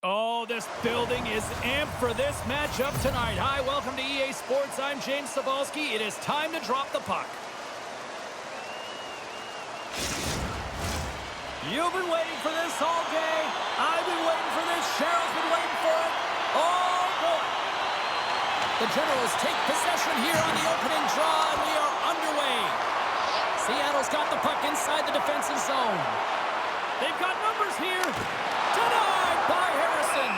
Oh, this building is amped for this matchup tonight. Hi, welcome to EA Sports. I'm James Cebulski. It is time to drop the puck. You've been waiting for this all day. I've been waiting for this. Cheryl's been waiting for it. Oh, boy. The Generals take possession here on the opening draw, and we are underway. Seattle's got the puck inside the defensive zone. They've got numbers here. Denied by Harrison.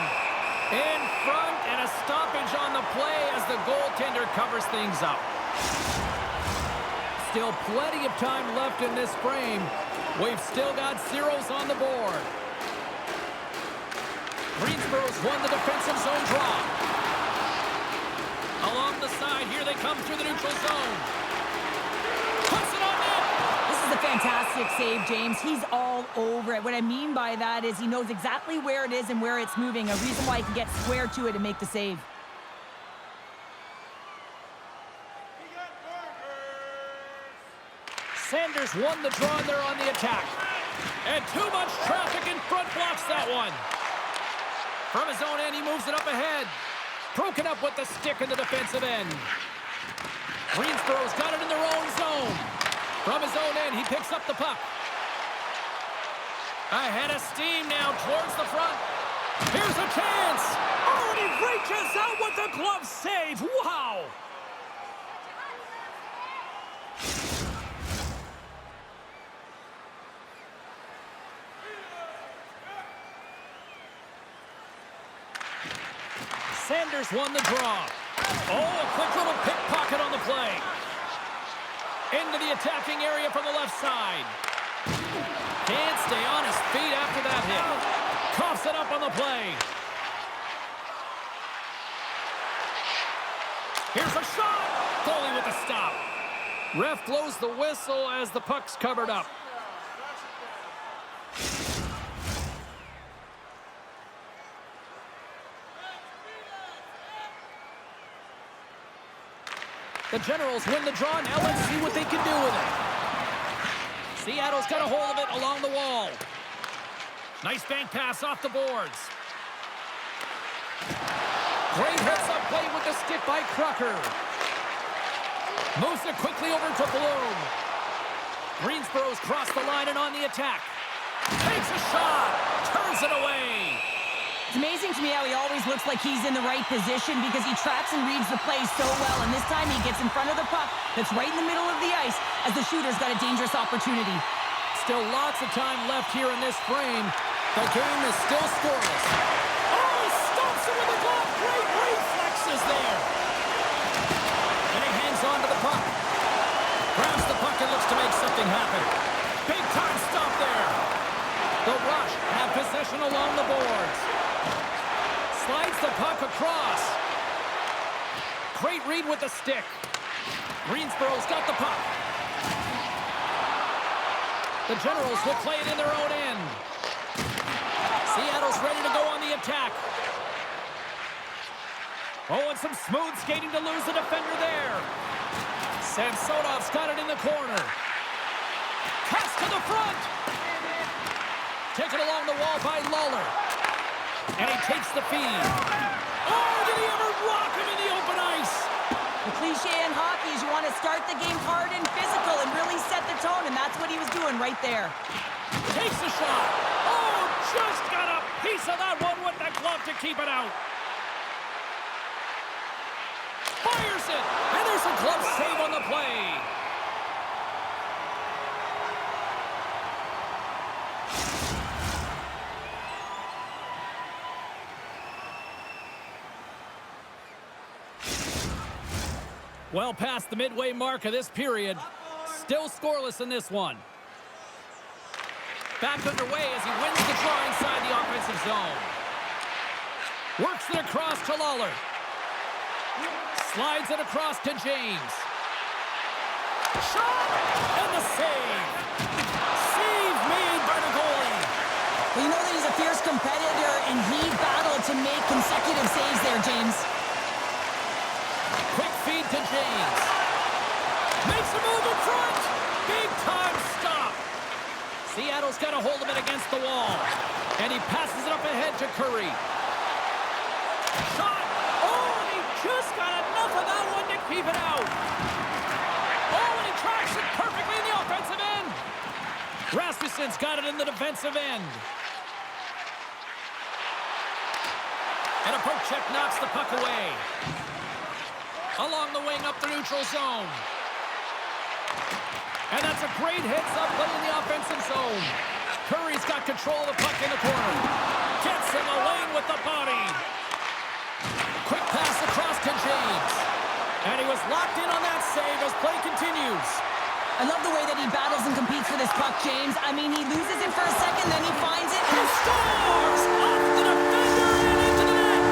In front, and a stoppage on the play as the goaltender covers things up. Still plenty of time left in this frame. We've still got zeros on the board. Greensboro's won the defensive zone draw. Along the side, here they come through the neutral zone. Puts it on net. This is a fantastic save, James. He's all over it. What I mean by that is he knows exactly where it is and where it's moving. A reason why he can get square to it and make the save. Sanders won the draw, and they're on the attack. And too much traffic in front blocks that one. From his own end, he moves it up ahead. Broken up with the stick in the defensive end. Greensboro's got it in their own zone. From his own end, he picks up the puck. Ahead of steam now towards the front. Here's a chance. Oh, and he reaches out with the glove save. Wow. Sanders won the draw. Oh, a quick little pickpocket on the play. Into the attacking area from the left side. Can't stay on his feet after that hit. Coughs it up on the play. Here's a shot. Goalie with a stop. Ref blows the whistle as the puck's covered up. The Generals win the draw. Now let's see what they can do with it. Seattle's got a hold of it along the wall. Nice bank pass off the boards. Great heads-up play with the stick by Crocker. Moves it quickly over to Bloom. Greensboro's crossed the line and on the attack. Takes a shot. Turns it away. It's amazing to me how he always looks like he's in the right position because he tracks and reads the play so well. And this time he gets in front of the puck that's right in the middle of the ice as the shooter's got a dangerous opportunity. Still lots of time left here in this frame. The game is still scoreless. Oh, he stops it with a glove. Great reflexes there. And he hangs on to the puck. Grabs the puck and looks to make something happen. Big time stop there. The Rush have possession along the boards. Slides the puck across. Great read with the stick. Greensboro's got the puck. The Generals will play it in their own end. Seattle's ready to go on the attack. Oh, and some smooth skating to lose the defender there. Samsonov's got it in the corner. Pass to the front. Taken along the wall by Lawler. And he takes the feed. Oh, did he ever rock him in the open ice? The cliche in hockey is you want to start the game hard and physical and really set the tone, and that's what he was doing right there. Takes the shot. Oh, just got a piece of that one with the glove to keep it out. Fires it, and there's a glove save on the play. Well past the midway mark of this period. Still scoreless in this one. Back underway as he wins the draw inside the offensive zone. Works it across to Lawler. Slides it across to James. Shot! And the save. Save made by the goalie. Well, you know that he's a fierce competitor, and he battled to make consecutive saves there, James. Quick feed to James. Makes a move in front. Big time stop. Seattle's got a hold of it against the wall. And he passes it up ahead to Curry. Shot! Oh, and he just got enough of that one to keep it out. Oh, and he tracks it perfectly in the offensive end. Rasmussen's got it in the defensive end. And a poke check knocks the puck away. Along the wing, up the neutral zone. And that's a great heads-up play in the offensive zone. Curry's got control of the puck in the corner. Gets in the lane with the body. Quick pass across to James. And he was locked in on that save as play continues. I love the way that he battles and competes for this puck, James. I mean, he loses it for a second, then he finds it and Scores! Off the defender and into the net!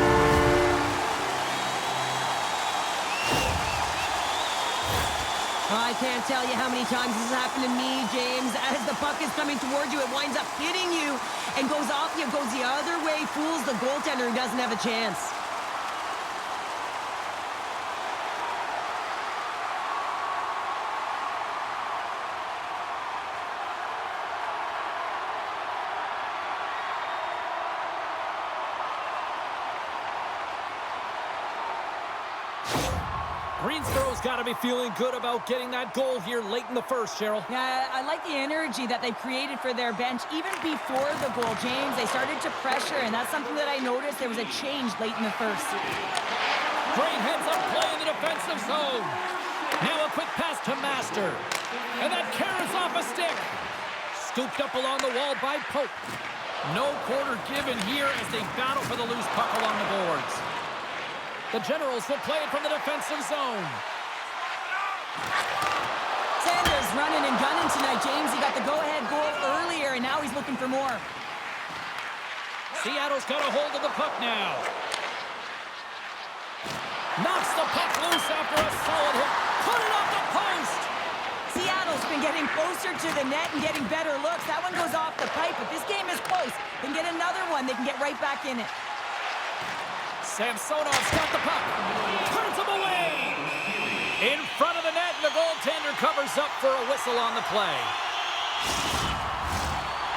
I can't tell you how many times this has happened to me, James. As the puck is coming towards you, it winds up hitting you and goes off you, goes the other way, fools the goaltender who doesn't have a chance. Greensboro's got to be feeling good about getting that goal here late in the first, Cheryl. Yeah, I like the energy that they created for their bench. Even before the goal, James, they started to pressure, and that's something that I noticed. There was a change late in the first. Great heads-up play in the defensive zone. Now a quick pass to Master. And that carries off a stick. Scooped up along the wall by Pope. No quarter given here as they battle for the loose puck along the boards. The Generals will play it from the defensive zone. Sanders running and gunning tonight, James. He got the go-ahead goal earlier, and now he's looking for more. Seattle's got a hold of the puck now. Knocks the puck loose after a solid hit. Put it off the post! Seattle's been getting closer to the net and getting better looks. That one goes off the pipe, but this game is close. They can get another one. They can get right back in it. Samsonov's got the puck. Turns him away. In front of the net, and the goaltender covers up for a whistle on the play.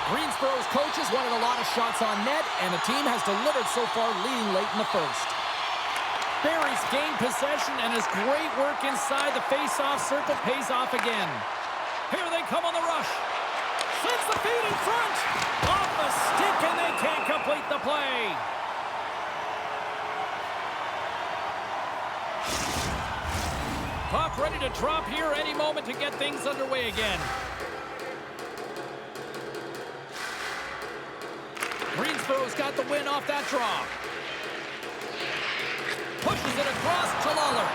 Greensboro's coaches wanted a lot of shots on net, and the team has delivered so far, leading late in the first. Barry's gained possession, and his great work inside the face-off circle pays off again. Here they come on the rush. Sends the feed in front. Off the stick, and they can't complete the play. Puck ready to drop here any moment to get things underway again. Greensboro's got the win off that draw. Pushes it across to Lawler.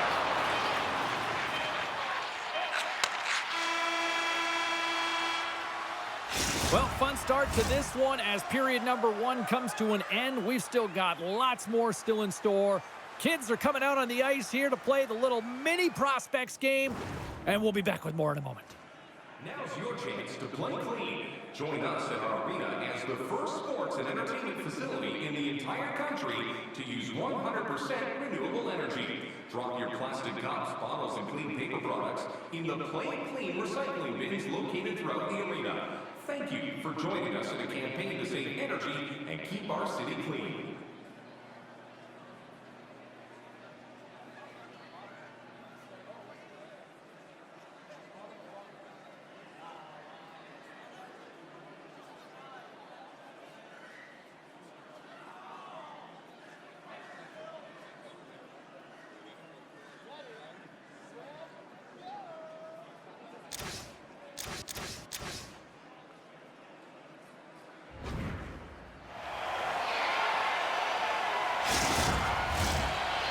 Well, fun start to this one as period number 1 comes to an end. We've still got lots more still in store. Kids are coming out on the ice here to play the little mini prospects game, and we'll be back with more in a moment. Now's your chance to play clean. Join us at our arena as the first sports and entertainment facility in the entire country to use 100% renewable energy. Drop your plastic cups, bottles, and clean paper products in the Play Clean recycling bins located throughout the arena. Thank you for joining us in a campaign to save energy and keep our city clean.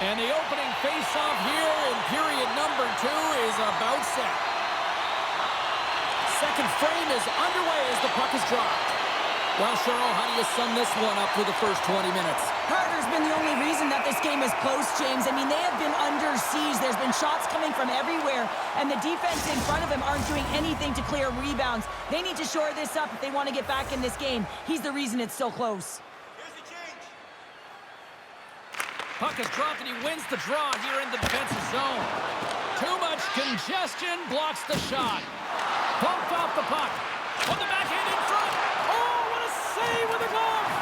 And the opening face-off here in period number 2 is about set. Second frame is underway as the puck is dropped. Well, Cheryl, how do you sum this one up through the first 20 minutes? Carter's been the only reason that this game is close, James. I mean, they have been under siege. There's been shots coming from everywhere, and the defense in front of him aren't doing anything to clear rebounds. They need to shore this up if they want to get back in this game. He's the reason it's so close. Puck is dropped, and he wins the draw here in the defensive zone. Too much congestion blocks the shot. Bumped off the puck. On the backhand in front. Oh, what a save with a glove!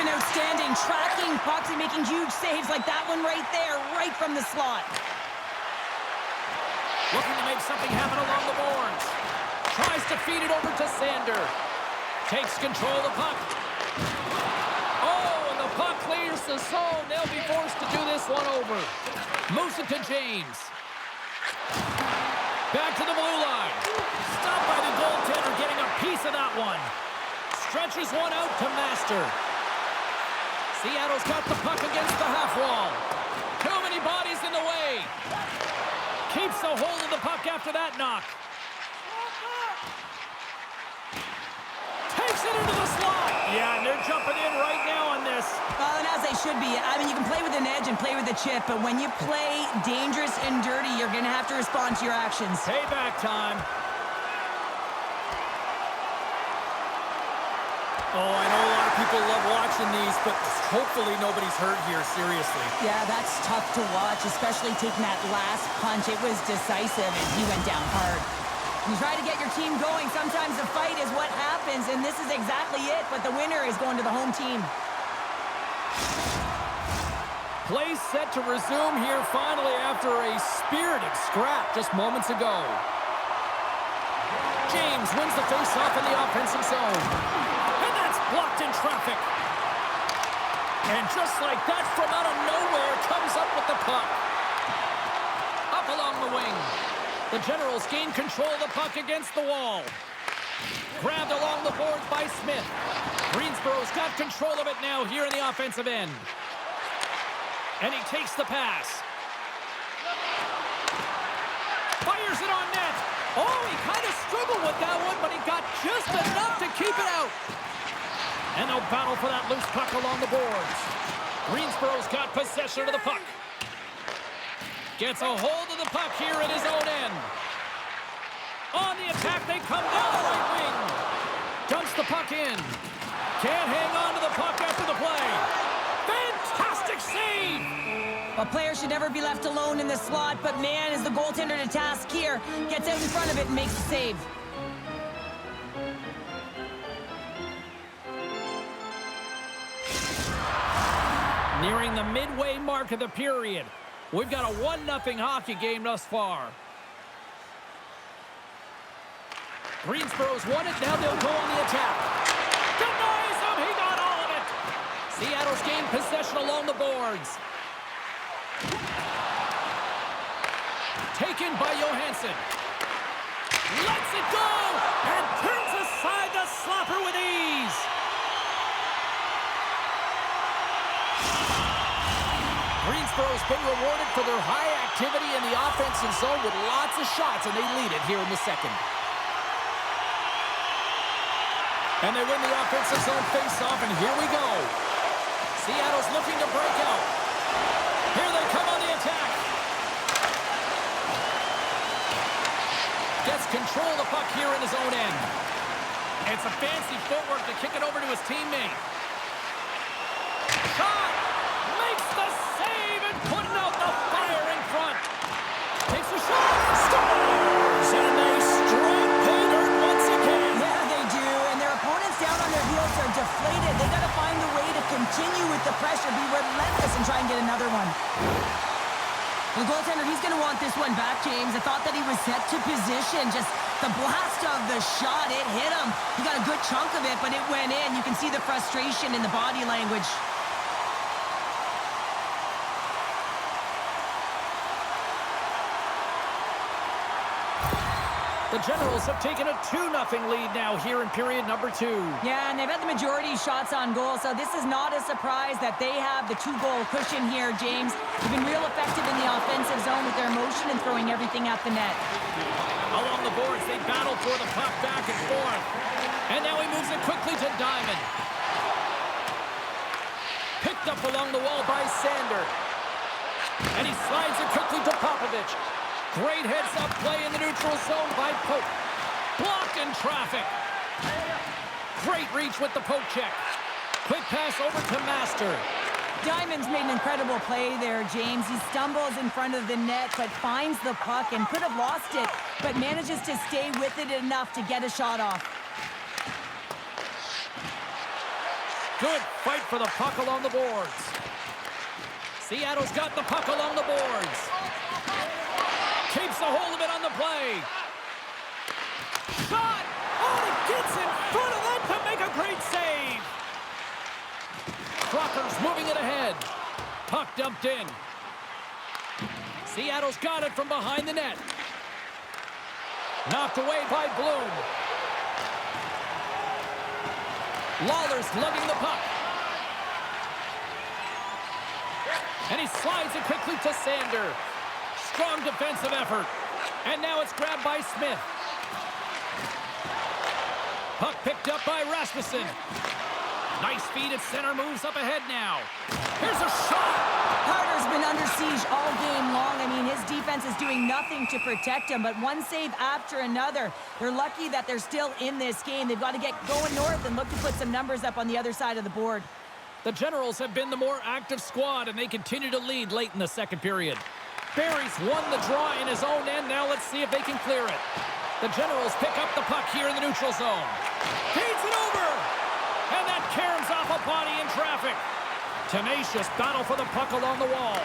been outstanding, tracking pucks and making huge saves like that one right there, right from the slot. Looking to make something happen along the boards. Tries to feed it over to Sander. Takes control of the puck. Oh, and the puck clears the zone. They'll be forced to do this one over. Moves it to James. Back to the blue line. Stopped by the goaltender, getting a piece of that one. Stretches one out to Master. Seattle's got the puck against the half wall. Too many bodies in the way. Keeps a hold of the puck after that knock. Takes it into the slot. Yeah, and they're jumping in right now on this. And as they should be. I mean, you can play with an edge and play with a chip, but when you play dangerous and dirty, you're going to have to respond to your actions. Payback time. Oh, I know a lot of people love watching these, but hopefully nobody's hurt here, seriously. Yeah, that's tough to watch, especially taking that last punch. It was decisive, and he went down hard. You try to get your team going. Sometimes the fight is what happens, and this is exactly it, but the winner is going to the home team. Play set to resume here finally after a spirited scrap just moments ago. James wins the faceoff in the offensive zone. And that's blocked in traffic. And just like that, from out of nowhere, comes up with the puck. Up along the wing. The Generals gain control of the puck against the wall. Grabbed along the boards by Smith. Greensboro's got control of it now here in the offensive end. And he takes the pass. Fires it on net. Oh, he kind of struggled with that one, but he got just enough to keep it out. And they'll battle for that loose puck along the boards. Greensboro's got possession of the puck. Gets a hold of the puck here at his own end. On the attack, they come down the right wing. Dumps the puck in. Can't hang on to the puck after the play. Fantastic save! A player should never be left alone in the slot, but man, is the goaltender to task here. Gets out in front of it and makes the save. Nearing the midway mark of the period. We've got a 1-0 hockey game thus far. Greensboro's won it. Now they'll go on the attack. Denies him. He got all of it. Seattle's gained possession along the boards. Taken by Johansson. Lets it go. And turns aside the slapper with ease. Greensboro's been rewarded for their high activity in the offensive zone with lots of shots, and they lead it here in the second. And they win the offensive zone face-off, and here we go. Seattle's looking to break out. Here they come on the attack. Gets control of the puck here in his own end. It's a fancy footwork to kick it over to his teammate. Shot! Makes the save and putting out the fire in front. Takes the shot. Scores! And they strike pay dirt once again. Yeah, they do. And their opponents down on their heels are deflated. They got to find a way to continue with the pressure, be relentless, and try and get another one. The goaltender, he's going to want this one back, James. I thought that he was set to position. Just the blast of the shot, it hit him. He got a good chunk of it, but it went in. You can see the frustration in the body language. The Generals have taken a 2-0 lead now here in period number 2. Yeah, and they've had the majority of shots on goal, so this is not a surprise that they have the 2-goal cushion here, James. They've been real effective in the offensive zone with their motion and throwing everything at the net. Along the boards, they battle for the puck back and forth. And now he moves it quickly to Diamond. Picked up along the wall by Sander. And he slides it quickly to Popovich. Great heads-up play in the neutral zone by Pope. Blocked in traffic. Great reach with the poke check. Quick pass over to Master. Diamond's made an incredible play there, James. He stumbles in front of the net, but finds the puck and could have lost it, but manages to stay with it enough to get a shot off. Good fight for the puck along the boards. Seattle's got the puck along the boards. Keeps a hold of it on the play. Shot! Oh, it gets in front of that to make a great save. Crocker's moving it ahead. Puck dumped in. Seattle's got it from behind the net. Knocked away by Bloom. Lawler's lugging the puck. And he slides it quickly to Sander. Strong defensive effort. And now it's grabbed by Smith. Puck picked up by Rasmussen. Nice feed at center, moves up ahead now. Here's a shot! Carter's been under siege all game long. I mean, his defense is doing nothing to protect him, but one save after another. They're lucky that they're still in this game. They've got to get going north and look to put some numbers up on the other side of the board. The Generals have been the more active squad, and they continue to lead late in the second period. Barry's won the draw in his own end. Now let's see if they can clear it. The Generals pick up the puck here in the neutral zone. Feeds it over! And that caroms off a body in traffic. Tenacious battle for the puck along the wall.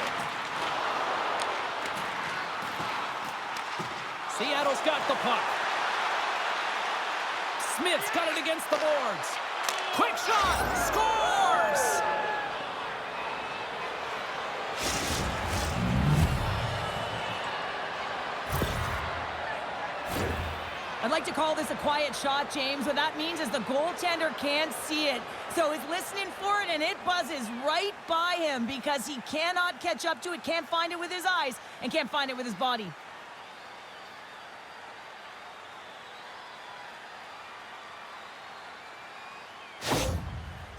Seattle's got the puck. Smith's got it against the boards. Quick shot! Scores! I'd like to call this a quiet shot, James. What that means is the goaltender can't see it. So he's listening for it, and it buzzes right by him because he cannot catch up to it, can't find it with his eyes, and can't find it with his body.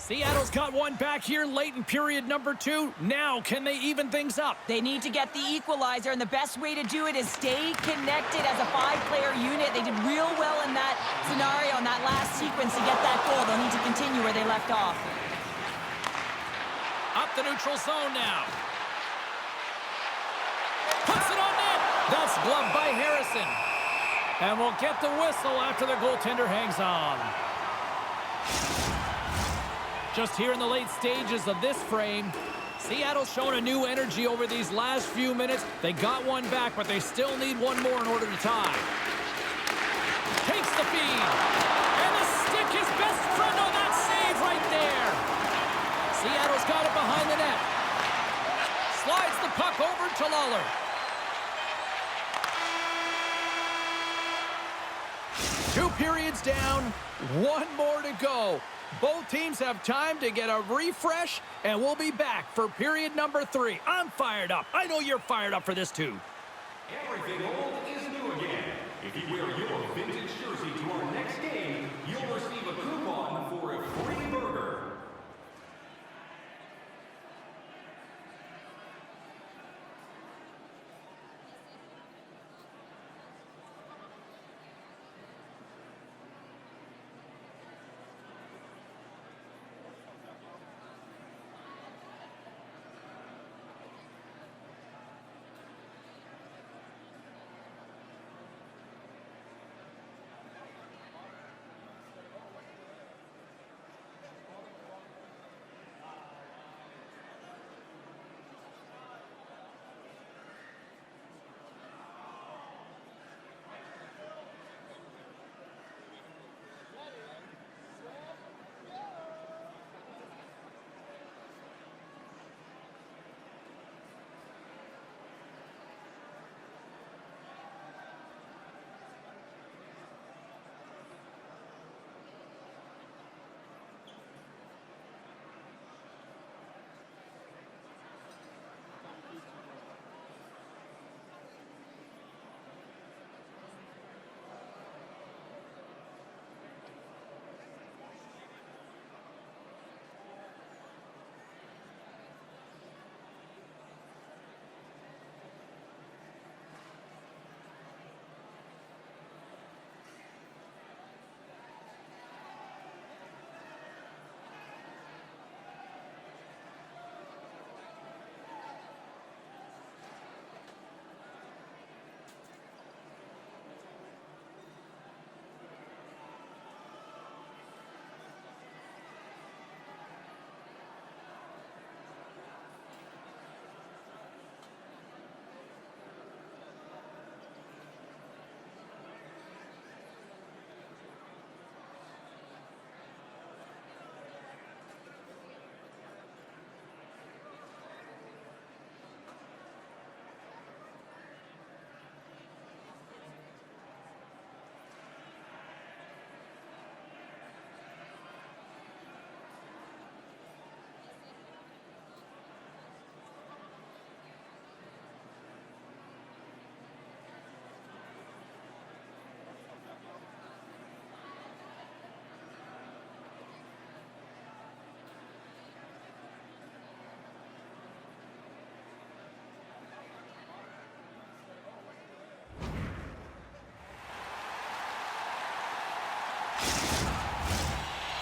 Seattle's got one back here late in period number 2. Now, can they even things up? They need to get the equalizer, and the best way to do it is stay connected as a 5-player unit. They did real well in that scenario, in that last sequence to get that goal. They'll need to continue where they left off. Up the neutral zone now. Puts it on net. That's gloved by Harrison. And we'll get the whistle after the goaltender hangs on. Just here in the late stages of this frame, Seattle's shown a new energy over these last few minutes. They got one back, but they still need one more in order to tie. Takes the feed. And the stick, his best friend on that save right there. Seattle's got it behind the net. Slides the puck over to Lawler. Two periods down, one more to go. Both teams have time to get a refresh, and we'll be back for period number 3. I'm fired up. I know you're fired up for this, too. Everything old is new again. If you wear your vintage jersey to our next game, you'll receive a coupon for a free burger.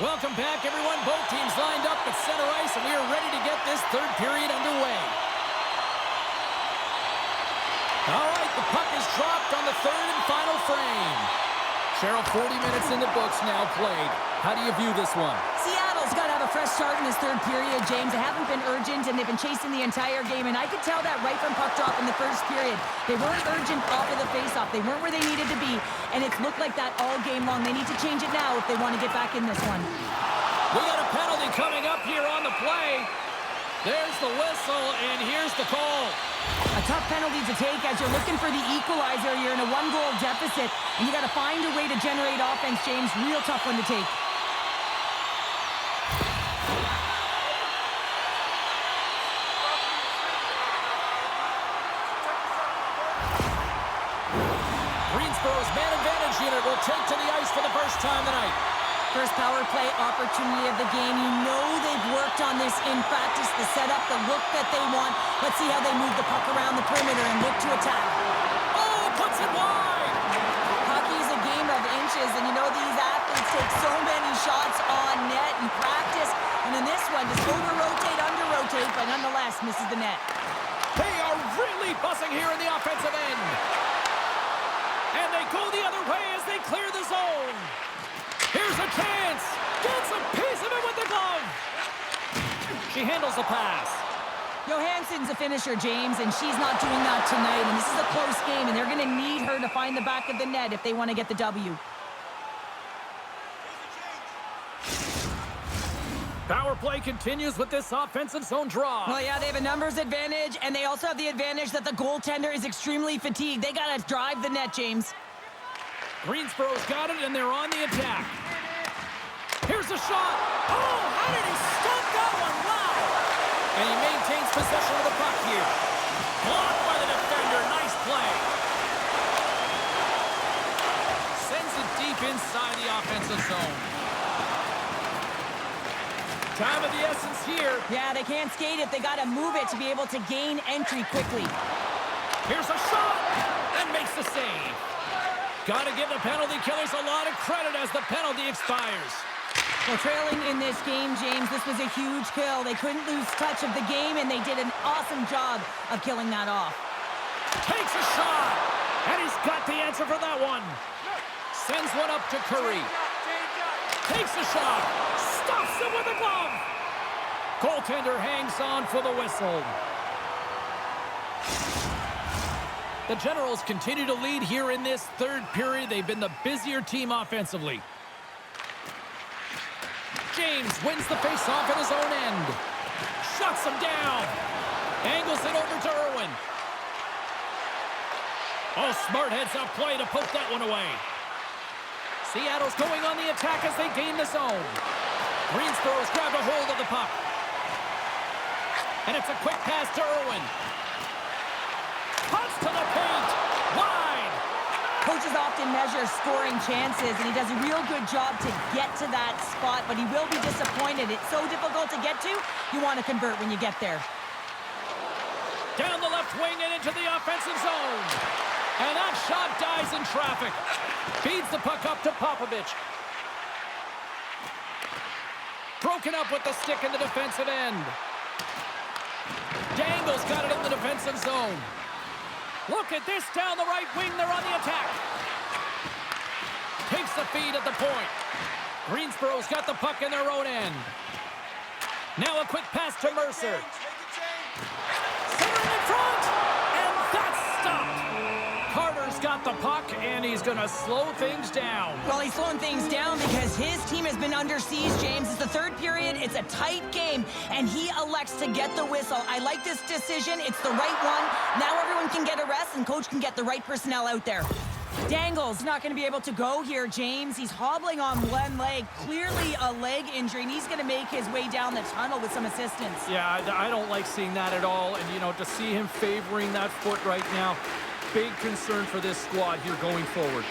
Welcome back, everyone. Both teams lined up at center ice, and we are ready to get this third period underway. All right, the puck is dropped on the third and final frame. Cheryl, 40 minutes in the books now played. How do you view this one? Seattle's got to have a fresh start in this third period, James. They haven't been urgent, and they've been chasing the entire game, and I could tell that right from puck drop in the first period. They weren't urgent off of the faceoff. They weren't where they needed to be, and it's looked like that all game long. They need to change it now if they want to get back in this one. We got a penalty coming up here on the play. There's the whistle, and here's the call. A tough penalty to take as you're looking for the equalizer. You're in a one-goal deficit, and you got to find a way to generate offense, James. Real tough one to take. Greensboro's man advantage unit will take to the ice for the first time tonight. First power play opportunity of the game. You know they've worked on this in practice, the setup, the look that they want. Let's see how they move the puck around the perimeter and look to attack. Oh, puts it wide! Hockey is a game of inches, and you know these athletes take so many shots on net in practice. And in this one, just over-rotate, under-rotate, but nonetheless misses the net. They are really buzzing here in the offensive end. And they go the other way as they clear the zone. Here's a chance. Gets a piece of it with the glove. She handles the pass. Johansson's a finisher, James, and she's not doing that tonight. And this is a close game, and they're going to need her to find the back of the net if they want to get the W. Power play continues with this offensive zone draw. Well, yeah, they have a numbers advantage, and they also have the advantage that the goaltender is extremely fatigued. They got to drive the net, James. Greensboro's got it, and they're on the attack. Here's a shot. Oh, how did he stop that one? Wow. And he maintains possession of the puck here. Blocked by the defender. Nice play. Sends it deep inside the offensive zone. Time of the essence here. Yeah, they can't skate it. They got to move it to be able to gain entry quickly. Here's a shot. And makes the save. Got to give the penalty killers a lot of credit as the penalty expires. Well, trailing in this game, James, this was a huge kill. They couldn't lose touch of the game, and they did an awesome job of killing that off. Takes a shot, and he's got the answer for that one. Sends one up to Curry. Takes a shot, stuffs it with a glove. Goaltender hangs on for the whistle. The Generals continue to lead here in this third period. They've been the busier team offensively. James wins the faceoff at his own end. Shuts him down. Angles it over to Irwin. Oh, smart heads-up play to poke that one away. Seattle's going on the attack as they gain the zone. Greensboro's grabbed a hold of the puck. And it's a quick pass to Irwin. Punch to the paint. Wide. Coaches often measure scoring chances, and he does a real good job to get to that spot, but he will be disappointed. It's so difficult to get to, you want to convert when you get there. Down the left wing and into the offensive zone. And that shot dies in traffic. Feeds the puck up to Popovich. Broken up with the stick in the defensive end. Dangle's got it in the defensive zone. Look at this down the right wing. They're on the attack. Takes the feed at the point. Greensboro's got the puck in their own end. Now a quick pass to Mercer. Centering in front. And that's stopped. Carter's got the puck, and he's going to slow things down. Well, he's slowing things down because his team has been under siege, James. It's the third period. It's a tight game, and he elects to get the whistle. I like this decision. It's the right one. Now everyone can get a rest, and coach can get the right personnel out there. Dangle's not going to be able to go here, James. He's hobbling on one leg. Clearly a leg injury, and he's going to make his way down the tunnel with some assistance. Yeah, I don't like seeing that at all. And, you know, to see him favoring that foot right now, big concern for this squad here going forward.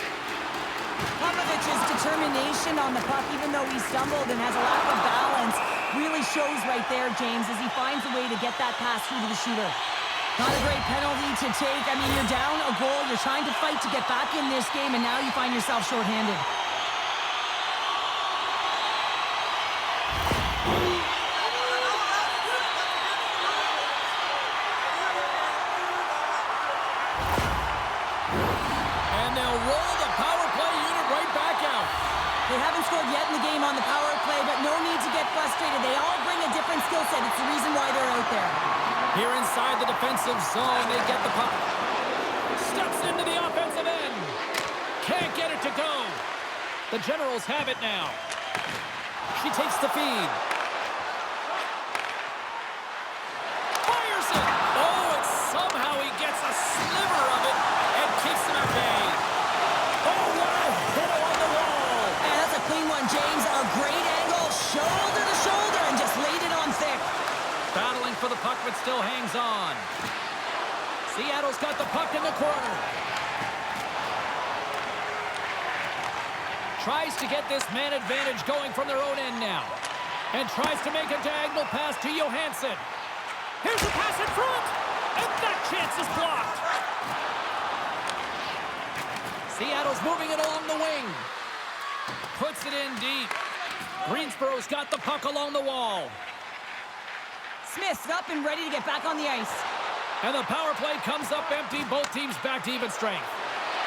Popovich's determination on the puck, even though he stumbled and has a lack of balance, really shows right there, James, as he finds a way to get that pass through to the shooter. Not a great penalty to take. I mean, you're down a goal. You're trying to fight to get back in this game, and now you find yourself shorthanded. Here inside the defensive zone, they get the puck. Steps into the offensive end. Can't get it to go. The Generals have it now. She takes the feed. Fires it. Oh, and somehow he gets a sliver of it and keeps him at bay. Oh, what a hit on the wall. And that's a clean one, James. A great angle, shoulder to shoulder, and just laid it on thick. Battling for the puck, but still hangs on. Seattle's got the puck in the corner. Tries to get this man advantage going from their own end now. And tries to make a diagonal pass to Johansson. Here's the pass in front. And that chance is blocked. Seattle's moving it along the wing. Puts it in deep. Greensboro's got the puck along the wall. Smith's up and ready to get back on the ice. And the power play comes up empty. Both teams back to even strength.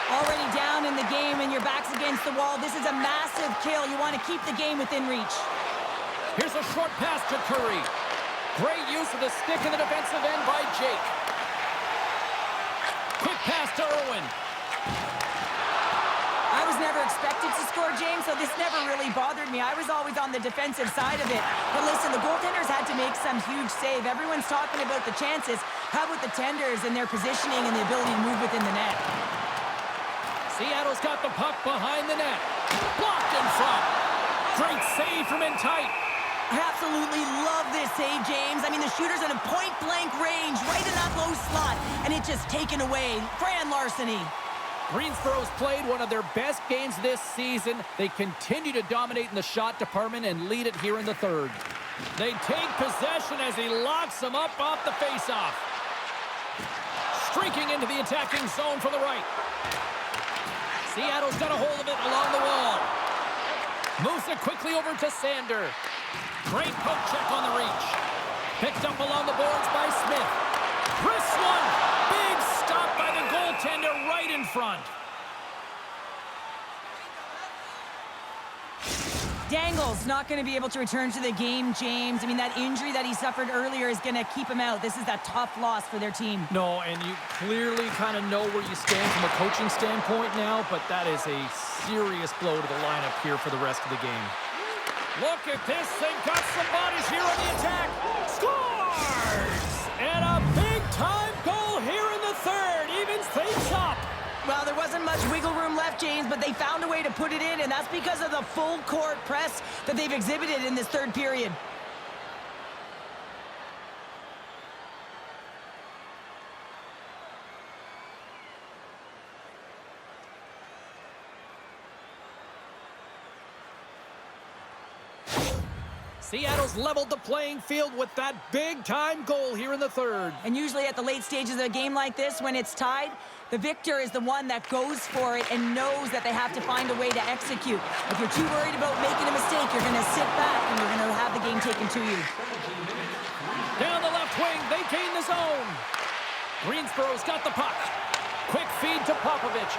Already down in the game and your back's against the wall. This is a massive kill. You want to keep the game within reach. Here's a short pass to Curry. Great use of the stick in the defensive end by Jake. Quick pass to Irwin. I was never expected to score, James, so this never really bothered me. I was always on the defensive side of it. But listen, the goaltenders had to make some huge save. Everyone's talking about the chances. How about the tenders and their positioning and the ability to move within the net? Seattle's got the puck behind the net. Blocked in front. Great save from in tight. I absolutely love this save, James. I mean, the shooter's in a point-blank range, right in that low slot, and it's just taken away. Grand larceny. Greensboro's played one of their best games this season. They continue to dominate in the shot department and lead it here in the third. They take possession as he locks them up off the faceoff. Streaking into the attacking zone for the right. Seattle's got a hold of it along the wall. Moves it quickly over to Sander. Great poke check on the reach. Picked up along the boards by Smith. Chris one. Big stop by the goaltender right in front. Dangle's not going to be able to return to the game, James. I mean, that injury that he suffered earlier is going to keep him out. This is a tough loss for their team. No, and you clearly kind of know where you stand from a coaching standpoint now, but that is a serious blow to the lineup here for the rest of the game. Look at this. They've got some bodies here on the attack. Scores! And a big-time goal here in the third. Evens things up. Well, there wasn't much wiggle room left, James, but they found a way to put it in, and that's because of the full-court press that they've exhibited in this third period. Seattle's leveled the playing field with that big-time goal here in the third. And usually at the late stages of a game like this, when it's tied, the victor is the one that goes for it and knows that they have to find a way to execute. If you're too worried about making a mistake, you're going to sit back and you're going to have the game taken to you. Down the left wing, they gain the zone. Greensboro's got the puck. Quick feed to Popovich.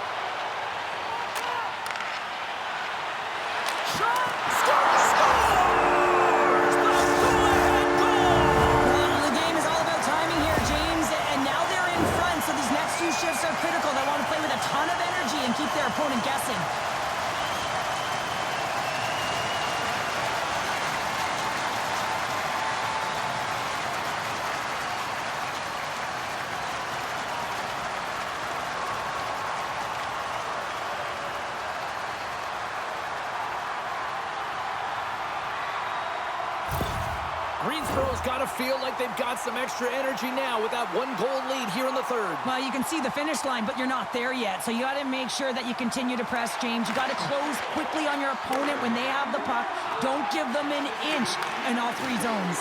Shot! Score! Scores! The go-ahead goal! Well, the game is all about timing here, James, and now they're in front, so these next few shifts are critical. They want to play with a ton of energy and keep their opponent guessing. Greensboro's got to feel like they've got some extra energy now with that one-goal lead here in the third. Well, you can see the finish line, but you're not there yet. So you got to make sure that you continue to press, James. You got to close quickly on your opponent when they have the puck. Don't give them an inch in all three zones.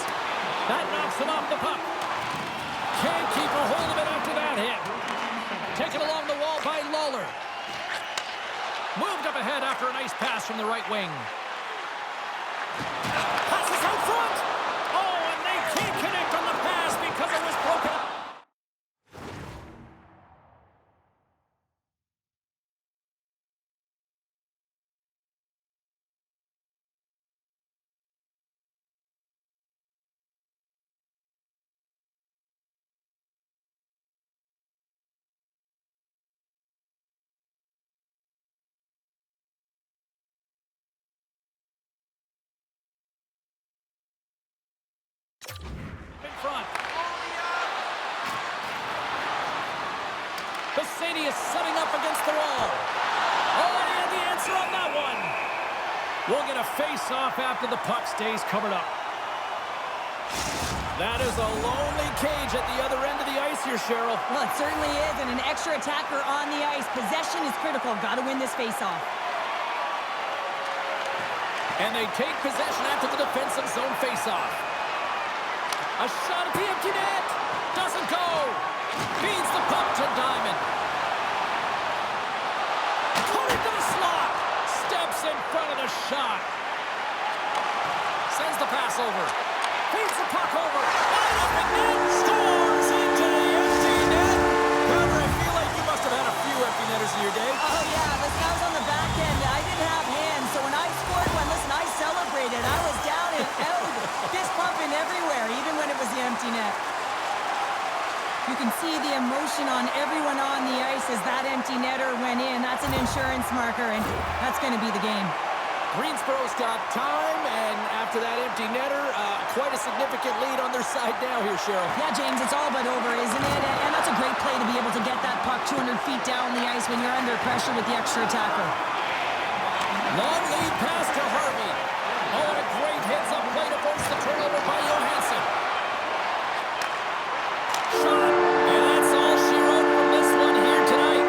That knocks them off the puck. Can't keep a hold of it after that hit. Taken along the wall by Lawler. Moved up ahead after a nice pass from the right wing. Passes out front. Brady is setting up against the wall. Oh, and he had the answer on that one. We'll get a face-off after the puck stays covered up. That is a lonely cage at the other end of the ice here, Cheryl. Well, it certainly is, and an extra attacker on the ice. Possession is critical. Got to win this face-off. And they take possession after the defensive zone face-off. A shot at the empty net. Doesn't go. Feeds the puck to Diamond. Put it to the slot. Steps in front of the shot. Sends the pass over. Feeds the puck over. Wide open net. Scores into the empty net. Trevor, I feel like you must have had a few empty netters in your day. Oh, yeah. Listen, I was on the back end. I didn't have hands, so when I scored one, listen, I celebrated. I was down and out, fist pumping everywhere, even when it was the empty net. You can see the emotion on everyone on the ice as that empty netter went in. That's an insurance marker, and that's going to be the game. Greensboro's got time, and after that empty netter, quite a significant lead on their side now here, Cheryl. Yeah, James, it's all but over, isn't it? And that's a great play to be able to get that puck 200 feet down the ice when you're under pressure with the extra attacker. Long lead pass to Harvey. Oh, and a great heads-up play to force the turnover by Johansson. Shot, and that's all she wrote from this one here tonight.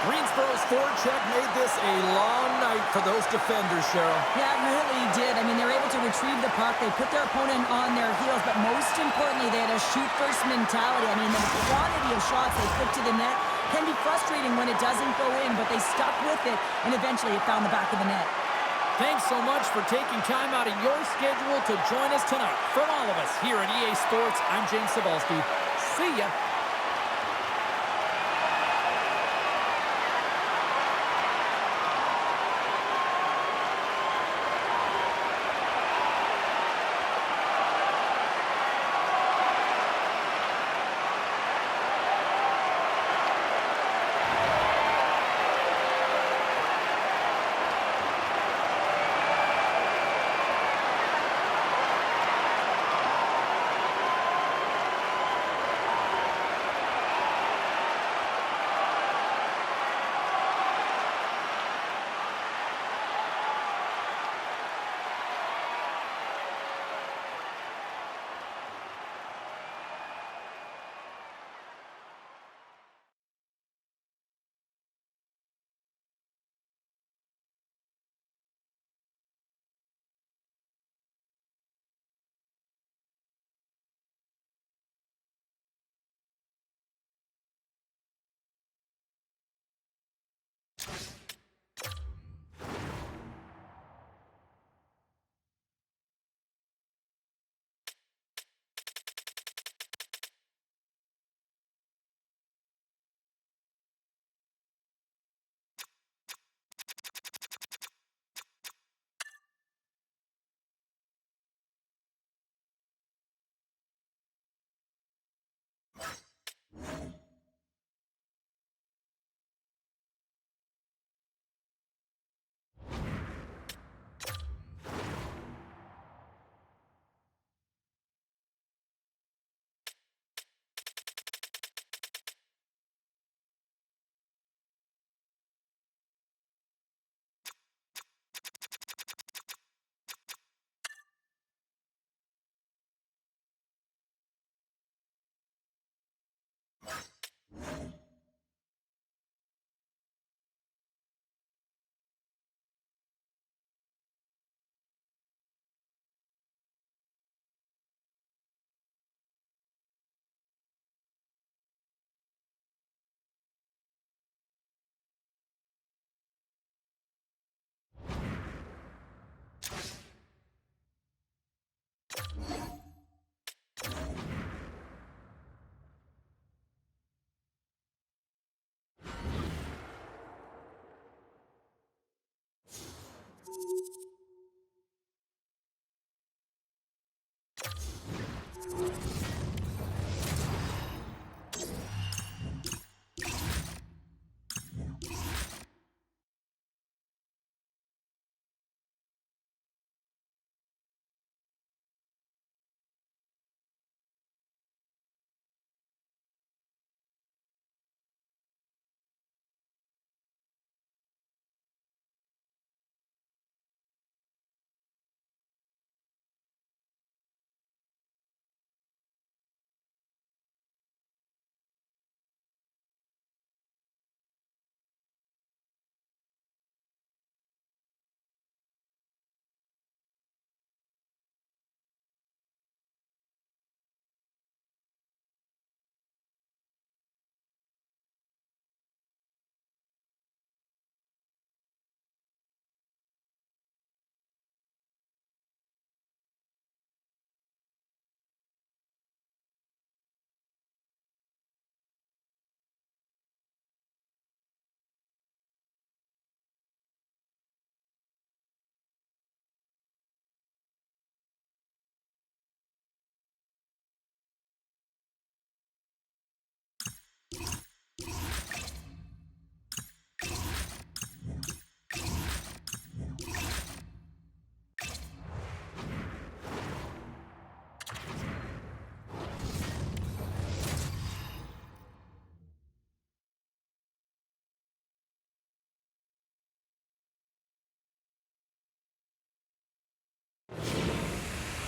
Greensboro's forecheck made this a long night for those defenders, Cheryl. Yeah, it really did. I mean, they were able to retrieve the puck. They put their opponent on their heels, but most importantly, they had a shoot-first mentality. I mean, the quantity of shots they put to the net can be frustrating when it doesn't go in, but they stuck with it, and eventually it found the back of the net. Thanks so much for taking time out of your schedule to join us tonight. From all of us here at EA Sports, I'm James Cebulski. See ya.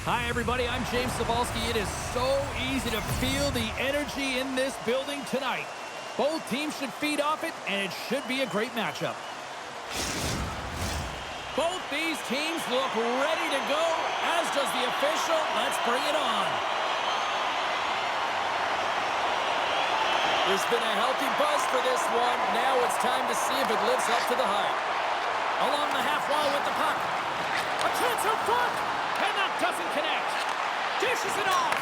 Hi, everybody. I'm James Cebulski. It is so easy to feel the energy in this building tonight. Both teams should feed off it, and it should be a great matchup. Both these teams look ready to go, as does the official. Let's bring it on. There's been a healthy buzz for this one. Now it's time to see if it lives up to the hype. Along the half wall with the puck. A chance up front. And that doesn't connect. Dishes it off.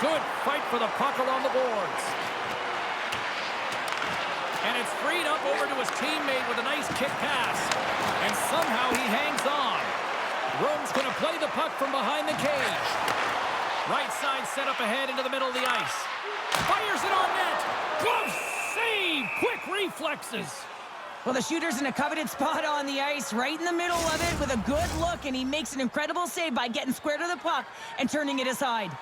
Good fight for the puck along the boards. And it's freed up over to his teammate with a nice kick pass. And somehow he hangs on. Rome's going to play the puck from behind the cage. Right side set up ahead into the middle of the ice. Fires it on net. Glove save. Quick reflexes. Well, the shooter's in a coveted spot on the ice, right in the middle of it with a good look, and he makes an incredible save by getting square to the puck and turning it aside.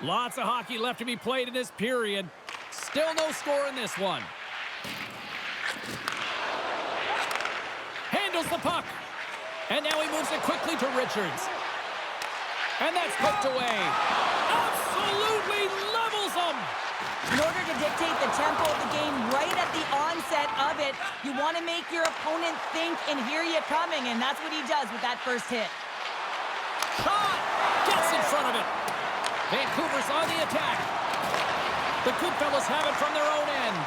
Lots of hockey left to be played in this period. Still no score in this one. Handles the puck. And now he moves it quickly to Richards. And that's poked away. Absolutely levels them. In order to dictate the tempo of the game right at the onset of it, you want to make your opponent think and hear you coming, and that's what he does with that first hit. Shot! Gets in front of it. Vancouver's on the attack. The Goodfellas have it from their own end.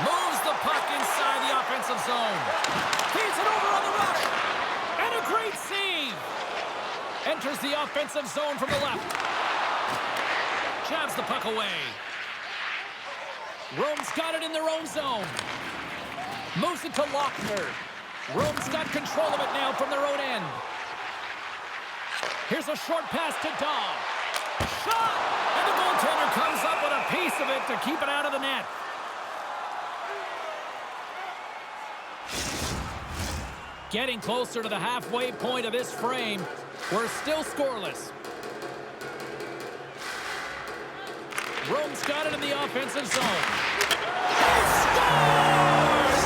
Moves the puck inside the offensive zone. Feeds it over on the rush. And a great save. Enters the offensive zone from the left. Jabs the puck away. Rome's got it in their own zone. Moves it to Lochner. Rome's got control of it now from their own end. Here's a short pass to Dahl. Shot! And the goaltender comes up with a piece of it to keep it out of the net. Getting closer to the halfway point of this frame. We're still scoreless. Rome's got it in the offensive zone. He scores!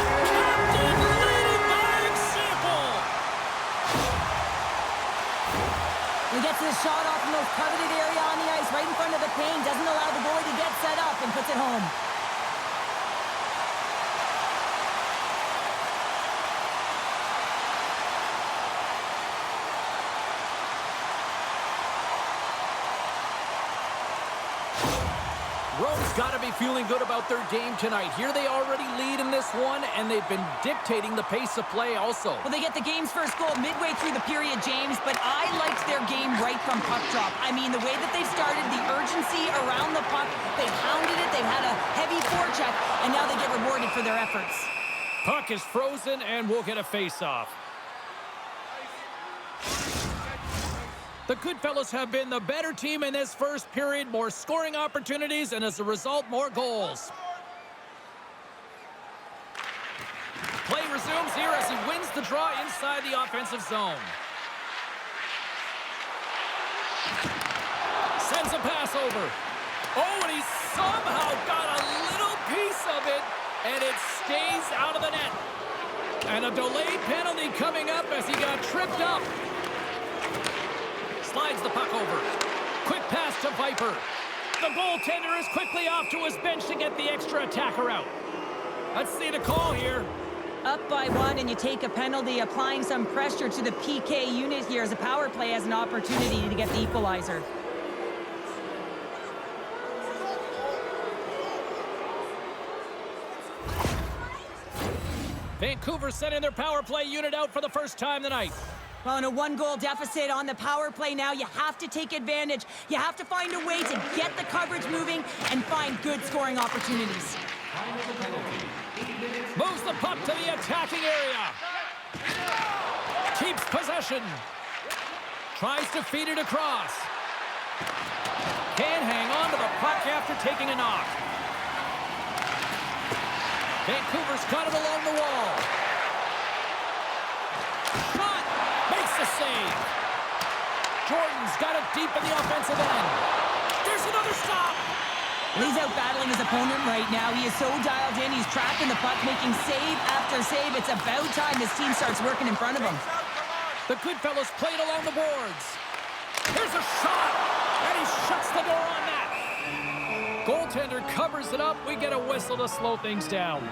The captain leading by example. He gets his shot off in the most coveted area on the ice, right in front of the pane, doesn't allow the goalie to get set up, and puts it home. Rome's got to be feeling good about their game tonight. Here they already lead in this one, and they've been dictating the pace of play also. Well, they get the game's first goal midway through the period, James, but I liked their game right from puck drop. I mean, the way that they started, the urgency around the puck, they hounded it, they had a heavy forecheck, and now they get rewarded for their efforts. Puck is frozen, and we'll get a face-off. The Goodfellas have been the better team in this first period, more scoring opportunities, and as a result, more goals. Play resumes here as he wins the draw inside the offensive zone. Sends a pass over. Oh, and he somehow got a little piece of it, and it stays out of the net. And a delayed penalty coming up as he got tripped up. Slides the puck over. Quick pass to Viper. The goaltender is quickly off to his bench to get the extra attacker out. Let's see the call here. Up by one, and you take a penalty, applying some pressure to the PK unit here as a power play has an opportunity to get the equalizer. Vancouver sending their power play unit out for the first time tonight. Well, in a one-goal deficit on the power play now, you have to take advantage. You have to find a way to get the coverage moving and find good scoring opportunities. Moves the puck to the attacking area. Keeps possession. Tries to feed it across. Can't hang on to the puck after taking a knock. Vancouver's got it along the wall. Shot! Makes the save. Jordan's got it deep in the offensive end. There's another stop. He's out battling his opponent right now. He is so dialed in. He's tracking the puck, making save after save. It's about time this team starts working in front of him. The good fellows played along the boards. Here's a shot, and he shuts the door on that. Goaltender covers it up. We get a whistle to slow things down.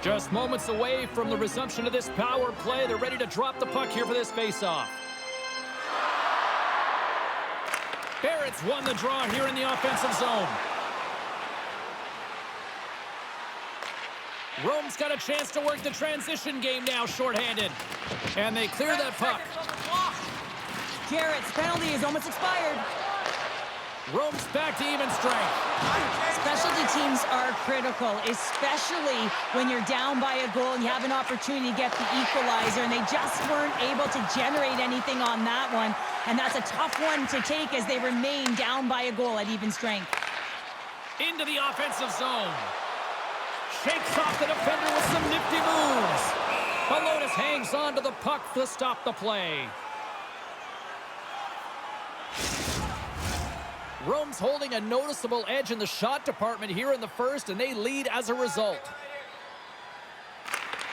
Just moments away from the resumption of this power play. They're ready to drop the puck here for this faceoff. Barrett's won the draw here in the offensive zone. Rome's got a chance to work the transition game now, shorthanded. And they clear that puck. Jarrett's penalty is almost expired. Rome's back to even strength. Specialty teams are critical, especially when you're down by a goal and you have an opportunity to get the equalizer, and they just weren't able to generate anything on that one. And that's a tough one to take as they remain down by a goal at even strength. Into the offensive zone. Shakes off the defender with some nifty moves. Balonis hangs on to the puck to stop the play. Rome's holding a noticeable edge in the shot department here in the first, and they lead as a result.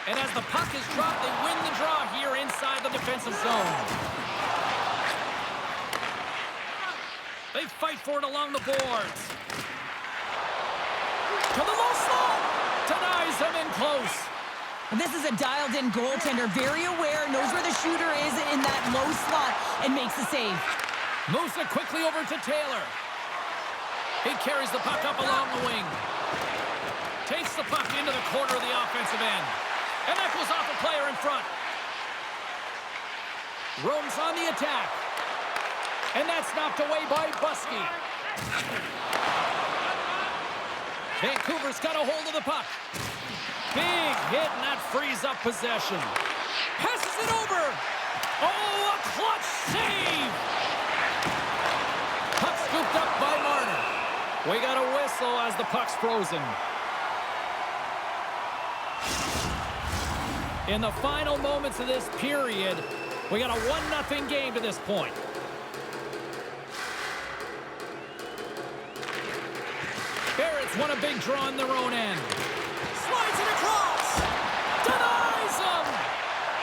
And as the puck is dropped, they win the draw here inside the defensive zone. They fight for it along the boards. To the low slot. Denies him in close. And this is a dialed-in goaltender, very aware, knows where the shooter is in that low slot, and makes the save. Moves it quickly over to Taylor. He carries the puck up along the wing. Takes the puck into the corner of the offensive end. And that goes off a player in front. Rome's on the attack. And that's knocked away by Buskey. Vancouver's got a hold of the puck. Big hit, and that frees up possession. Passes it over. Oh, a clutch save. Puck scooped up by Marner. We got a whistle as the puck's frozen. In the final moments of this period, we got a 1-0 game to this point. Barrett's won a big draw in their own end. Slides it across. Denies him.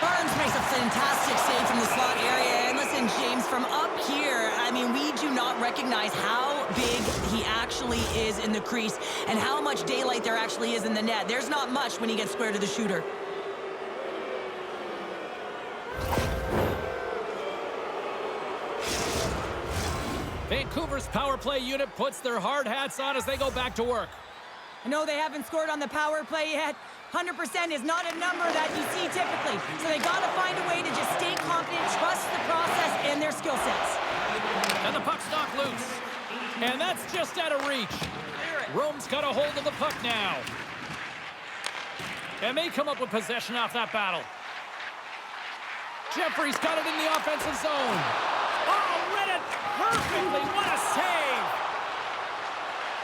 Barnes makes a fantastic save from the slot area. And listen, James, from up here, I mean, we do not recognize how big he actually is in the crease and how much daylight there actually is in the net. There's not much when he gets square to the shooter. Vancouver's power play unit puts their hard hats on as they go back to work. I know they haven't scored on the power play yet. 100% is not a number that you see typically. So they got to find a way to just stay confident, trust the process and their skill sets. And the puck's knocked loose. And that's just out of reach. Rome's got a hold of the puck now. And they come up with possession off that battle. Jeffrey's got it in the offensive zone. Oh, read it perfectly. What a save.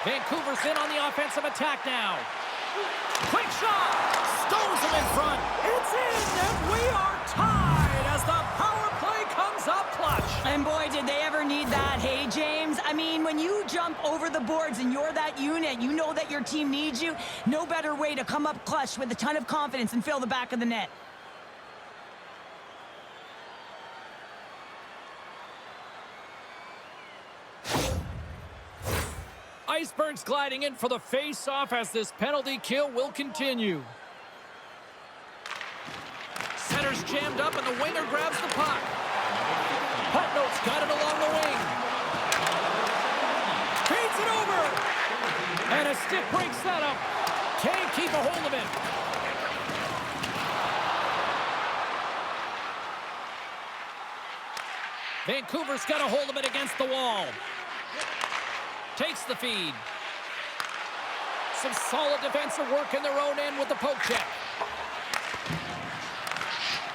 Vancouver's in on the offensive attack now. Quick shot. Stones him in front. It's in, and we are tied as the power play comes up clutch. And boy, did they ever need that. Hey, James, I mean, when you jump over the boards and you're that unit, you know that your team needs you. No better way to come up clutch with a ton of confidence and fill the back of the net. Iceberg's gliding in for the face-off as this penalty kill will continue. Center's jammed up and the winger grabs the puck. Putnote's got it along the wing. Feeds it over. And a stick break setup. Can't keep a hold of it. Vancouver's got a hold of it against the wall. Takes the feed. Some solid defensive work in their own end with the poke check.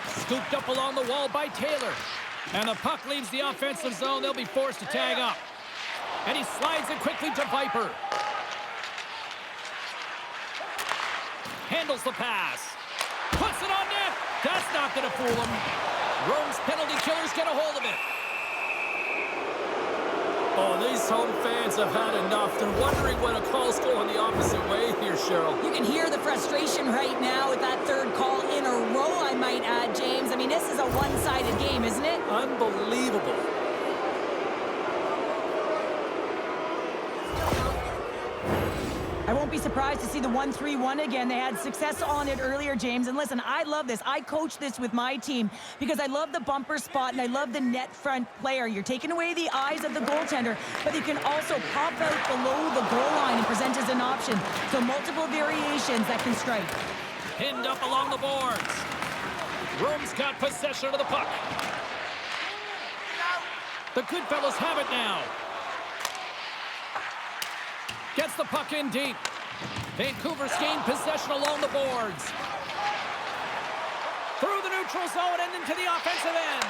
Scooped up along the wall by Taylor. And the puck leaves the offensive zone. They'll be forced to tag up. And he slides it quickly to Viper. Handles the pass. Puts it on net. That's not going to fool him. Rome's penalty killers get a hold of it. Oh, these home fans have had enough. They're wondering when a call's going the opposite way here, Cheryl. You can hear the frustration right now with that third call in a row, I might add, James. I mean, this is a one-sided game, isn't it? Unbelievable. I won't be surprised to see the 1-3-1 again. They had success on it earlier, James. And listen, I love this. I coach this with my team because I love the bumper spot and I love the net front player. You're taking away the eyes of the goaltender, but you can also pop out below the goal line and present as an option. So multiple variations that can strike. Pinned up along the boards. Rome's got possession of the puck. The Goodfellas have it now. Gets the puck in deep. Vancouver's gained possession along the boards. Through the neutral zone and into the offensive end.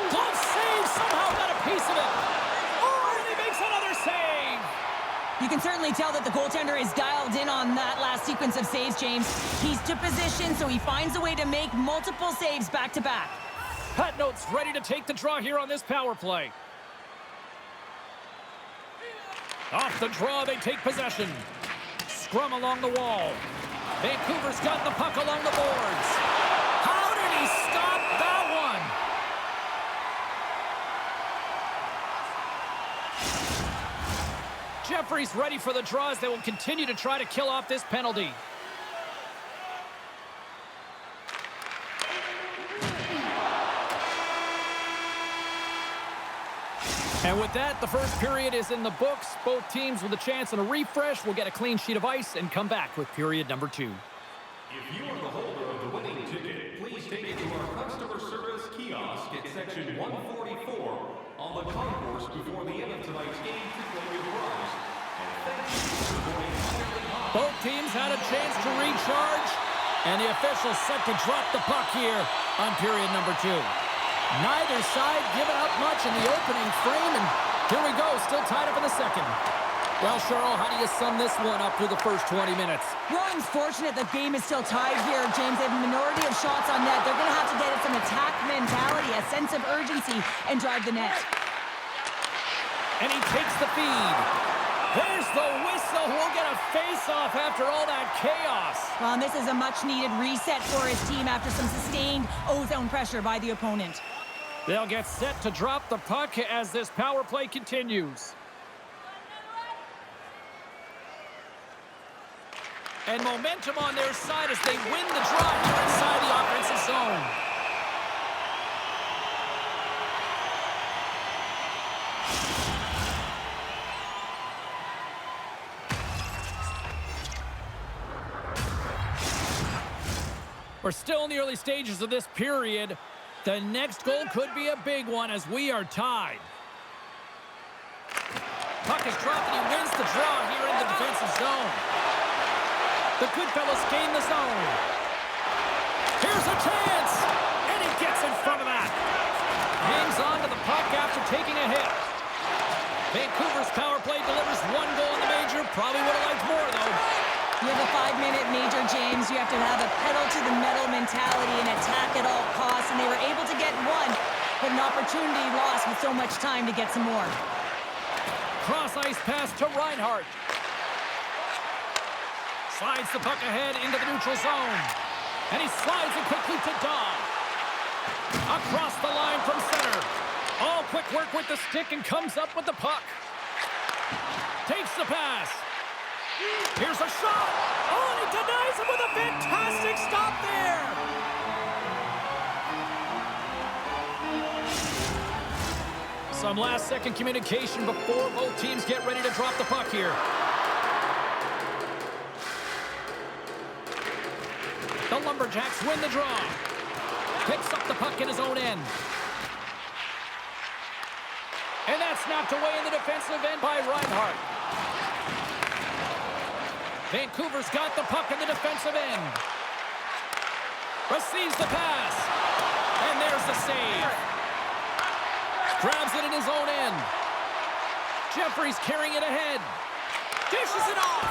Glove save, somehow got a piece of it. Oh, and he makes another save. You can certainly tell that the goaltender is dialed in on that last sequence of saves, James. He's to position, so he finds a way to make multiple saves back-to-back. Pat Note's ready to take the draw here on this power play. Off the draw, they take possession. Scrum along the wall. Vancouver's got the puck along the boards. How did he stop that one? Jeffrey's ready for the draws. They will continue to try to kill off this penalty. And with that, the first period is in the books. Both teams with a chance and a refresh will get a clean sheet of ice and come back with period number 2. If you are the holder of the winning ticket, please take it to our customer service kiosk at section 144 on the concourse before the end of tonight's game to claim your prize. And thank you for supporting Ireland Hockey. Both teams had a chance to recharge, and the officials set to drop the puck here on period number 2. Neither side giving up much in the opening frame, and here we go, still tied up in the second. Well, Cheryl, how do you sum this one up through the first 20 minutes? Rome's fortunate the game is still tied here, James. They have a minority of shots on net. They're going to have to get some attack mentality, a sense of urgency, and drive the net. And he takes the feed. There's the whistle. We'll get a face-off after all that chaos. Well, and this is a much-needed reset for his team after some sustained O-zone pressure by the opponent. They'll get set to drop the puck as this power play continues. And momentum on their side as they win the draw here inside the offensive zone. We're still in the early stages of this period. The next goal could be a big one as we are tied. Puck is dropped and he wins the draw here in the defensive zone. The Goodfellas gain the zone. Here's a chance! And he gets in front of that. Hangs on to the puck after taking a hit. Vancouver's power play delivers one goal in the major. Probably would have liked more, though. You have a 5-minute major, James. You have to have a pedal-to-the-metal mentality and attack at all costs, and they were able to get one, but an opportunity lost with so much time to get some more. Cross-ice pass to Reinhart. Slides the puck ahead into the neutral zone. And he slides it quickly to Dahl. Across the line from center. All quick work with the stick and comes up with the puck. Takes the pass. Here's a shot. Oh, and he denies him with a fantastic stop there. Some last-second communication before both teams get ready to drop the puck here. The Lumberjacks win the draw. Picks up the puck in his own end. And that's knocked away in the defensive end by Reinhart. Vancouver's got the puck in the defensive end. Receives the pass. And there's the save. Grabs it in his own end. Jeffrey's carrying it ahead. Dishes it off.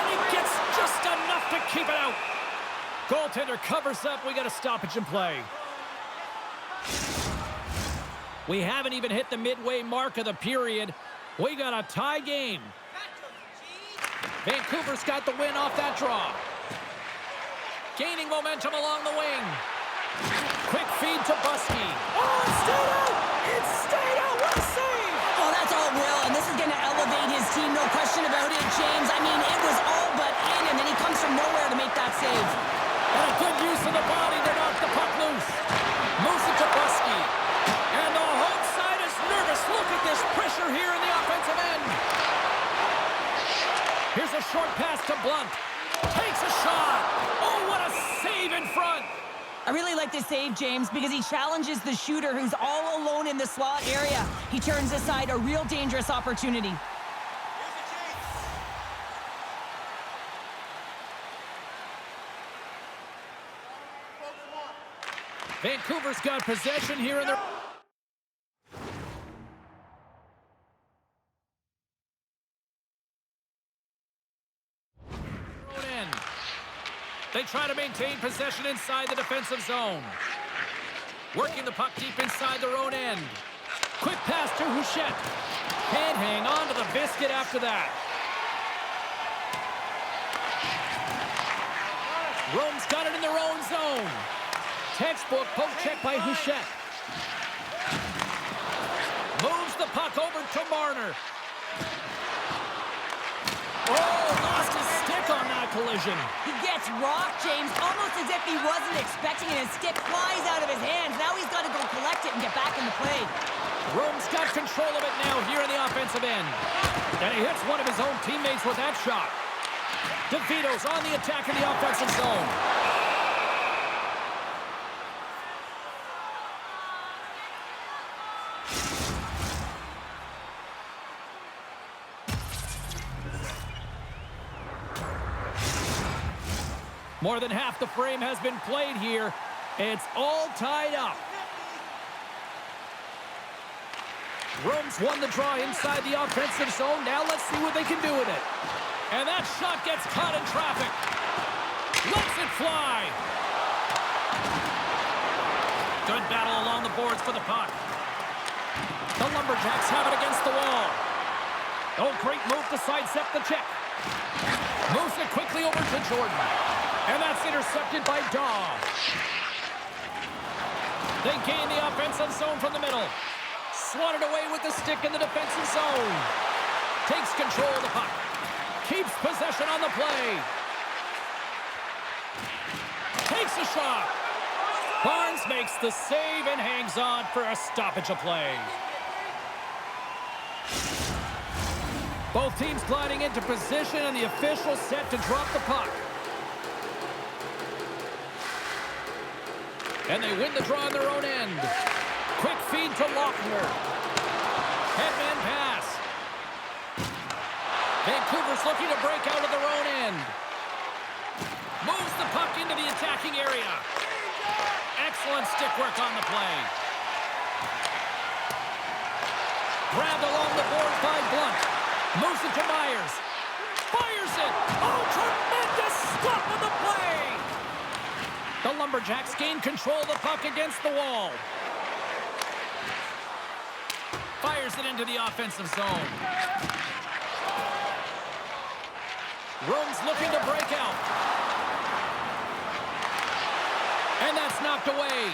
And he gets just enough to keep it out. Goaltender covers up. We got a stoppage in play. We haven't even hit the midway mark of the period. We got a tie game. Vancouver's got the win off that draw. Gaining momentum along the wing. Quick feed to Buskey. Oh, it stayed out! It stayed out! What a save! Oh, that's all Will, and this is going to elevate his team, no question about it, James. I mean, it was all but in, and then he comes from nowhere to make that save. And a good use of the body to knock the puck loose. Moves it to Buskey. And the home side is nervous. Look at this pressure here in the offensive end. Here's a short pass to Blunt. Takes a shot. Oh, what a save in front. I really like this save, James, because he challenges the shooter who's all alone in the slot area. He turns aside a real dangerous opportunity. Vancouver's got possession here in their... They try to maintain possession inside the defensive zone. Working the puck deep inside their own end. Quick pass to Houchette. Can't hang on to the biscuit after that. Rome's got it in their own zone. Textbook poke check by Houchette. Moves the puck over to Marner. Oh, lost his stick on that collision. He gets rocked, James, almost as if he wasn't expecting it. His stick flies out of his hands. Now he's got to go collect it and get back in the play. Rome's got control of it now here in the offensive end. And he hits one of his own teammates with that shot. DeVito's on the attack in the offensive zone. More than half the frame has been played here. It's all tied up. Rome's won the draw inside the offensive zone. Now let's see what they can do with it. And that shot gets caught in traffic. Lets it fly. Good battle along the boards for the puck. The Lumberjacks have it against the wall. Oh, great move to sidestep the check. Moves it quickly over to Jordan. And that's intercepted by Daw. They gain the offensive zone from the middle. Swatted away with the stick in the defensive zone. Takes control of the puck. Keeps possession on the play. Takes a shot. Barnes makes the save and hangs on for a stoppage of play. Both teams gliding into position and the official set to drop the puck. And they win the draw on their own end. Quick feed to Lochner. Headman pass. Vancouver's looking to break out of their own end. Moves the puck into the attacking area. Excellent stick work on the play. Grabbed along the boards by Blunt. Moves it to Myers. Fires it. Oh, tremendous stop of the play. The Lumberjacks gain control of the puck against the wall. Fires it into the offensive zone. Rome's looking to break out. And that's knocked away.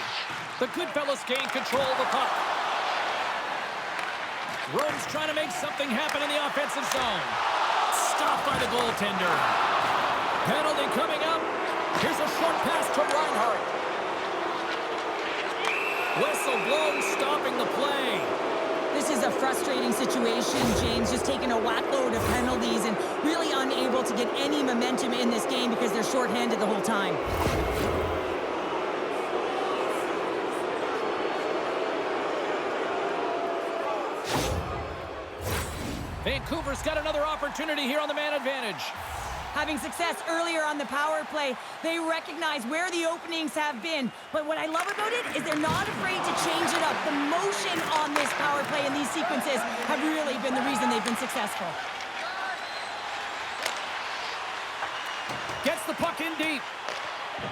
The Goodfellas gain control of the puck. Rome's trying to make something happen in the offensive zone. Stopped by the goaltender. Penalty coming up. Here's a short pass to Reinhart. Whistle blown, stopping the play. This is a frustrating situation, James, just taking a whack load of penalties and really unable to get any momentum in this game because they're shorthanded the whole time. Vancouver's got another opportunity here on the man advantage. Having success earlier on the power play, they recognize where the openings have been. But what I love about it is they're not afraid to change it up. The motion on this power play and these sequences have really been the reason they've been successful. Gets the puck in deep.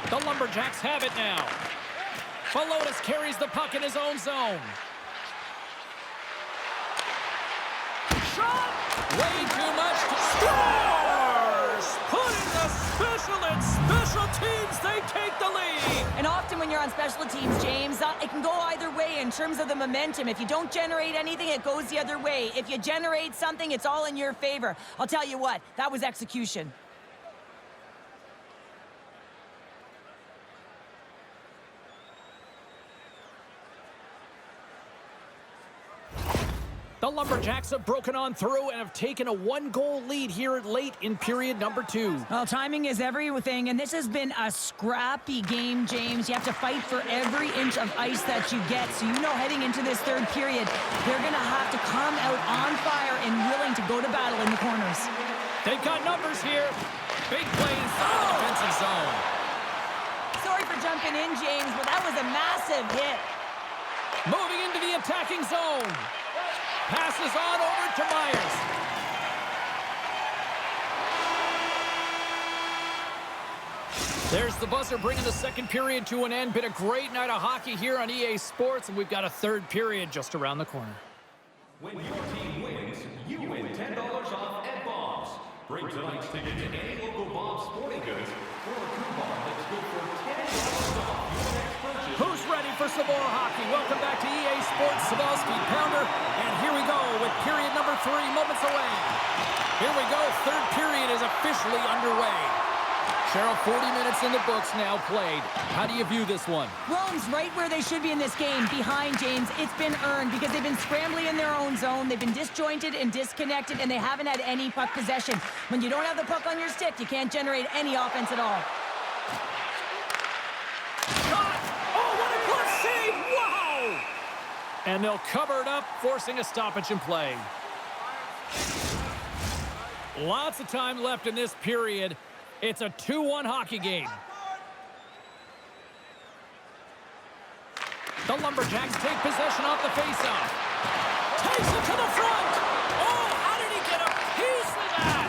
The Lumberjacks have it now. Volotis carries the puck in his own zone. shot! Way too much to scores! Putting the special in special teams, they take the lead! And often when you're on special teams, James, it can go either way in terms of the momentum. If you don't generate anything, it goes the other way. If you generate something, it's all in your favor. I'll tell you what, that was execution. The Lumberjacks have broken on through and have taken a one-goal lead here late in period number 2. Well, timing is everything, and this has been a scrappy game, James. You have to fight for every inch of ice that you get. So you know heading into this third period, they're going to have to come out on fire and willing to go to battle in the corners. They've got numbers here. Big play inside the defensive zone. Sorry for jumping in, James, but that was a massive hit. Moving into the attacking zone. Passes on over to Myers. There's the buzzer bringing the second period to an end. Been a great night of hockey here on EA Sports, and we've got a third period just around the corner. When your team wins, you win $10 off at Bob's. Bring tonight's ticket to any local Bob's Sporting Goods for a coupon that's good for $10 off your next purchase. Who's ready for some more hockey? Welcome back to EA Sports Sabelski Pounder. And here we go with period number 3, moments away. Here we go, third period is officially underway. Cheryl, 40 minutes in the books now played. How do you view this one? Rome's right where they should be in this game, behind James. It's been earned because they've been scrambling in their own zone. They've been disjointed and disconnected, and they haven't had any puck possession. When you don't have the puck on your stick, you can't generate any offense at all. Shot! Oh, what a good save! Wow! And they'll cover it up, forcing a stoppage in play. Lots of time left in this period. It's a 2-1 hockey game. The Lumberjacks take possession off the faceoff. Takes it to the front. Oh, how did he get a piece of that?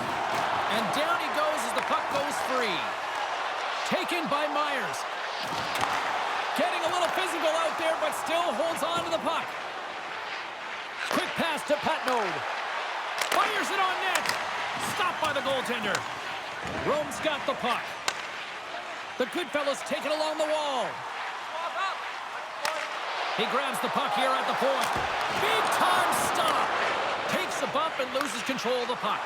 And down he goes as the puck goes free. Taken by Myers. Getting a little physical out there, but still holds on to the puck. Quick pass to Patnode. Fires it on net. Stopped by the goaltender. Rome's got the puck. The Goodfellas take it along the wall. He grabs the puck here at the point. Big time stop. Takes a bump and loses control of the puck.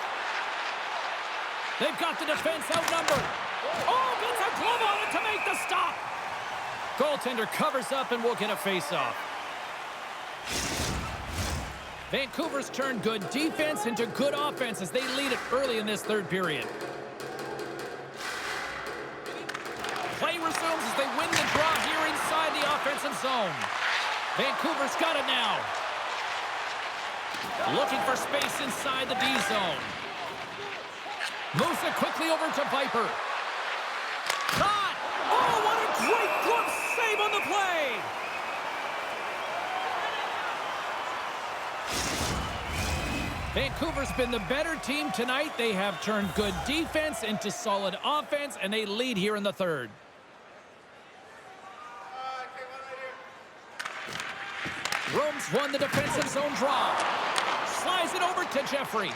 They've got the defense outnumbered. Oh, gets a glove on it to make the stop. Goaltender covers up and will get a face-off. Vancouver's turned good defense into good offense as they lead it early in this third period. Play resumes as they win the draw here inside the offensive zone. Vancouver's got it now. Looking for space inside the D zone. Moves it quickly over to Viper. Shot! Oh, what a great glove save on the play! Vancouver's been the better team tonight. They have turned good defense into solid offense, and they lead here in the third. Rome's won the defensive zone draw. Slides it over to Jeffrey.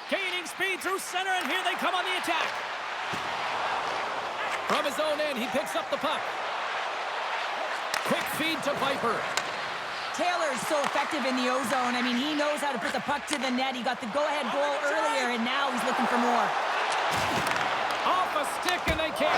Gaining speed through center, and here they come on the attack. From his own end, he picks up the puck. Quick feed to Viper. Taylor's so effective in the O-zone. I mean, he knows how to put the puck to the net. He got the go-ahead goal earlier, and now he's looking for more. Off a stick, and they can't.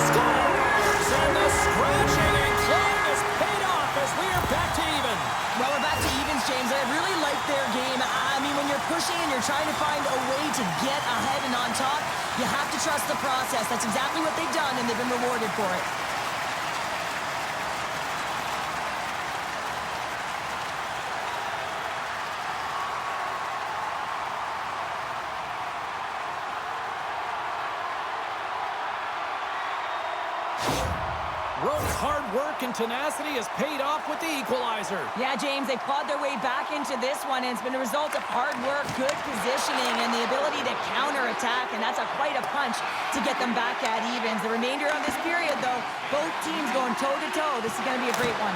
Scores! And the scratching and clawing is paid off as we are back to even. Well, we're back to evens, James. I really like their game. I mean, when you're pushing and you're trying to find a way to get ahead and on top, you have to trust the process. That's exactly what they've done, and they've been rewarded for it. Rome's hard work and tenacity has paid off with the equalizer. Yeah, James, they clawed their way back into this one, and it's been a result of hard work, good positioning, and the ability to counterattack, and that's quite a punch to get them back at evens. The remainder of this period, though, both teams going toe-to-toe. This is going to be a great one.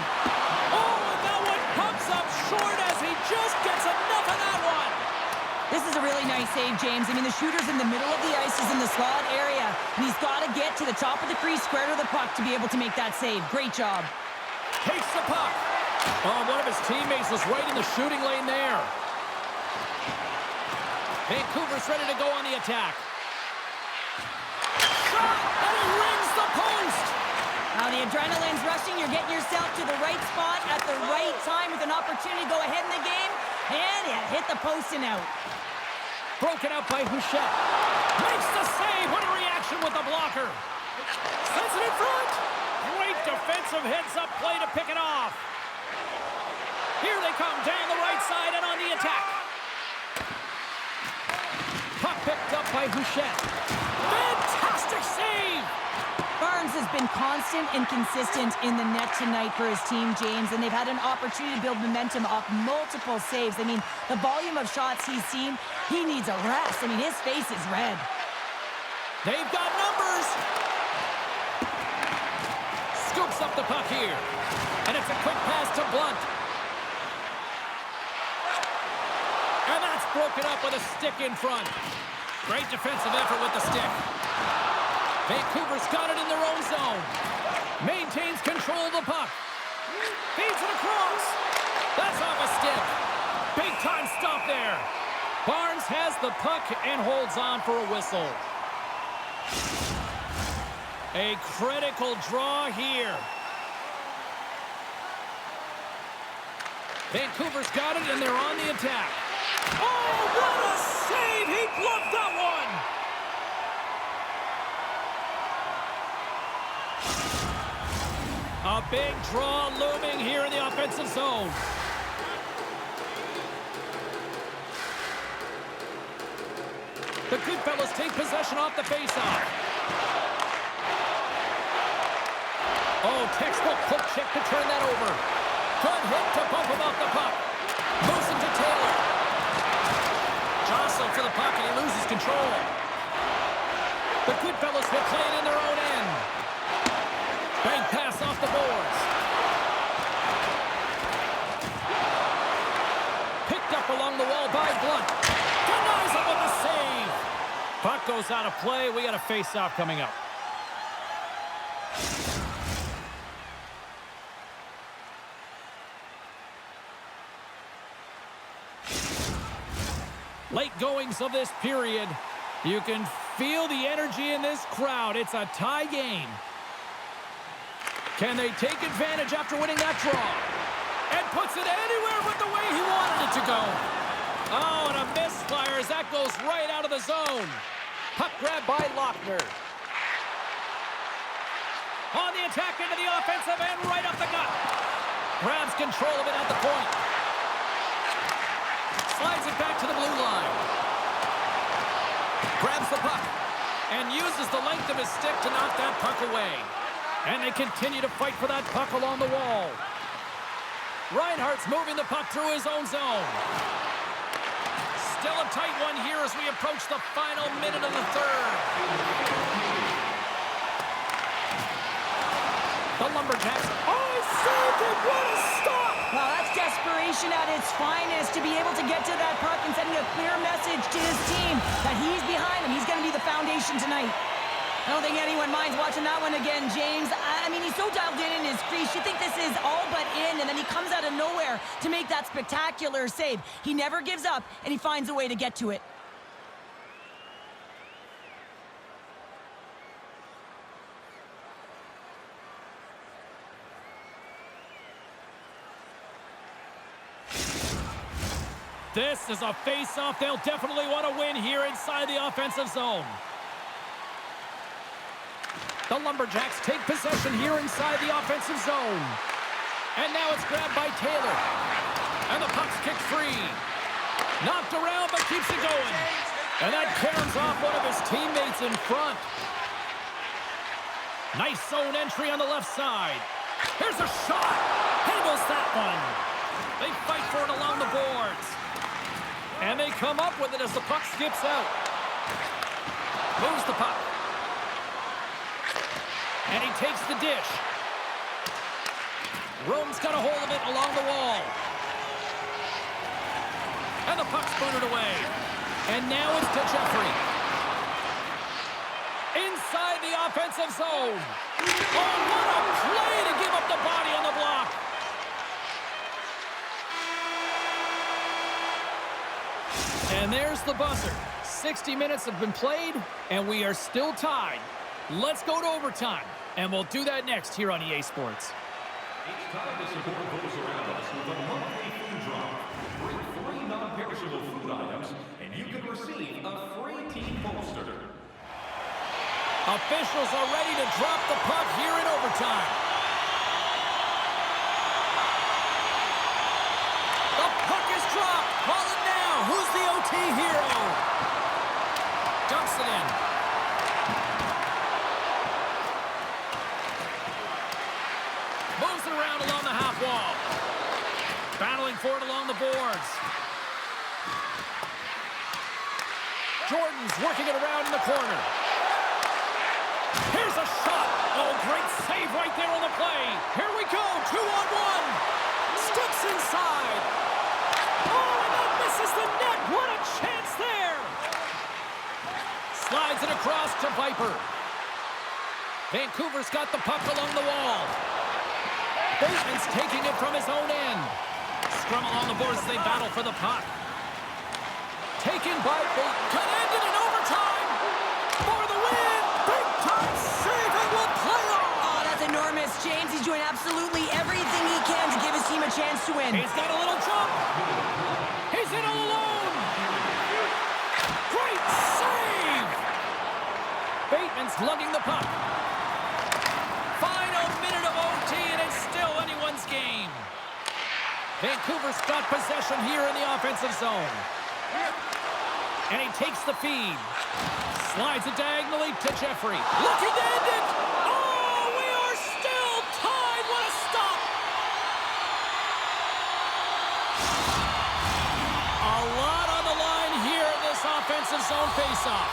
Oh, and that one comes up short as he just gets enough a really nice save, James. I mean, the shooter's in the middle of the ice. He's in the slot area. And he's got to get to the top of the crease, square to the puck to be able to make that save. Great job. Takes the puck. Oh, one of his teammates was right in the shooting lane there. Vancouver's ready to go on the attack. Shot! And he rings the post! Now the adrenaline's rushing. You're getting yourself to the right spot at the right time with an opportunity to go ahead in the game. And it hit the post and out. Broken out by Houchette. Makes the save. What a reaction with the blocker. Sends it in front. Great defensive heads-up play to pick it off. Here they come down the right side and on the attack. Puck picked up by Houchette. Fantastic save. Barnes has been constant and consistent in the net tonight for his team, James, and they've had an opportunity to build momentum off multiple saves. I mean, the volume of shots he's seen, he needs a rest. I mean, his face is red. They've got numbers. Scoops up the puck here. And it's a quick pass to Blunt. And that's broken up with a stick in front. Great defensive effort with the stick. Vancouver's got it in their own zone. Maintains control of the puck. Feeds it across. That's off a stick. Big time stop there. Barnes has the puck and holds on for a whistle. A critical draw here. Vancouver's got it and they're on the attack. Oh, what a save! He bluffed that one! A big draw looming here in the offensive zone. The Goodfellas take possession off the faceoff. Oh, textbook hook check to turn that over. Good hit to bump him off the puck. Moves it to Taylor. Jostled for the puck and he loses control. The Goodfellas will play it in their own end. Bank pass off the boards. Picked up along the wall by Blunt. Denies it with a save. Puck goes out of play. We got a face-off coming up. Late goings of this period. You can feel the energy in this crowd. It's a tie game. Can they take advantage after winning that draw? And puts it anywhere but the way he wanted it to go. Oh, and a misfire as that goes right out of the zone. Puck grab by Lochner. On the attack into the offensive end, right up the gut. Grabs control of it at the point. Slides it back to the blue line. Grabs the puck and uses the length of his stick to knock that puck away. And they continue to fight for that puck along the wall. Reinhardt's moving the puck through his own zone. Still a tight one here as we approach the final minute of the third. The Lumberjacks. Oh, he saved it! What a stop! Well, that's desperation at its finest to be able to get to that puck and sending a clear message to his team that he's behind him. He's going to be the foundation tonight. I don't think anyone minds watching that one again, James. I mean, he's so dialed in his crease. You think this is all but in, and then he comes out of nowhere to make that spectacular save. He never gives up, and he finds a way to get to it. This is a face-off they'll definitely want to win here inside the offensive zone. The Lumberjacks take possession here inside the offensive zone. And now it's grabbed by Taylor. And the puck's kicked free. Knocked around, but keeps it going. And that caroms off one of his teammates in front. Nice zone entry on the left side. Here's a shot. Handles that one. They fight for it along the boards. And they come up with it as the puck skips out. Moves the puck. And he takes the dish. Rome's got a hold of it along the wall. And the puck's booted away. And now it's to Jeffrey. Inside the offensive zone. Oh, what a play to give up the body on the block. And there's the buzzer. 60 minutes have been played, and we are still tied. Let's go to overtime, and we'll do that next here on EA Sports. It's time to support those around us with a monthly food drive. Bring 3 non-perishable food items, and you can receive a free team poster. Officials are ready to drop the puck here in overtime. The puck is dropped. Call it now. Who's the OT hero? Dumps it in. Moves it around along the half wall. Battling for it along the boards. Jordan's working it around in the corner. Here's a shot. Oh, great save right there on the play. Here we go. 2-on-1. Sticks inside. Oh, and that misses the net. What a chance there. Slides it across to Viper. Vancouver's got the puck along the wall. Bateman's taking it from his own end. Scrum along the boards as they battle for the puck. Taken by Bateman. Could end it in overtime. For the win. Big time save and will play on. Oh, that's enormous, James. He's doing absolutely everything he can to give his team a chance to win. He's got a little jump. He's in all alone. Great save. Bateman's lugging the puck. Final minute of OT, and it's still anyone's game. Vancouver's got possession here in the offensive zone. And he takes the feed. Slides it diagonally to Jeffrey. Looking to end it. Oh, we are still tied. What a stop. A lot on the line here in this offensive zone faceoff.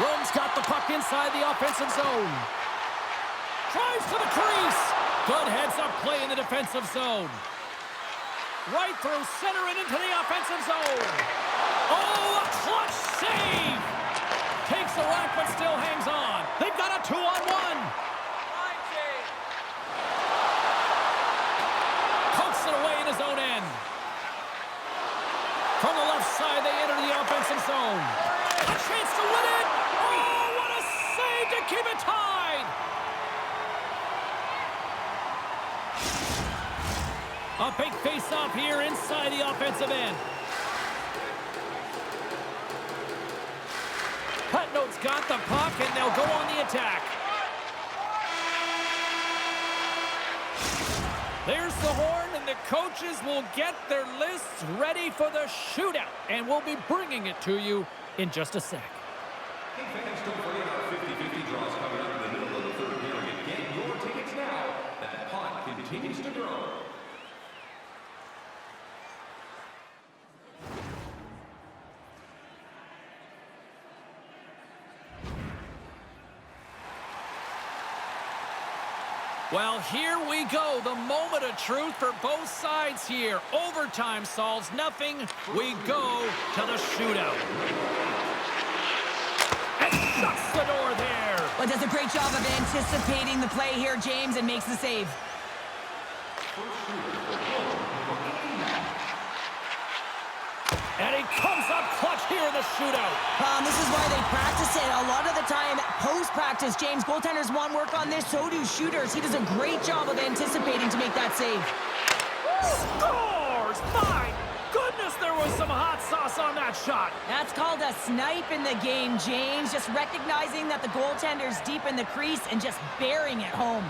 Rome's got the puck inside the offensive zone. Drives to the crease. Good heads-up play in the defensive zone. Right through center and into the offensive zone. Oh, a clutch save. Takes the rack but still hangs on. They've got a 2-on-1. Pokes it away in his own end. From the left side, they enter the offensive zone. A chance to win it. Oh, what a save to keep it tied. A big face-off here inside the offensive end. Putno's got the puck, and they'll go on the attack. There's the horn, and the coaches will get their lists ready for the shootout, and we'll be bringing it to you in just a sec. Hey fans, don't forget our 50-50 draws coming up in the middle of the third period. Get your tickets now. That pot continues to grow. Well, here we go. The moment of truth for both sides here. Overtime solves nothing. We go to the shootout. And shuts the door there. Well, does a great job of anticipating the play here, James, and makes the save. And he comes up clutch here in the shootout. This is why they practice it. A lot of the time, post-practice, James, goaltenders want work on this, so do shooters. He does a great job of anticipating to make that save. Scores! My goodness, there was some hot sauce on that shot. That's called a snipe in the game, James. Just recognizing that the goaltender's deep in the crease and just bearing it home.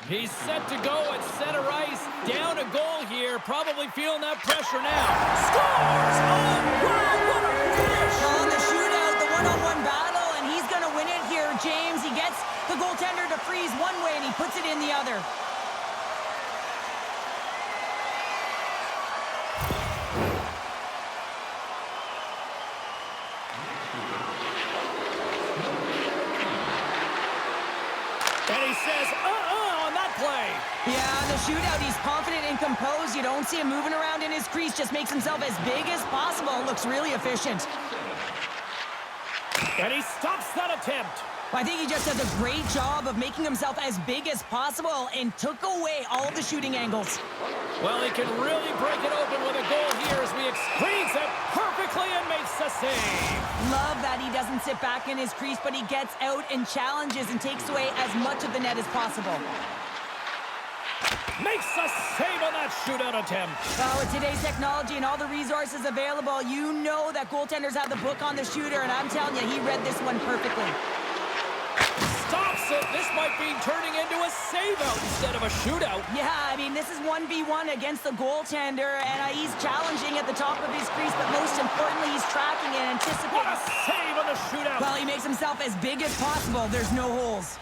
He's set to go at center ice. Down a goal here. Probably feeling that pressure now. Scores! Oh, wow, what a finish! On the shootout, the one-on-one battle, and he's going to win it here, James. shootout. He's confident and composed. You don't see him moving around in his crease. Just makes himself as big as possible. Looks really efficient. And he stops that attempt. I think he just does a great job of making himself as big as possible and took away all of the shooting angles. Well, he can really break it open with a goal here as we screens it perfectly and makes the save. Love that he doesn't sit back in his crease, but he gets out and challenges and takes away as much of the net as possible. Makes the save on that shootout attempt. Well, with today's technology and all the resources available, you know that goaltenders have the book on the shooter, and I'm telling you, he read this one perfectly. Stops it. This might be turning into a save-out instead of a shootout. Yeah, I mean, this is 1v1 against the goaltender, and he's challenging at the top of his crease, but most importantly, he's tracking and anticipating. What a save on the shootout. Well, he makes himself as big as possible. There's no holes.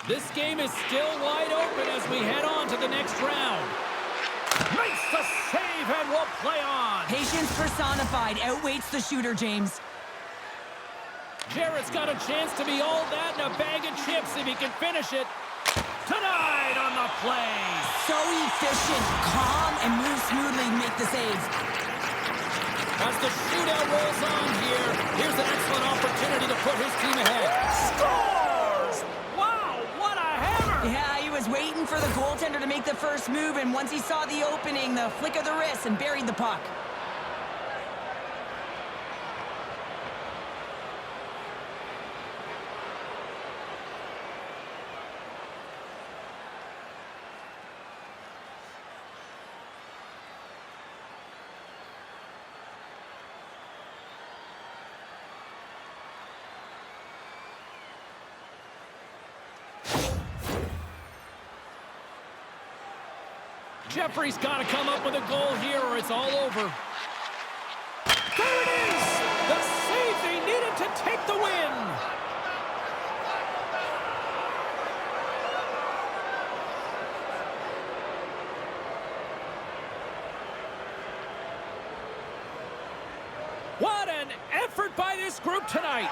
This game is still wide open as we head on to the next round. Makes the save and will play on. Patience personified outweights the shooter, James. Jarrett's got a chance to be all that and a bag of chips if he can finish it. Tonight on the play. So efficient, calm, and moves smoothly to make the save. As the shootout rolls on here, here's an excellent opportunity to put his team ahead. Scores! Wow, what a hammer! Yeah, he was waiting for the goaltender to make the first move, and once he saw the opening, the flick of the wrist, and buried the puck. Jeffrey's got to come up with a goal here or it's all over. There it is! The save they needed to take the win! What an effort by this group tonight!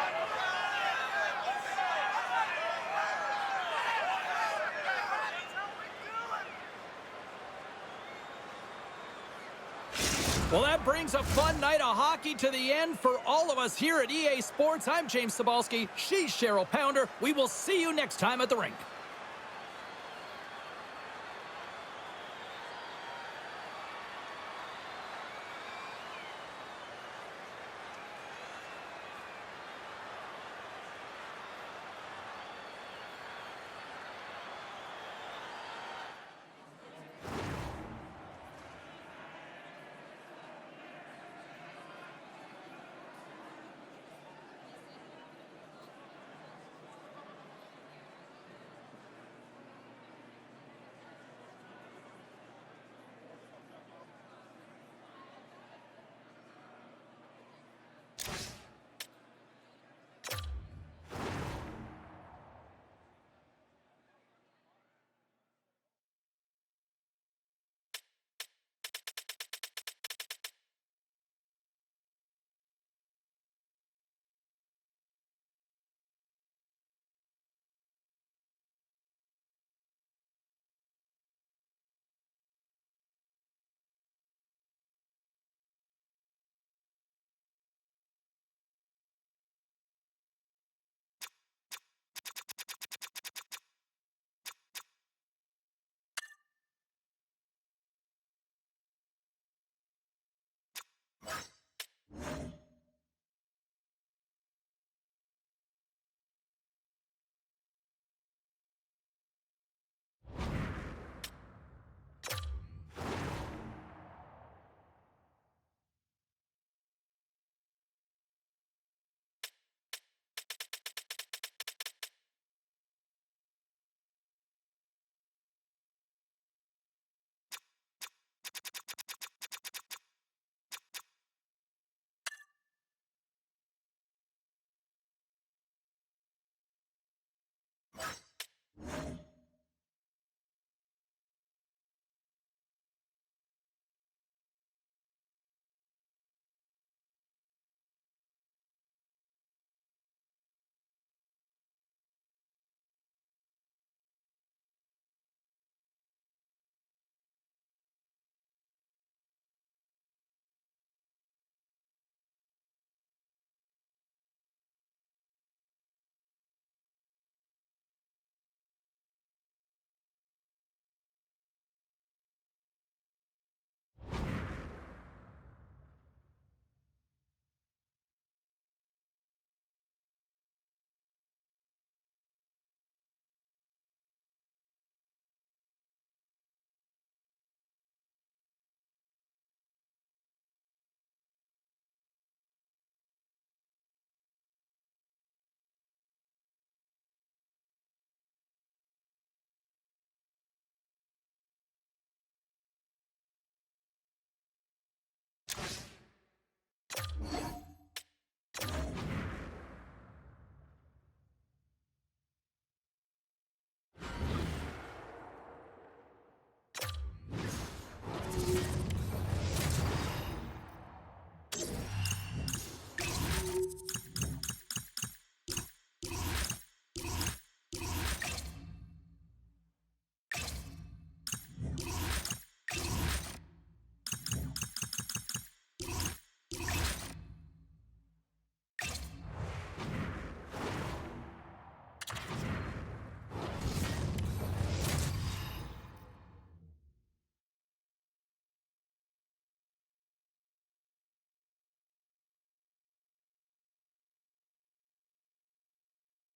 Well, that brings a fun night of hockey to the end for all of us here at EA Sports. I'm James Cybulski. She's Cheryl Pounder. We will see you next time at the rink.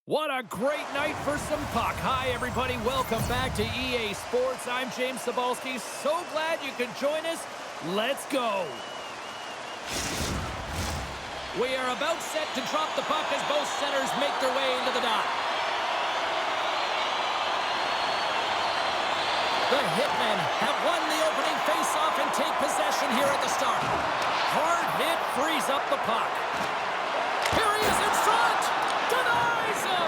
What a great night for some puck. Hi, everybody. Welcome back to EA Sports. I'm James Cebulski. So glad you could join us. Let's go. We are about set to drop the puck as both centers make their way into the dot. The Hitmen have won the opening faceoff and take possession here at the start. Hard hit frees up the puck. Here he is in front. Denies him.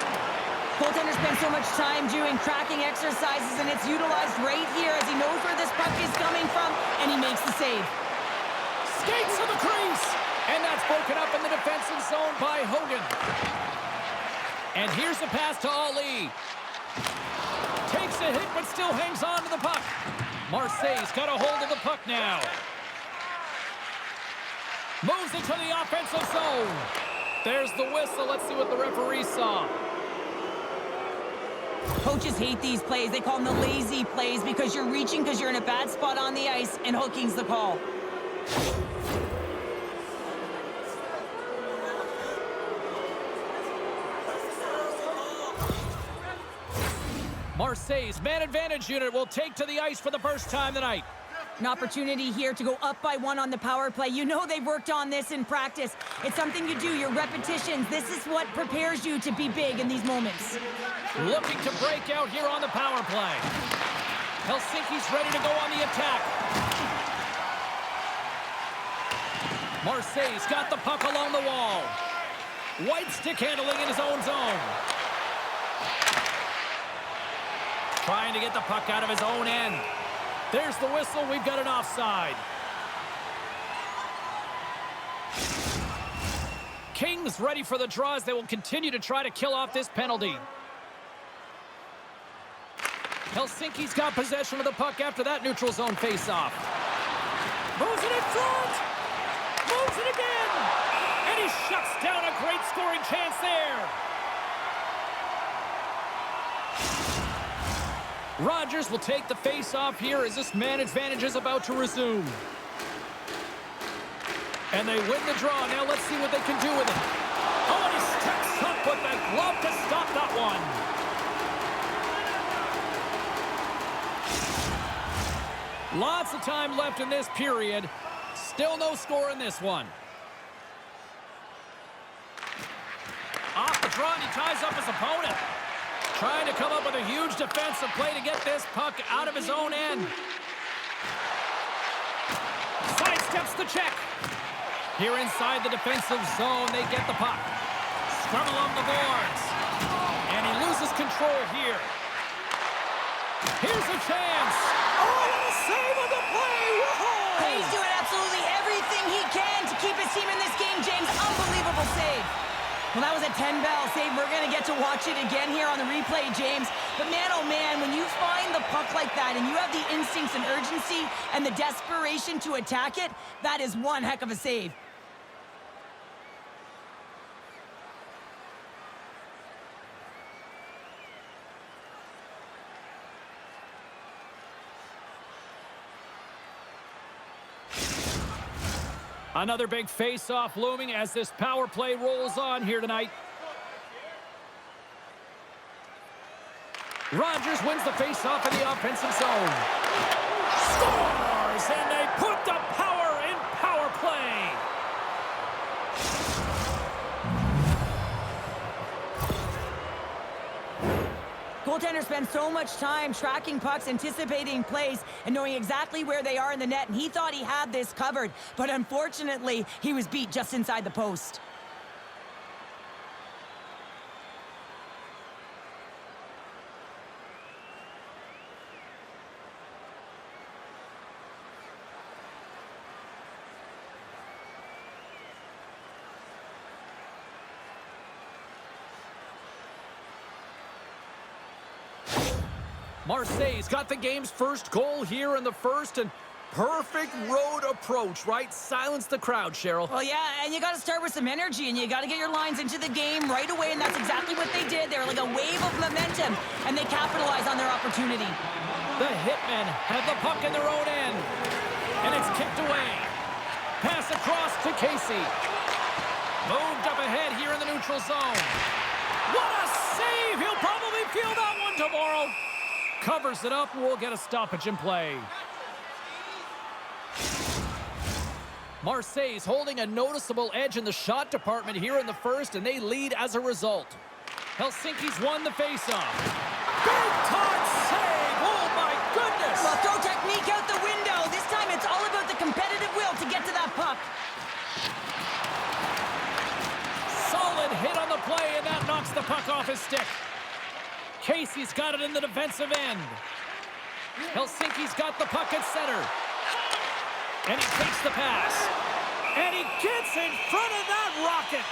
Goaltender spends so much time doing tracking exercises, and it's utilized right here as he knows where this puck is coming from, and he makes the save. Skates to the crease. And that's broken up in the defensive zone by Hogan. And here's a pass to Ali. Takes a hit, but still hangs on to the puck. Marseille's got a hold of the puck now. Moves into the offensive zone. There's the whistle. Let's see what the referee saw. Coaches hate these plays. They call them the lazy plays because you're reaching because you're in a bad spot on the ice, and hooking's the call. Marseille's man advantage unit will take to the ice for the first time tonight. An opportunity here to go up by 1 on the power play. You know they've worked on this in practice. It's something you do, your repetitions. This is what prepares you to be big in these moments. Looking to break out here on the power play. Helsinki's ready to go on the attack. Marseille's got the puck along the wall. White stick handling in his own zone. Trying to get the puck out of his own end. There's the whistle. We've got an offside. Kings ready for the draws. They will continue to try to kill off this penalty. Helsinki's got possession of the puck after that neutral zone faceoff. Moves it in front. Moves it again. And he shuts down a great scoring chance there. Rogers will take the face-off here as this man advantage is about to resume. And they win the draw. Now let's see what they can do with it. Oh, and he steps up with the glove to stop that one. Lots of time left in this period. Still no score in this one. Off the draw, and he ties up his opponent. Trying to come up with a huge defensive play to get this puck out of his own end. Sidesteps the check. Here inside the defensive zone, they get the puck. Scrum along the boards. And he loses control here. Here's a chance. Oh, what a save on the play. Whoa! He's doing absolutely everything he can to keep his team in this game, James. Unbelievable save. Well, that was a 10-bell save. We're going to get to watch it again here on the replay, James. But man, oh man, when you find the puck like that and you have the instincts and urgency and the desperation to attack it, that is one heck of a save. Another big face-off looming as this power play rolls on here tonight. Rogers wins the face-off in the offensive zone. Scores! And they put the power in power play. Goaltender spends so much time tracking pucks, anticipating plays, and knowing exactly where they are in the net, and he thought he had this covered, but unfortunately, he was beat just inside the post. Marseille's got the game's first goal here in the first, and perfect road approach, right? Silence the crowd, Cheryl. Well, yeah, and you got to start with some energy, and you got to get your lines into the game right away, and that's exactly what they did. They were like a wave of momentum, and they capitalized on their opportunity. The Hitmen have the puck in their own end, and it's kicked away. Pass across to Casey. Moved up ahead here in the neutral zone. What a save! He'll probably feel that one tomorrow. Covers it up, and we'll get a stoppage in play. Marseille's holding a noticeable edge in the shot department here in the first, and they lead as a result. Helsinki's won the faceoff. Big-time save! Oh, my goodness! Well, throw technique out the window. This time it's all about the competitive will to get to that puck. Solid hit on the play, and that knocks the puck off his stick. Casey's got it in the defensive end. Helsinki's got the puck at center. And he takes the pass. And he gets in front of that rocket.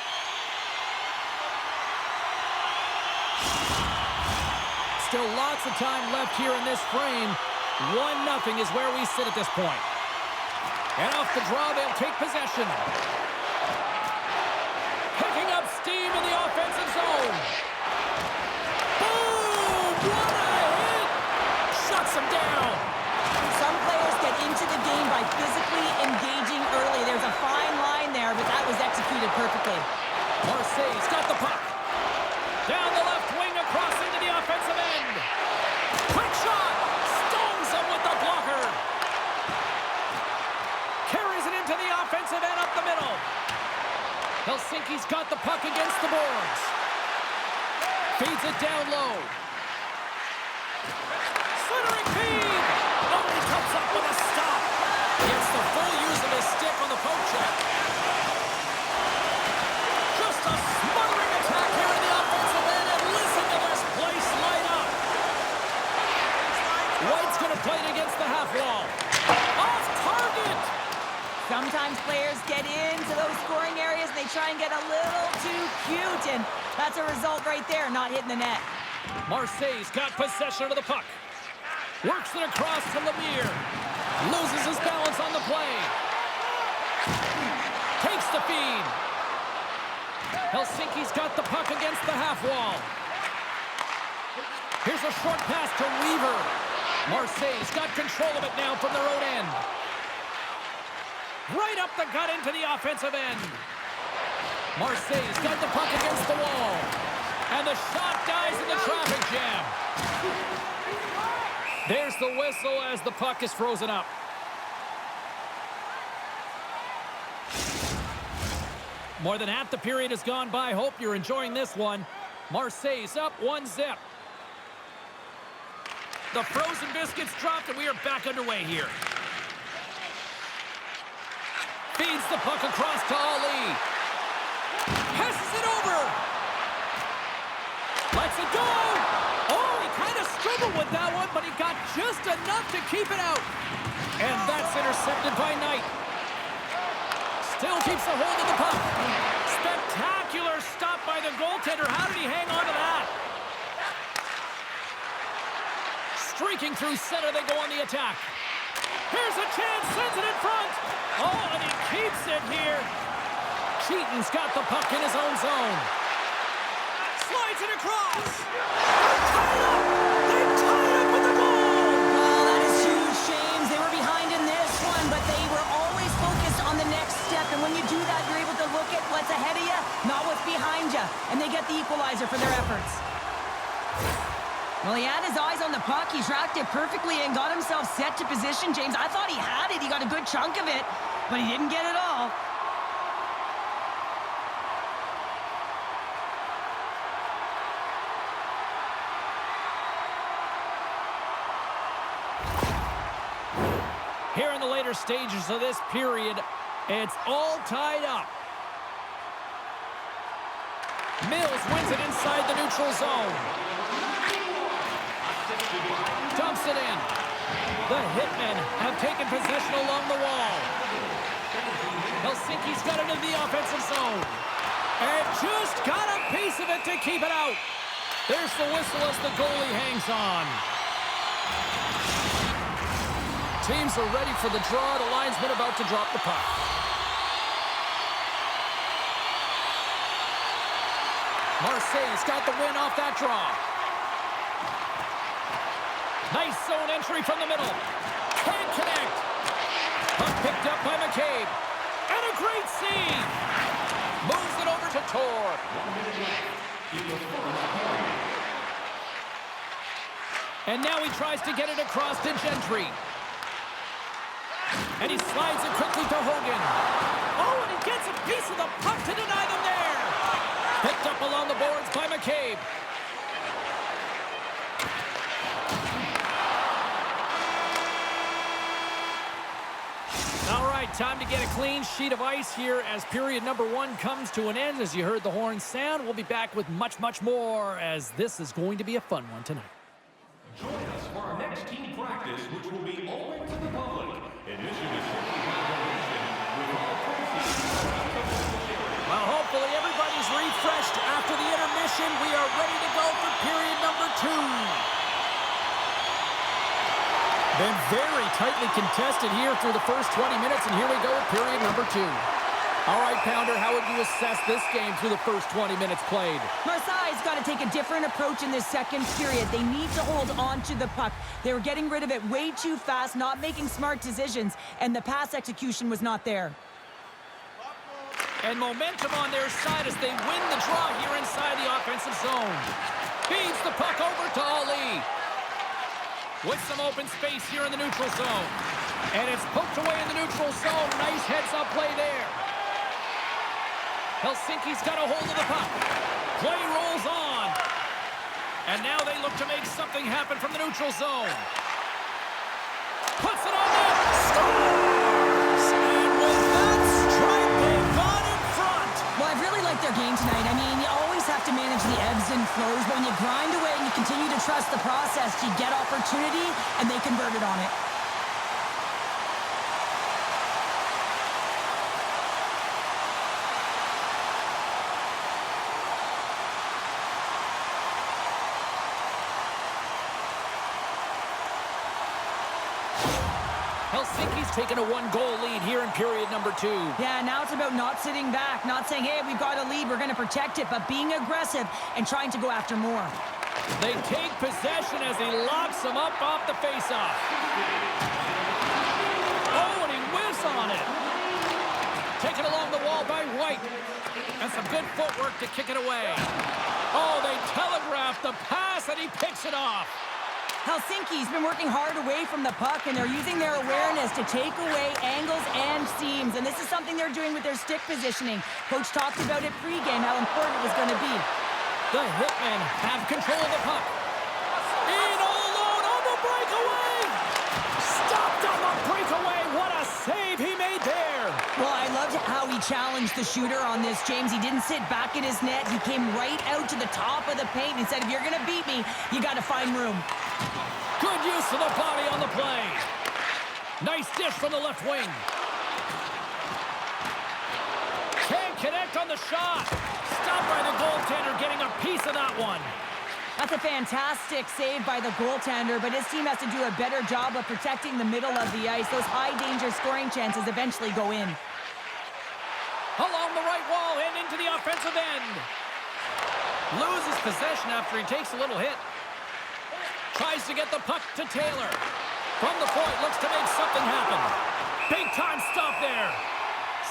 Still lots of time left here in this frame. 1-0 is where we sit at this point. And off the draw, they'll take possession. Picking up steam in the offensive zone. Boom! What a hit! Shuts him down. Some players get into the game by physically engaging early. There's a fine line there, but that was executed perfectly. Marseille's got the puck. Down the left wing, across into the offensive end. Quick shot! Stones him with the blocker. Carries it into the offensive end up the middle. Helsinki's got the puck against the boards. Feeds it down low. Slithering feed! Oh, he comes up with a stop. Gets the full use of his stick on the poke check. Just a smothering attack here in the offensive end, and listen to this place light up. White's going to play it against the half wall. Off target! Sometimes players get into those scoring areas and they try and get a little too cute, and that's a result right there, not hitting the net. Marseille's got possession of the puck. Works it across to Lemire. Loses his balance on the play. Takes the feed. Helsinki's got the puck against the half wall. Here's a short pass to Weaver. Marseille's got control of it now from their own end. Right up the gut into the offensive end. Marseille's got the puck against the wall. And the shot dies in the traffic jam. There's the whistle as the puck is frozen up. More than half the period has gone by. Hope you're enjoying this one. Marseille's up 1-0. The frozen biscuits dropped, and we are back underway here. Feeds the puck across to Ali. Passes it over. Lets it go. Oh, he kind of struggled with that one, but he got just enough to keep it out. And that's intercepted by Knight. Still keeps a hold of the puck. Spectacular stop by the goaltender. How did he hang on to that? Streaking through center, they go on the attack. Here's a chance, sends it in front. Oh, and he keeps it here. Cheaton's got the puck in his own zone. Slides it across. Tied up. They tied up with the goal. Oh, that is huge, James. They were behind in this one, but they were always focused on the next step. And when you do that, you're able to look at what's ahead of you, not what's behind you. And they get the equalizer for their efforts. Well, he had his eyes on the puck. He tracked it perfectly and got himself set to position, James. I thought he had it. He got a good chunk of it, but he didn't get it all. Here in the later stages of this period, it's all tied up. Mills wins it inside the neutral zone. Dumps it in. The Hitmen have taken possession along the wall. Helsinki's got it into the offensive zone. And just got a piece of it to keep it out. There's the whistle as the goalie hangs on. Teams are ready for the draw. The linesman about to drop the puck. Marseille's got the win off that draw. Nice zone entry from the middle. Can't connect. Puck picked up by McCabe. And a great save. Moves it over to Tor. in the first period. And now he tries to get it across to Gentry. And he slides it quickly to Hogan. Oh, and he gets a piece of the puck to deny them there. Picked up along the boards by McCabe. All right, time to get a clean sheet of ice here as period number 1 comes to an end. As you heard the horn sound, we'll be back with much, much more as this is going to be a fun one tonight. Join us for our next team practice, which will be open to the public. Admission is strictly by donation, with all proceeds going to the charity. Well, hopefully everybody's refreshed after the intermission. We are ready to go for period number 2. Been very tightly contested here through the first 20 minutes, and here we go with period number 2. All right, Pounder, how would you assess this game through the first 20 minutes played? Marseille's got to take a different approach in this second period. They need to hold on to the puck. They were getting rid of it way too fast, not making smart decisions, and the pass execution was not there. And momentum on their side as they win the draw here inside the offensive zone. Feeds the puck over to Ali. With some open space here in the neutral zone. And it's poked away in the neutral zone. Nice heads-up play there. Helsinki's got a hold of the puck. Play rolls on. And now they look to make something happen from the neutral zone. Puts it on net. Scores! And with that strike, they've gone in front. Well, I've really liked their game tonight. I mean, you always have to manage the ebbs and flows. But when you grind away and you continue to trust the process, you get opportunity, and they converted on it. Helsinki's taken a 1-goal lead here in period number 2. Yeah, now it's about not sitting back, not saying, hey, we've got a lead, we're going to protect it, but being aggressive and trying to go after more. They take possession as he locks him up off the faceoff. Oh, and he whiffs on it. Taken along the wall by White. And some good footwork to kick it away. Oh, they telegraph the pass, and he picks it off. Helsinki's been working hard away from the puck, and they're using their awareness to take away angles and seams. And this is something they're doing with their stick positioning. Coach talked about it pregame, how important it was going to be. The Hitmen have control of the puck. In all alone on the breakaway. Stopped on the breakaway. What a save he made there. Well, I loved how he challenged the shooter on this, James. He didn't sit back in his net. He came right out to the top of the paint and said, if you're going to beat me, you got to find room. Good use of the body on the play. Nice dish from the left wing. Can't connect on the shot. Stopped by the goaltender, getting a piece of that one. That's a fantastic save by the goaltender, but his team has to do a better job of protecting the middle of the ice. Those high-danger scoring chances eventually go in. Along the right wall and into the offensive end. Loses possession after he takes a little hit. Tries to get the puck to Taylor. From the point, looks to make something happen. Big time stop there.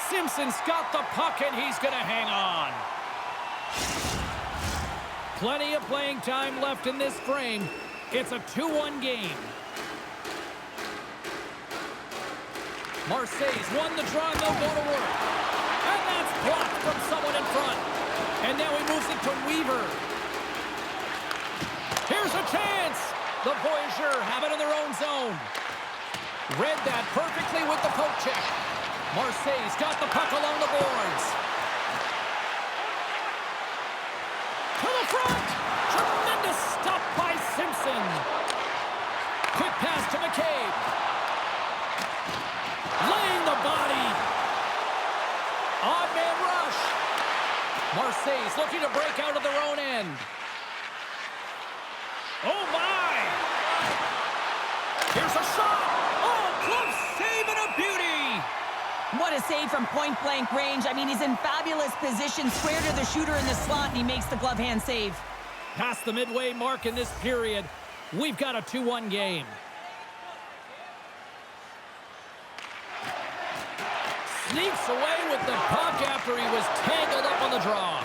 Simpson's got the puck, and he's going to hang on. Plenty of playing time left in this frame. It's a 2-1 game. Marseille's won the draw, and they'll go to work. And that's blocked from someone in front. And now he moves it to Weaver. Here's a chance. The Voyageurs have it in their own zone. Read that perfectly with the poke check. Marseille's got the puck along the boards. To the front. Tremendous stop by Simpson. Quick pass to McCabe. Laying the body. Odd man rush. Marseille's looking to break out of their own end. Oh, my! Here's a shot! Oh, close save and a beauty! What a save from point-blank range. I mean, he's in fabulous position, square to the shooter in the slot, and he makes the glove hand save. Past the midway mark in this period, we've got a 2-1 game. Sneaks away with the puck after he was tangled up on the draw.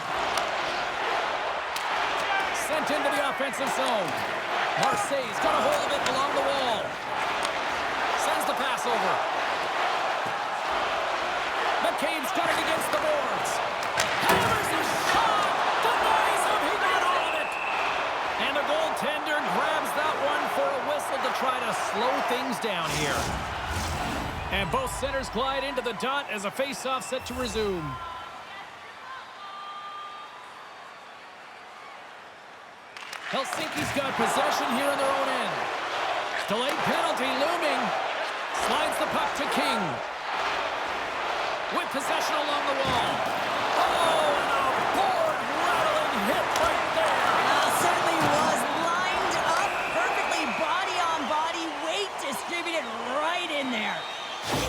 sent into the offensive zone. Marseille's got a hold of it along the wall. Sends the pass over. McCabe's got it against the boards. Hammers his shot. Denies him. He got all of it. And the goaltender grabs that one for a whistle to try to slow things down here. And both centers glide into the dot as a face-off set to resume. Helsinki's got possession here in their own end. Delayed penalty looming. Slides the puck to King. With possession along the wall. Oh, and a board-rattling hit right there. Certainly was lined up perfectly, body on body, weight distributed right in there.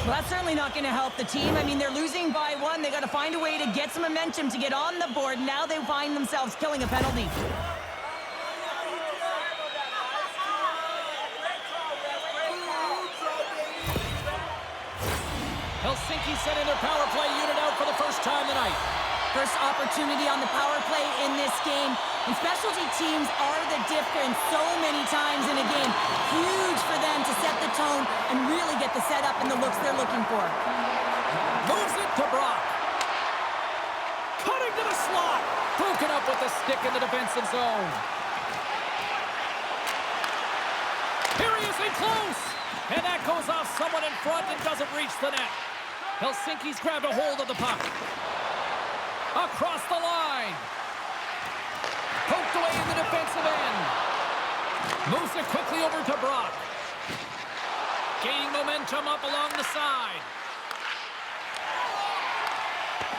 Well, that's certainly not going to help the team. I mean, they're losing by one. They got to find a way to get some momentum to get on the board. Now they find themselves killing a penalty. Helsinki sending their power play unit out for the first time tonight. First opportunity on the power play in this game. And specialty teams are the difference so many times in a game. Huge for them to set the tone and really get the setup and the looks they're looking for. Moves it to Brock. Cutting to the slot. Broken up with the stick in the defensive zone. Here he is in close. And that goes off someone in front and doesn't reach the net. Helsinki's grabbed a hold of the puck. Across the line. Poked away in the defensive end. Moves it quickly over to Brock. Gaining momentum up along the side.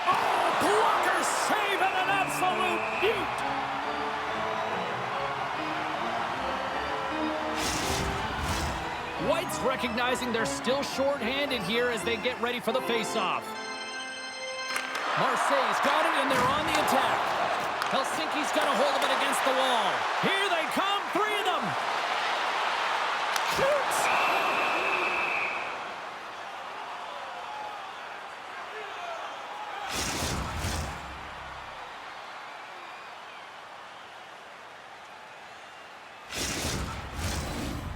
Oh, blocker save and an absolute beaut. White's recognizing they're still short-handed here as they get ready for the face-off. Marseille's got it, and they're on the attack. Helsinki's got a hold of it against the wall. Here they come, three of them. Shoots!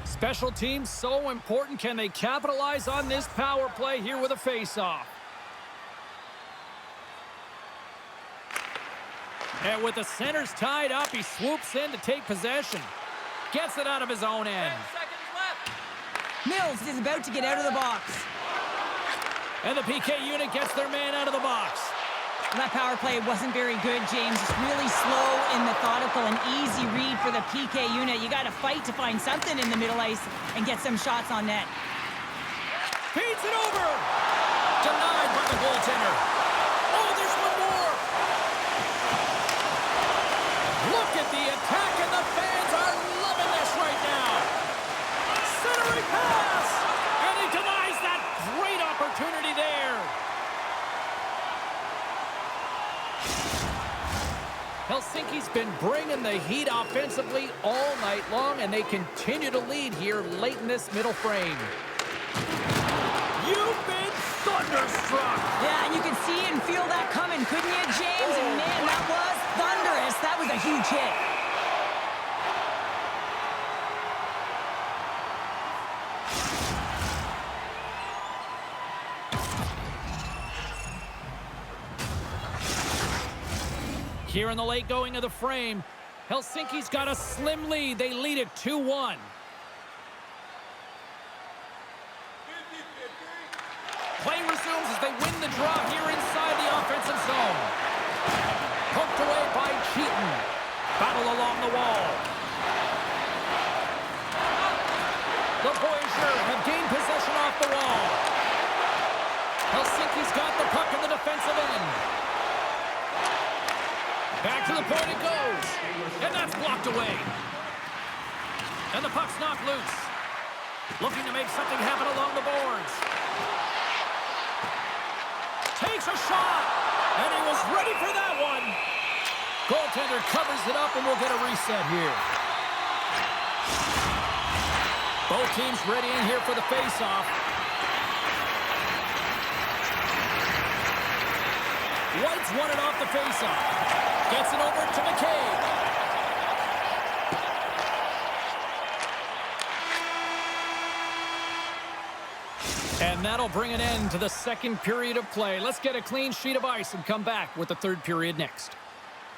Special teams so important. Can they capitalize on this power play here with a face-off? And with the centers tied up, he swoops in to take possession. Gets it out of his own end. 10 seconds left. Mills is about to get out of the box. And the PK unit gets their man out of the box. That power play wasn't very good, James. Just really slow and methodical, an easy read for the PK unit. You got to fight to find something in the middle ice and get some shots on net. Feeds it over. Denied by the goaltender. Oh, there's one more. Look at the attack, and the fans are loving this right now. Centering pass. And he denies that great opportunity there. Helsinki's been bringing the heat offensively all night long, and they continue to lead here late in this middle frame. You've been thunderstruck! Yeah, and you can see and feel that coming, couldn't you, James? And man, that was thunderous. That was a huge hit. Here in the late going of the frame, Helsinki's got a slim lead. They lead it 2-1. Play resumes as they win the draw here inside the offensive zone. Poked away by Cheaton. Battle along the wall. The Voyageurs have gained possession off the wall. Helsinki's got the puck in the defensive end. Back to the point it goes. And that's blocked away. And the puck's knocked loose. Looking to make something happen along the boards. Takes a shot. And he was ready for that one. Goaltender covers it up, and we'll get a reset here. Both teams ready in here for the face-off. White's won it off the face-off. Gets it over to McCabe. And that'll bring an end to the second period of play. Let's get a clean sheet of ice and come back with the third period next.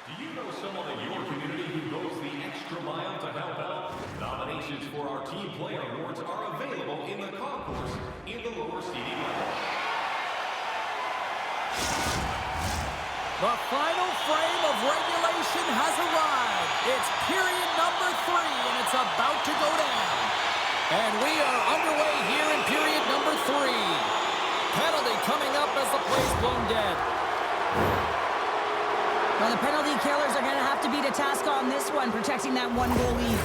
Do you know someone in your community who goes the extra mile to help out? Nominations for our Team Player Awards are available in the concourse in the lower seating level. The final frame of regulation has arrived. It's period number 3, and it's about to go down. And we are underway here in period number 3. Penalty coming up as the play's blown dead. Well, the penalty killers are going to have to beat a task on this one, protecting that 1-goal lead.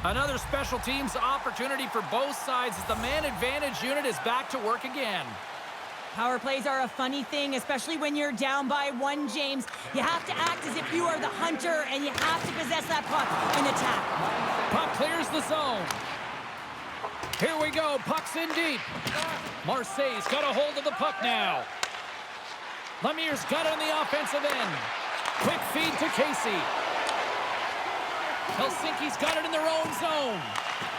Another special teams opportunity for both sides as the man advantage unit is back to work again. Power plays are a funny thing, especially when you're down by 1, James. You have to act as if you are the hunter, and you have to possess that puck in attack. Puck clears the zone. Here we go. Puck's in deep. Marseille's got a hold of the puck now. Lemieux's got it on the offensive end. Quick feed to Casey. Helsinki's got it in their own zone.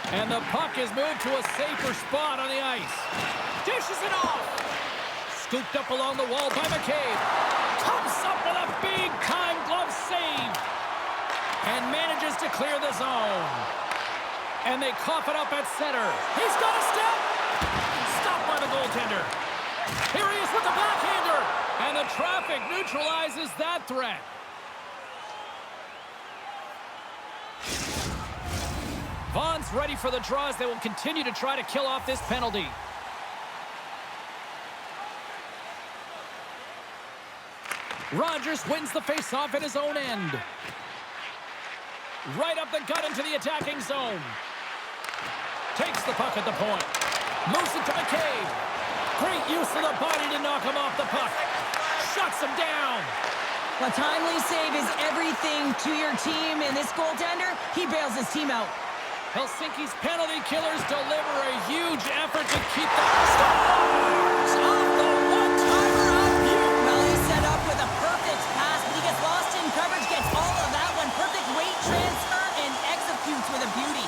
And the puck is moved to a safer spot on the ice. Dishes it off. Scooped up along the wall by McCabe. Comes up with a big-time glove save. And manages to clear the zone. And they cough it up at center. He's got a step. Stopped by the goaltender. Here he is with the backhander. And the traffic neutralizes that threat. Vaughn's ready for the draw as they will continue to try to kill off this penalty. Rogers wins the faceoff at his own end. Right up the gut into the attacking zone. Takes the puck at the point. Moves it to McCabe. Great use of the body to knock him off the puck. Shuts him down. A timely save is everything to your team, and this goaltender, he bails his team out. Helsinki's penalty killers deliver a huge effort to keep the stars off the one-timer out here. Well, he's set up with a perfect pass, but he gets lost in coverage, gets all of that one. Perfect weight transfer and executes with a beauty.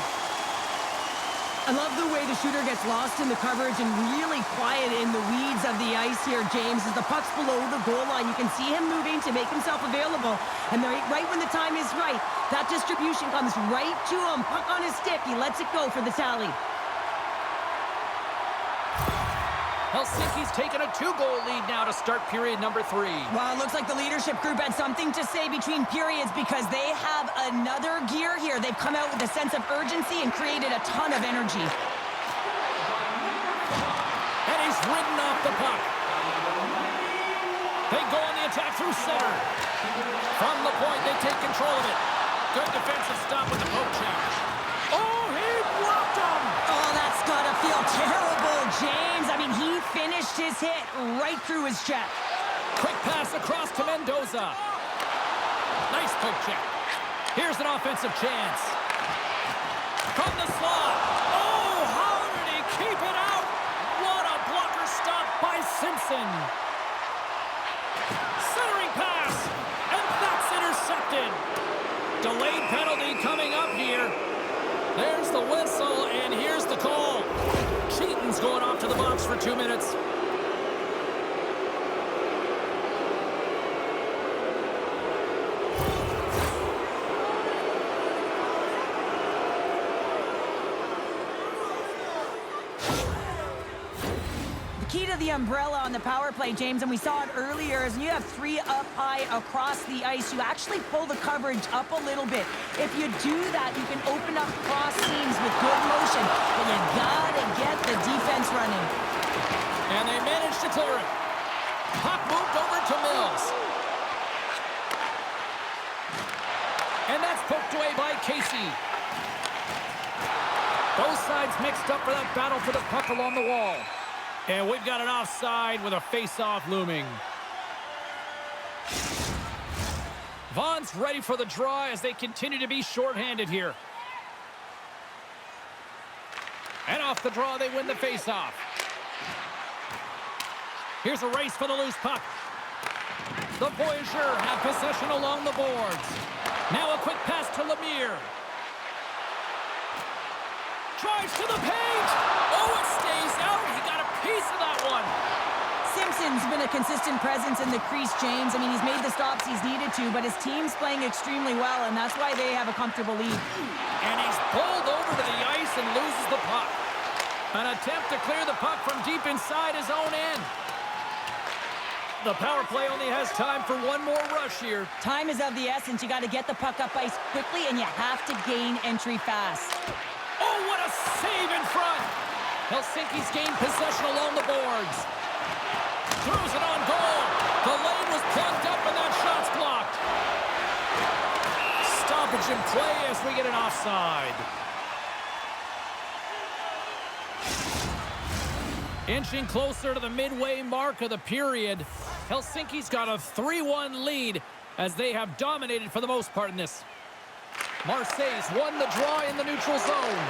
I love the way the shooter gets lost in the coverage and really quiet in the weeds of the ice here, James. As the puck's below the goal line, you can see him moving to make himself available. And right when the time is right, that distribution comes right to him. Puck on his stick. He lets it go for the tally. Helsinki's taken a 2-goal lead now to start period number 3. Well, it looks like the leadership group had something to say between periods because they have another gear here. They've come out with a sense of urgency and created a ton of energy. And he's ridden off the puck. They go on the attack through center. From the point, they take control of it. Good defensive stop with the poke check. Oh, he blocked him! Oh, that's gotta feel terrible, James. I mean, he finished his hit right through his chest. Quick pass across to Mendoza. Nice poke check. Here's an offensive chance. From the slot. Oh, how did he keep it out? What a blocker stop by Simpson. Centering pass. And that's intercepted. Delayed penalty coming up here. There's the whistle, and here's the call. Cheaton's going off to the box for 2 minutes. Key to the umbrella on the power play, James, and we saw it earlier, is when you have 3 up high across the ice, you actually pull the coverage up a little bit. If you do that, you can open up cross seams with good motion, but you gotta get the defense running. And they managed to clear it. Puck moved over to Mills. And that's poked away by Casey. Both sides mixed up for that battle for the puck along the wall. And we've got an offside with a face-off looming. Vaughn's ready for the draw as they continue to be shorthanded here. And off the draw, they win the face-off. Here's a race for the loose puck. The Voyageurs have possession along the boards. Now a quick pass to Lemire. Drives to the paint. Oh, it stays out. He got a piece of that one. Simpson's been a consistent presence in the crease, James. I mean, he's made the stops he's needed to, but his team's playing extremely well, and that's why they have a comfortable lead. And he's pulled over to the ice and loses the puck. An attempt to clear the puck from deep inside his own end. The power play only has time for one more rush here. Time is of the essence. You got to get the puck up ice quickly, and you have to gain entry fast. Oh, what a save in front! Helsinki's gained possession along the boards. Throws it on goal. The lane was plugged up, and that shot's blocked. Stoppage in play as we get an offside. Inching closer to the midway mark of the period, Helsinki's got a 3-1 lead as they have dominated for the most part in this. Marseille's won the draw in the neutral zone.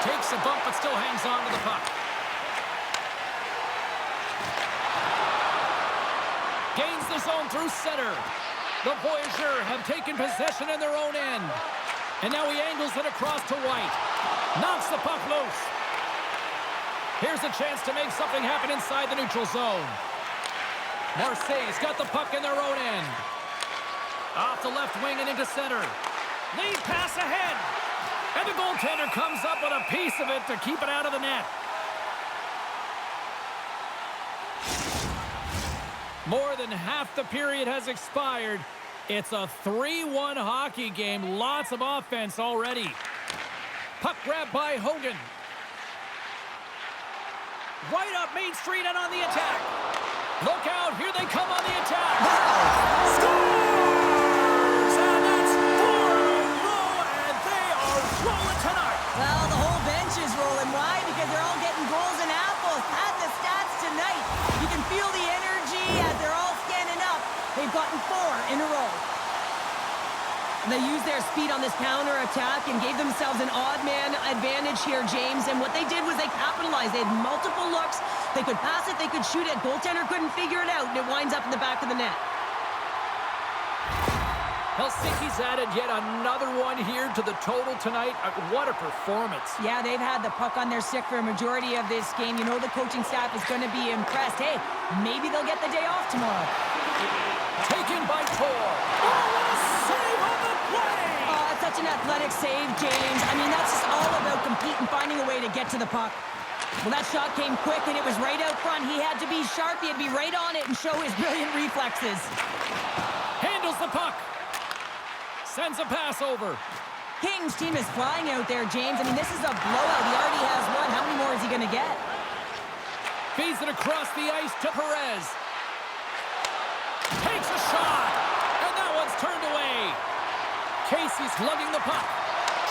Takes a bump but still hangs on to the puck. Gains the zone through center. The Voyageurs have taken possession in their own end. And now he angles it across to White. Knocks the puck loose. Here's a chance to make something happen inside the neutral zone. Marseille's got the puck in their own end. Off the left wing and into center. Lead pass ahead. And the goaltender comes up with a piece of it to keep it out of the net. More than half the period has expired. It's a 3-1 hockey game. Lots of offense already. Puck grab by Hogan. Right up Main Street and on the attack. Look out, here they come on the attack. Scores! And that's 4 in a row, and they are rolling tonight. Well, the whole bench is rolling. Why? Because they're all getting goals and apples. Add the stats tonight. You can feel the energy as they're all standing up. They've gotten 4 in a row. And they used their speed on this counter-attack and gave themselves an odd-man advantage here, James. And what they did was they capitalized. They had multiple looks. They could pass it. They could shoot it. Goaltender couldn't figure it out, and it winds up in the back of the net. Helsinki's added yet another one here to the total tonight. What a performance. Yeah, they've had the puck on their stick for a majority of this game. You know the coaching staff is going to be impressed. Hey, maybe they'll get the day off tomorrow. Taken by Tor. Oh, what a save on the play! Oh, it's such an athletic save, James. I mean, that's just all about competing, finding a way to get to the puck. Well, that shot came quick, and it was right out front. He had to be sharp. He had to be right on it and show his brilliant reflexes. Handles the puck. Sends a pass over. King's team is flying out there, James. I mean, this is a blowout. He already has one. How many more is he going to get? Feeds it across the ice to Perez. Takes a shot. And that one's turned away. Casey's lugging the puck.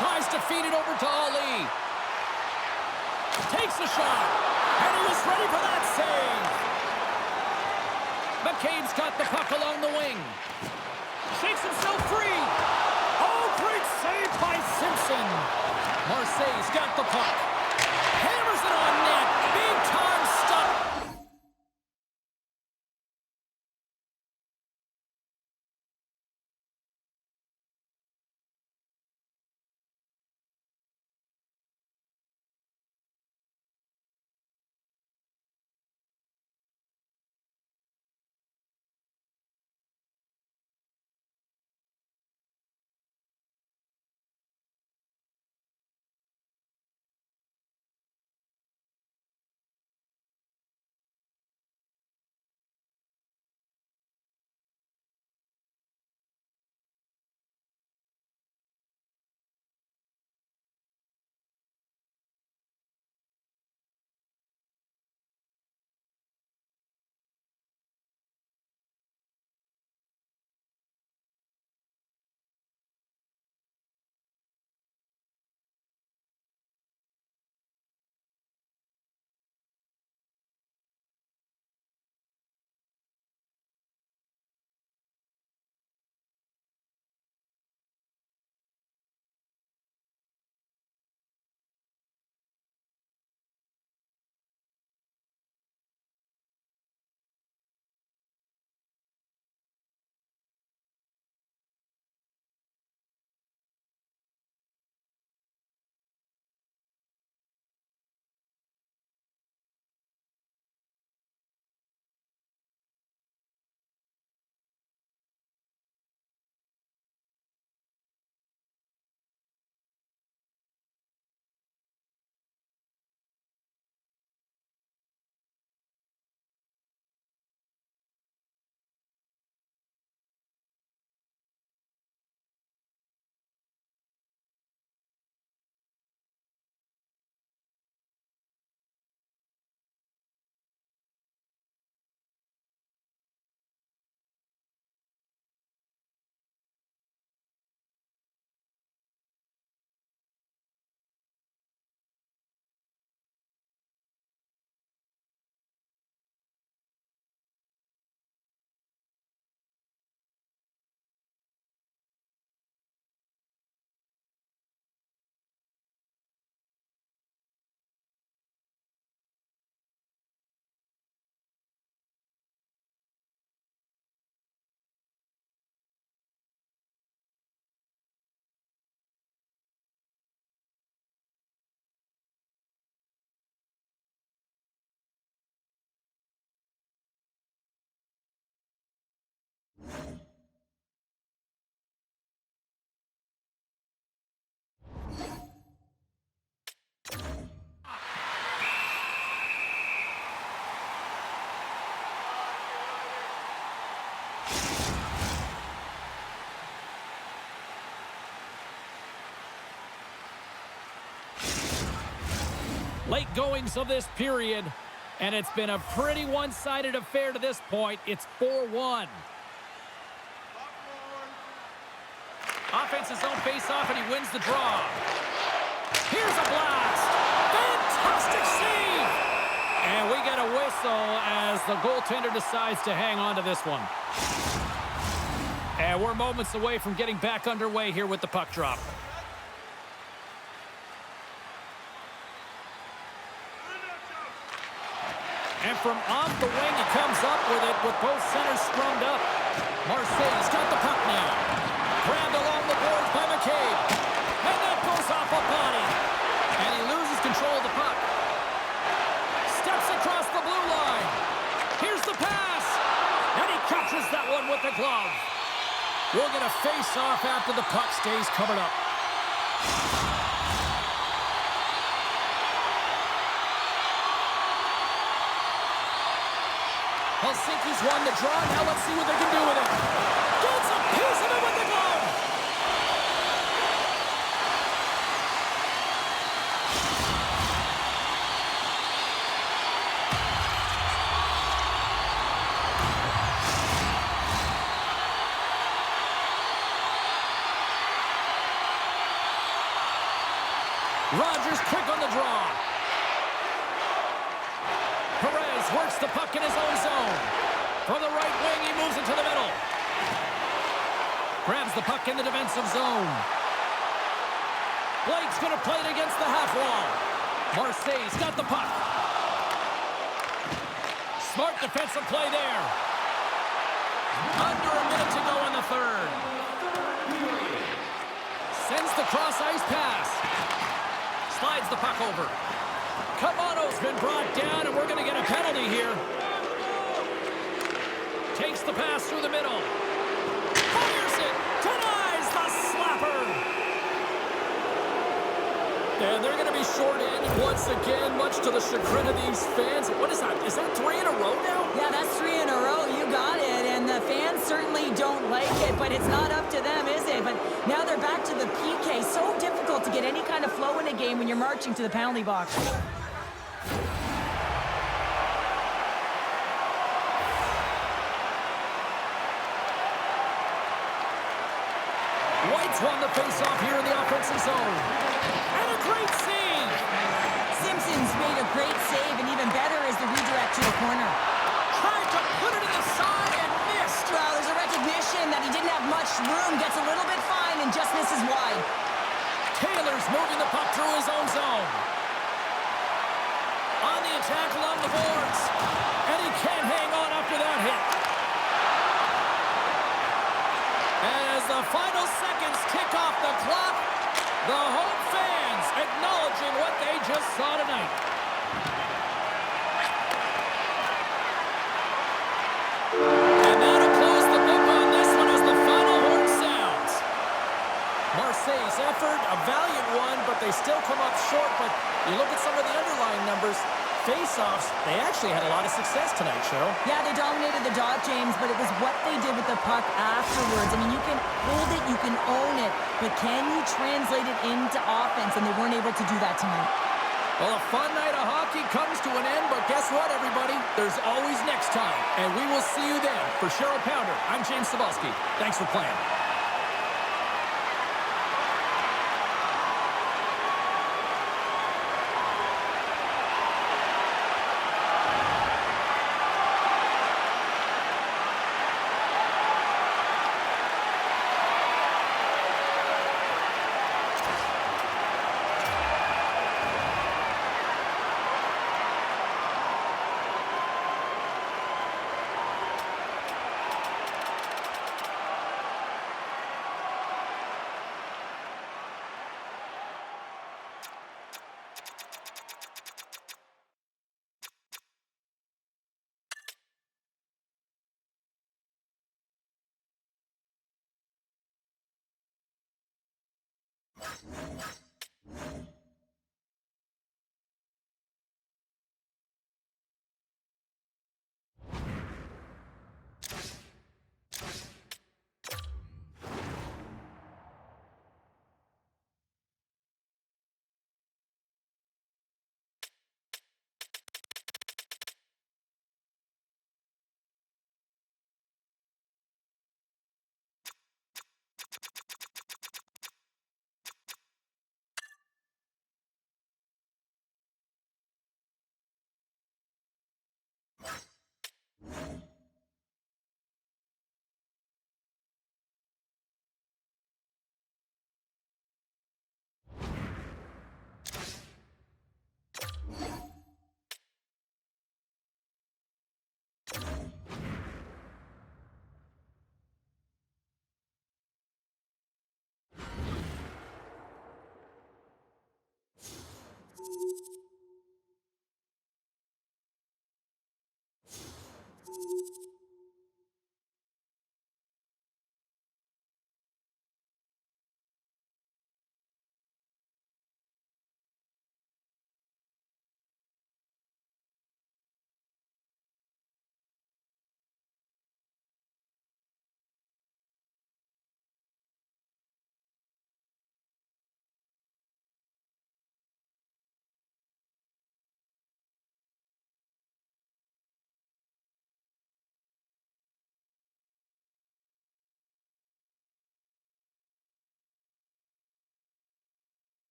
Tries to feed it over to Ali. Takes a shot. And he was ready for that save. McCabe's got the puck along the wing. Shakes himself free. Oh, great save by Simpson. Marseille's got the puck. Hammers it on net. Big time stop. Late goings of this period, and it's been a pretty one-sided affair to this point. It's 4-1. Offense's own face-off, and he wins the draw. Here's a blast. Fantastic save. And we get a whistle as the goaltender decides to hang on to this one. And we're moments away from getting back underway here with the puck drop. And from off the wing, he comes up with it with both centers scrummed up. Marseille's got the puck now. Grabbed along the boards by McCabe. And that goes off a body. And he loses control of the puck. Steps across the blue line. Here's the pass. And he catches that one with the glove. We'll get a face-off after the puck stays covered up. Helsinki's won the draw. Now let's see what they can do with it. Gets a piece of it with the glove. Rogers quick on the draw. Perez works the puck in his own zone. From the right wing, he moves it to the middle. Grabs the puck in the defensive zone. Blake's going to play it against the half wall. Marseille's got the puck. Smart defensive play there. Under a minute to go in the third. Sends the cross-ice pass. Slides the puck over. Kamano's been brought down, and we're going to get a penalty here. Takes the pass through the middle. Fires it. Denies the slapper. And they're going to be short-handed once again, much to the chagrin of these fans. What is that? Is that 3 in a row now? Yeah, that's 3 in a row. You got it. And the fans certainly don't like it, but it's not up to them, is it? But now they're back to the PK. So difficult to get any kind of flow in a game when you're marching to the penalty box. White's won the face-off here in the offensive zone. And a great save! Simpson's made a great save, and even better is the redirect to the corner. Tried to put it in the side and missed. Well, there's a recognition that he didn't have much room, gets a little bit fine, and just misses wide. Taylor's moving the puck through his own zone. On the attack along the boards. And he can't hang on after that hit. As the final seconds tick off the clock, the home fans acknowledging what they just saw tonight. And that'll close the book on this one as the final horn sounds. Marseille's effort, a valiant one, but they still come up short. But you look at some of the underlying numbers, face-offs, they actually had a lot of success tonight, Cheryl. Yeah, they dominated the dot, James, but it was what they did with the puck afterwards. I mean, you can hold it, you can own it, but can you translate it into offense? And they weren't able to do that tonight. Well, a fun night of hockey comes to an end, but guess what, everybody? There's always next time, and we will see you then. For Cheryl Pounder, I'm James Cebulski. Thanks for playing.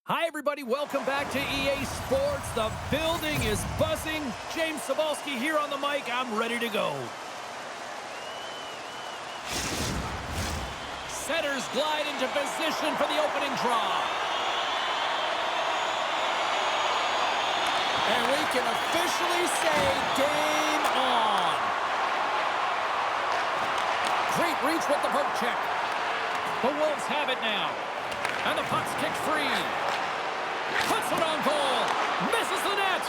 Hi, everybody. Welcome back to EA Sports. The building is buzzing. James Cebulski here on the mic. I'm ready to go. Setters glide into position for the opening draw. And we can officially say game on. Great reach with the poke check. The Wolves have it now. And the puck's kicked free. Puts it on goal. Misses the net.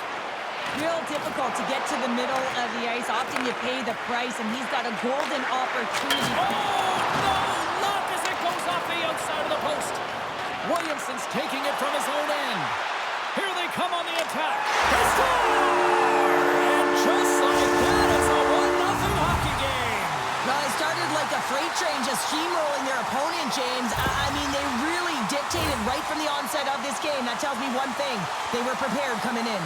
Real difficult to get to the middle of the ice. Often you pay the price, and he's got a golden opportunity. Oh, no! Luck as it goes off the outside of the post. Williamson's taking it from his own end. Here they come on the attack. They score! And just like that, it's a 1-0 hockey game. Well, it started like a freight train just steamrolling their opponent, James. I mean, they really dictated right from the onset of this game. That tells me one thing. They were prepared coming in.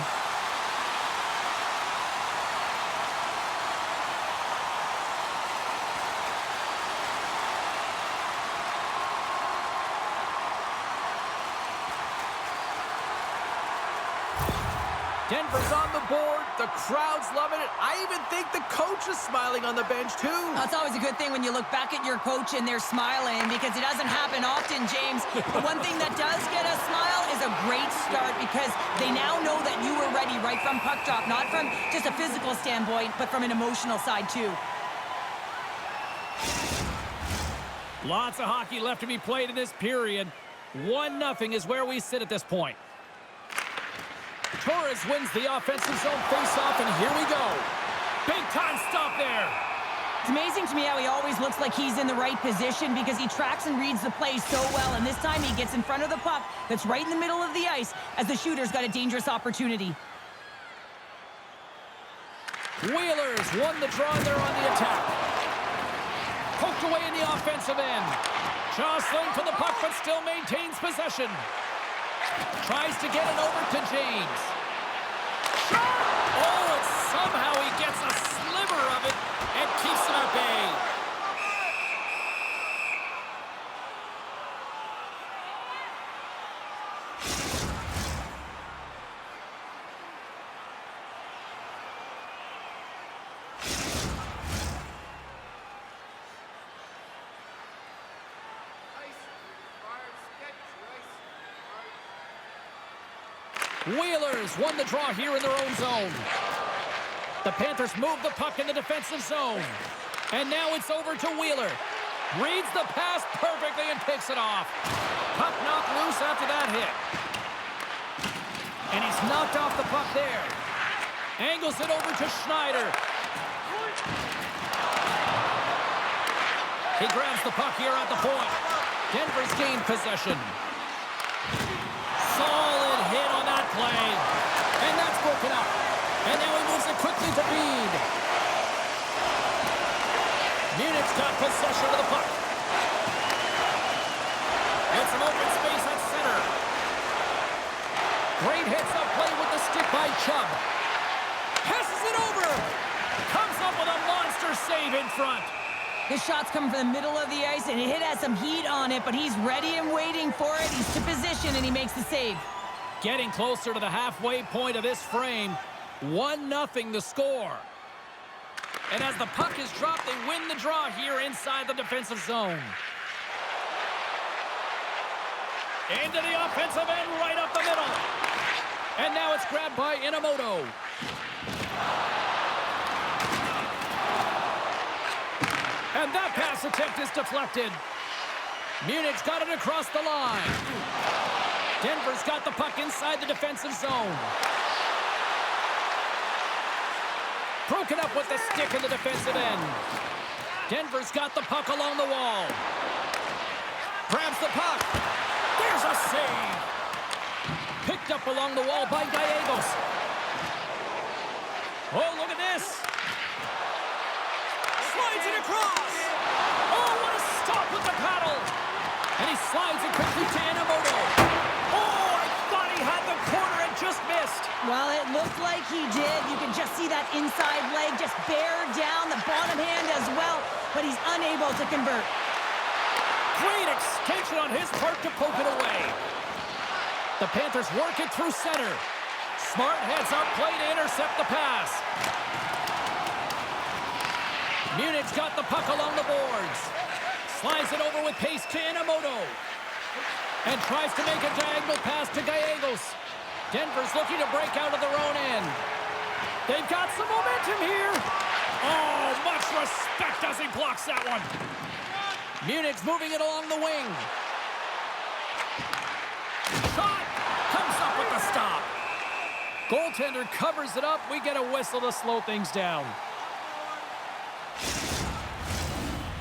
Denver's on the board. The crowd's loving it. I even think the coach is smiling on the bench, too. That's always a good thing when you look back at your coach and they're smiling, because it doesn't happen often, James. The one thing that does get a smile is a great start, because they now know that you were ready right from puck drop, not from just a physical standpoint, but from an emotional side, too. Lots of hockey left to be played in this period. 1-0 is where we sit at this point. Torres wins the offensive zone faceoff, and here we go. Big-time stop there. It's amazing to me how he always looks like he's in the right position, because he tracks and reads the play so well, and this time he gets in front of the puck that's right in the middle of the ice as the shooter's got a dangerous opportunity. Wheelers won the draw there on the attack. Poked away in the offensive end. Jostling for the puck, but still maintains possession. Tries to get it over to James. Oh, and somehow he gets a sliver of it and keeps it at bay. Wheelers won the draw here in their own zone. The Panthers move the puck in the defensive zone. And now it's over to Wheeler. Reads the pass perfectly and picks it off. Puck knocked loose after that hit. And he's knocked off the puck there. Angles it over to Schneider. He grabs the puck here at the point. Denver's gained possession. Solid hit on that play. And that's broken up. And now he moves it quickly to Bede. Munich's got possession of the puck. And some open space at center. Great hits up play with the stick by Chubb. Passes it over. Comes up with a monster save in front. This shot's coming from the middle of the ice, and it has some heat on it, but he's ready and waiting for it. He's to position, and he makes the save. Getting closer to the halfway point of this frame. 1-0 the score. And as the puck is dropped, they win the draw here inside the defensive zone. Into the offensive end, right up the middle. And now it's grabbed by Inamoto. And that pass attempt is deflected. Munich's got it across the line. Denver's got the puck inside the defensive zone. Broken up with the stick in the defensive end. Denver's got the puck along the wall. Grabs the puck. There's a save. Picked up along the wall by Gallegos. Oh, look at this. Slides it across. Oh, what a stop with the paddle. And he slides it quickly to Inamoto. Oh, I thought he had the corner and just missed. Well, it looked like he did. You can just see that inside leg just bear down, the bottom hand as well, but he's unable to convert. Great extension on his part to poke it away. The Panthers work it through center. Smart heads up play to intercept the pass. Munich's got the puck along the boards. Slides it over with pace to Inamoto. And tries to make a diagonal pass to Gallegos. Denver's looking to break out of their own end. They've got some momentum here. Oh, much respect as he blocks that one. Munich's moving it along the wing. Shot! Comes up with the stop. Goaltender covers it up. We get a whistle to slow things down.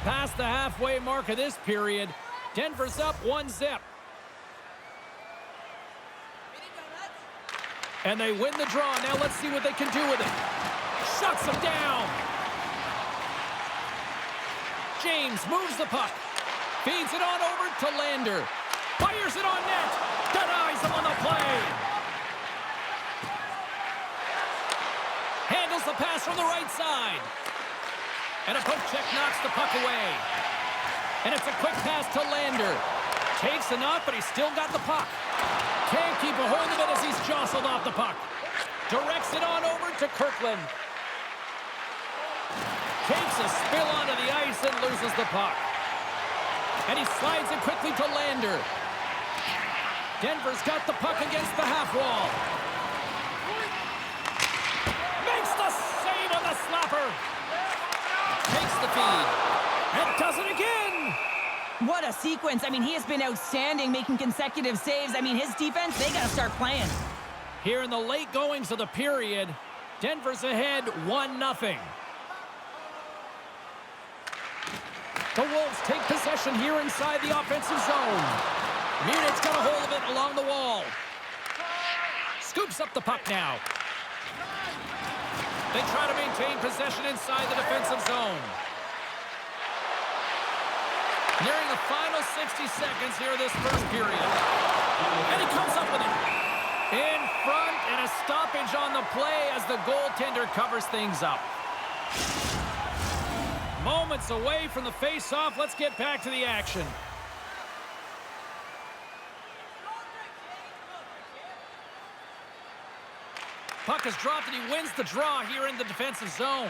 Past the halfway mark of this period, Denver's up 1-0. And they win the draw. Now let's see what they can do with it. Shuts him down. James moves the puck. Feeds it on over to Lander. Fires it on net. Denies him on the play. Handles the pass from the right side. And a poke check knocks the puck away. And it's a quick pass to Lander. Takes a knock, but he's still got the puck. Can't keep a hold of it as he's jostled off the puck. Directs it on over to Kirkland. Takes a spill onto the ice and loses the puck. And he slides it quickly to Lander. Denver's got the puck against the half wall. Makes the save on the slapper. Takes the feed. And does it again. What a sequence. I mean, he has been outstanding, making consecutive saves. I mean, his defense, they got to start playing. Here in the late goings of the period, Denver's ahead 1-0. The Wolves take possession here inside the offensive zone. Munich's got a hold of it along the wall. Scoops up the puck now. They try to maintain possession inside the defensive zone. Nearing the final 60 seconds here of this first period. And he comes up with it. In front, and a stoppage on the play as the goaltender covers things up. Moments away from the face-off. Let's get back to the action. Puck is dropped, and he wins the draw here in the defensive zone.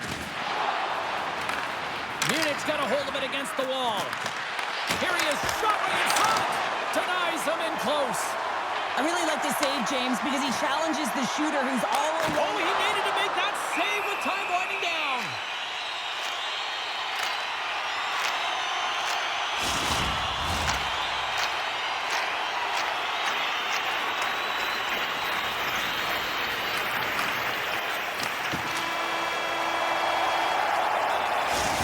Munich's got a hold of it against the wall. Here he is, shot right in front. Denies him in close. I really like the save, James, because he challenges the shooter who's all alone. Oh, he needed to make that save with time winding down.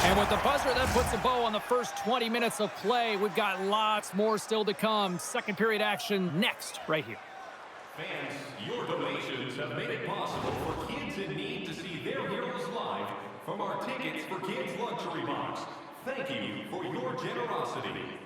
And with the buzzer, that puts a bow on the first 20 minutes of play. We've got lots more still to come. Second period action next, right here. Fans, your donations have made it possible for kids in need to see their heroes live from our Tickets for Kids luxury box. Thank you for your generosity.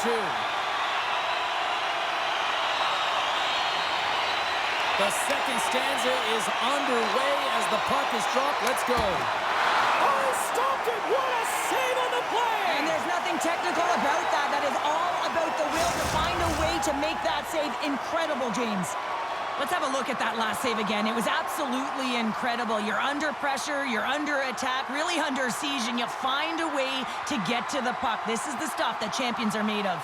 2. The second stanza is underway as the puck is dropped. Let's go. Oh, stopped it. What a save on the play. And there's nothing technical about that. That is all about the will to find a way to make that save incredible, James. Let's have a look at that last save again. It was absolutely incredible. You're under pressure, you're under attack, really under siege, and you find a way to get to the puck. This is the stuff that champions are made of.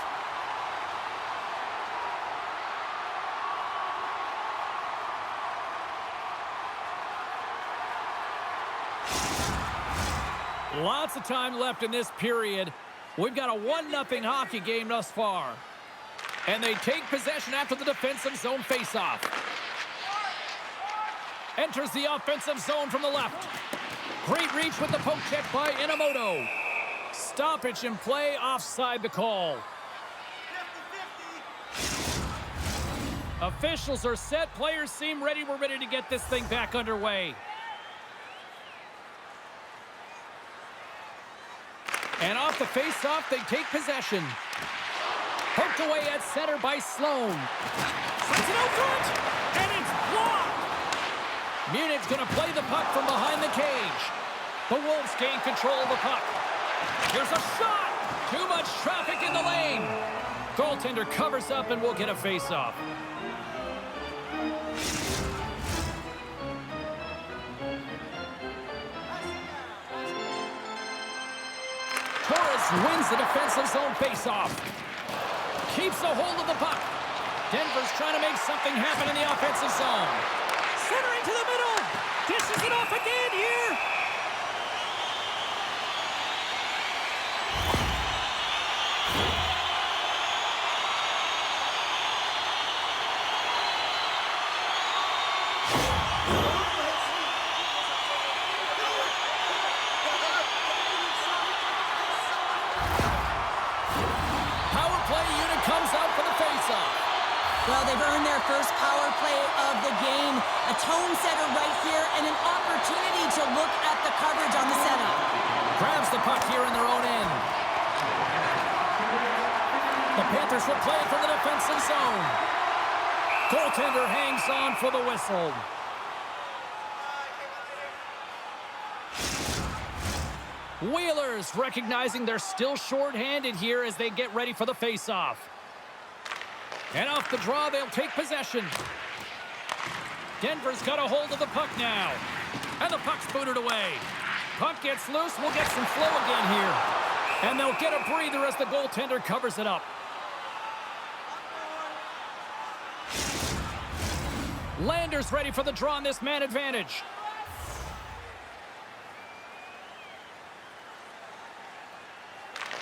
Lots of time left in this period. We've got a 1-0 hockey game thus far. And they take possession after the defensive zone faceoff. Enters the offensive zone from the left. Great reach with the poke check by Inamoto. Stoppage in play, offside the call. 50-50. Officials are set. Players seem ready. We're ready to get this thing back underway. And off the faceoff, they take possession. Poked away at center by Sloan. Sends it out front, and it's blocked. Munich's going to play the puck from behind the cage. The Wolves gain control of the puck. Here's a shot. Too much traffic in the lane. Goaltender covers up and will get a faceoff. Torres wins the defensive zone faceoff. Keeps a hold of the puck. Denver's trying to make something happen in the offensive zone. Centering to the middle. Dishes it off again here. Power play unit comes out for the faceoff. Well, they've earned their first power play of the game. A tone setter right here and an opportunity to look at the coverage on the setup. Grabs the puck here in their own end. The Panthers will play it from the defensive zone. Goaltender hangs on for the whistle. Wheelers recognizing they're still short-handed here as they get ready for the faceoff. And off the draw, they'll take possession. Denver's got a hold of the puck now. And the puck's booted away. Puck gets loose. We'll get some flow again here. And they'll get a breather as the goaltender covers it up. Landers ready for the draw on this man advantage.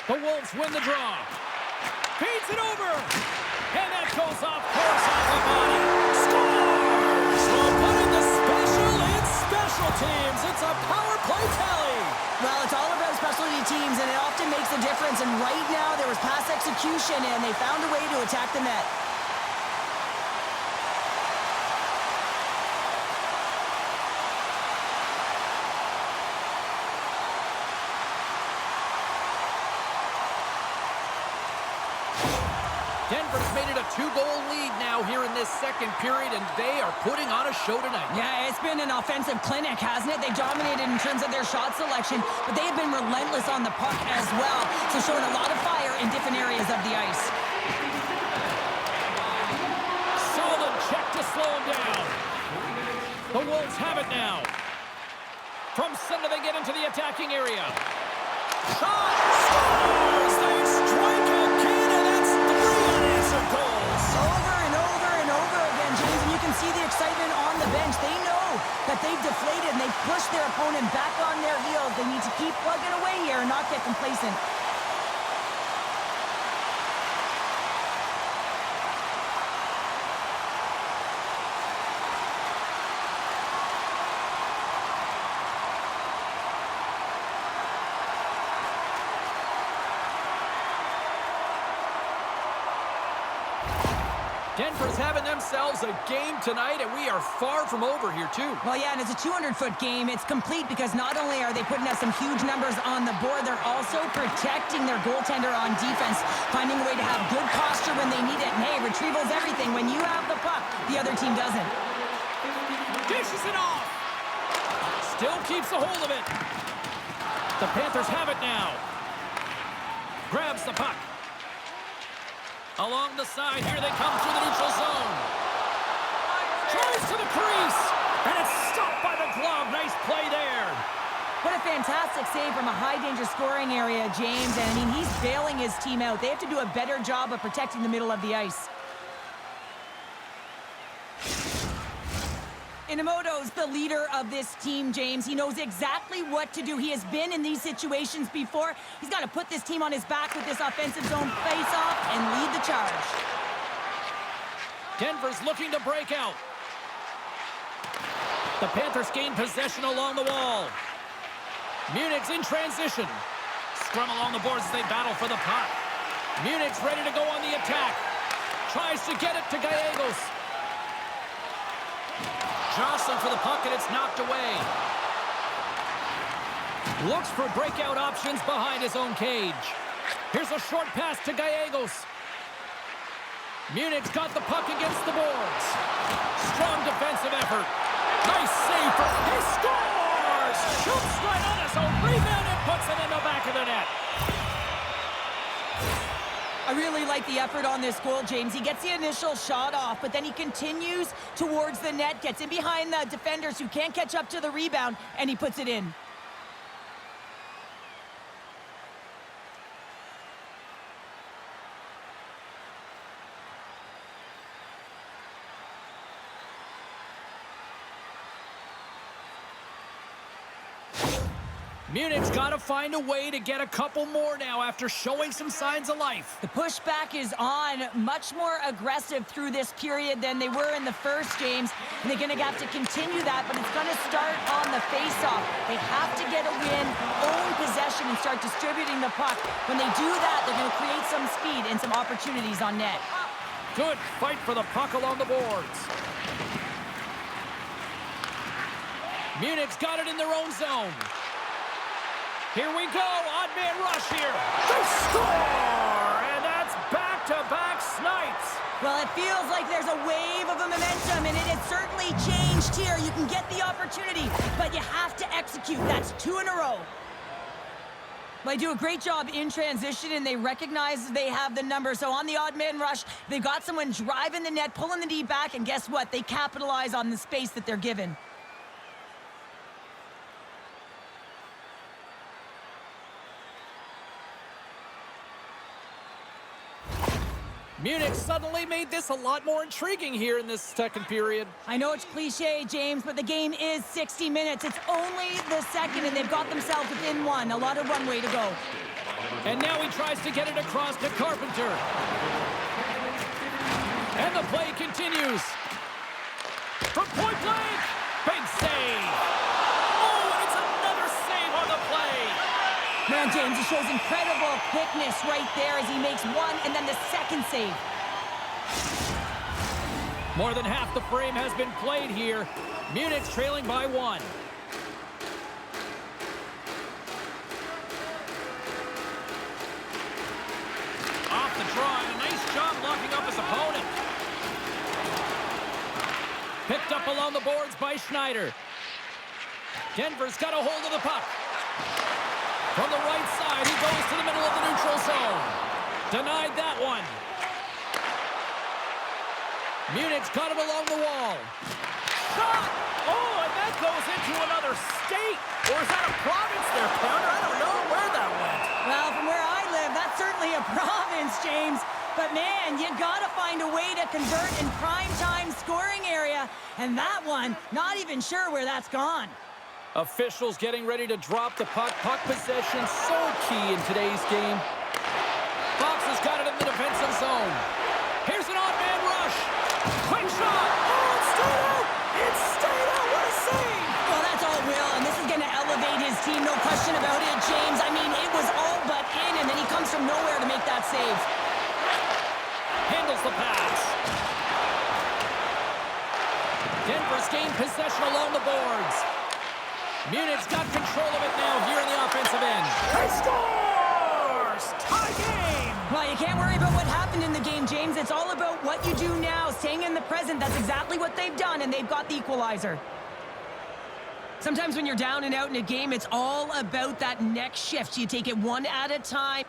The Wolves win the draw. Feeds it over. And that goes off course off the body. Scores! Well, putting the special in special teams. It's a power play tally. Well, it's all about specialty teams, and it often makes a difference. And right now, there was pass execution, and they found a way to attack the net. Denver's made it a 2-goal lead now here in this second period, and they are putting on a show tonight. Yeah, it's been an offensive clinic, hasn't it? They dominated in terms of their shot selection, but they have been relentless on the puck as well, so showing a lot of fire in different areas of the ice. Solid check to slow him down. The Wolves have it now. From center, they get into the attacking area. Shot! Scores! They strike again, and that's 3 unanswered goals. Over and over and over again, James, and you can see the excitement on the bench. They know that they've deflated and they've pushed their opponent back on their heels. They need to keep plugging away here and not get complacent. Denver's having themselves a game tonight, and we are far from over here, too. Well, yeah, and it's a 200-foot game. It's complete because not only are they putting up some huge numbers on the board, they're also protecting their goaltender on defense, finding a way to have good posture when they need it. And, hey, retrieval's everything. When you have the puck, the other team doesn't. Dishes it off. Still keeps a hold of it. The Panthers have it now. Grabs the puck. Along the side, here they come through the neutral zone. Tries to the crease, and it's stopped by the glove. Nice play there. What a fantastic save from a high-danger scoring area, James. And, I mean, he's bailing his team out. They have to do a better job of protecting the middle of the ice. Inamoto's the leader of this team, James. He knows exactly what to do. He has been in these situations before. He's got to put this team on his back with this offensive zone face-off and lead the charge. Denver's looking to break out. The Panthers gain possession along the wall. Munich's in transition. Scrum along the boards as they battle for the puck. Munich's ready to go on the attack. Tries to get it to Gallegos. Jostling for the puck, and it's knocked away. Looks for breakout options behind his own cage. Here's a short pass to Gallegos. Munich's got the puck against the boards. Strong defensive effort. Nice save for him. He scores! Shoots right on his own rebound and puts it in the back of the net. I really like the effort on this goal, James. He gets the initial shot off, but then he continues towards the net, gets in behind the defenders who can't catch up to the rebound, and he puts it in. Munich's got to find a way to get a couple more now after showing some signs of life. The pushback is on, much more aggressive through this period than they were in the first, James. And they're going to have to continue that, but it's going to start on the face-off. They have to get a win, own possession, and start distributing the puck. When they do that, they're going to create some speed and some opportunities on net. Good fight for the puck along the boards. Munich's got it in their own zone. Here we go, odd man rush here. They score! And that's back-to-back snipes. Well, it feels like there's a wave of a momentum, and it has certainly changed here. You can get the opportunity, but you have to execute. That's 2 in a row. Well, they do a great job in transition, and they recognize they have the number. So on the odd man rush, they've got someone driving the net, pulling the D back, and guess what? They capitalize on the space that they're given. Munich suddenly made this a lot more intriguing here in this second period. I know it's cliche, James, but the game is 60 minutes. It's only the second, and they've got themselves within one. A lot of runway to go. And now he tries to get it across to Carpenter. And the play continues. From point blank, big save. Oh, and it's another save on the play. Man, James, he shows incredible quickness right there as he makes one and then the second save. More than half the frame has been played here. Munich's trailing by 1. Off the draw, and a nice job locking up his opponent. Picked up along the boards by Schneider. Denver's got a hold of the puck. From the right side, he goes to the middle of the neutral zone. Denied that one. Munich's got him along the wall. Shot! Oh, and that goes into another state. Or is that a province there, Pounder? I don't know where that went. Well, from where I live, that's certainly a province, James. But, man, you got to find a way to convert in prime-time scoring area. And that one, not even sure where that's gone. Officials getting ready to drop the puck. Puck possession so key in today's game. Fox has got it in the defensive zone. Here's an odd man rush. Quick shot. Oh, it's stayed out. It's stayed out. What a save. Well, that's all Will, and this is going to elevate his team. No question about it, James. I mean, it was all but in, and then he comes from nowhere to make that save. Handles the pass. Munich's gained possession along the boards. Munich's got control of it now here in the offensive end. He scores! Tie game! Well, you can't worry about what happened in the game, James. It's all about what you do now, staying in the present. That's exactly what they've done, and they've got the equalizer. Sometimes when you're down and out in a game, it's all about that next shift. You take it one at a time.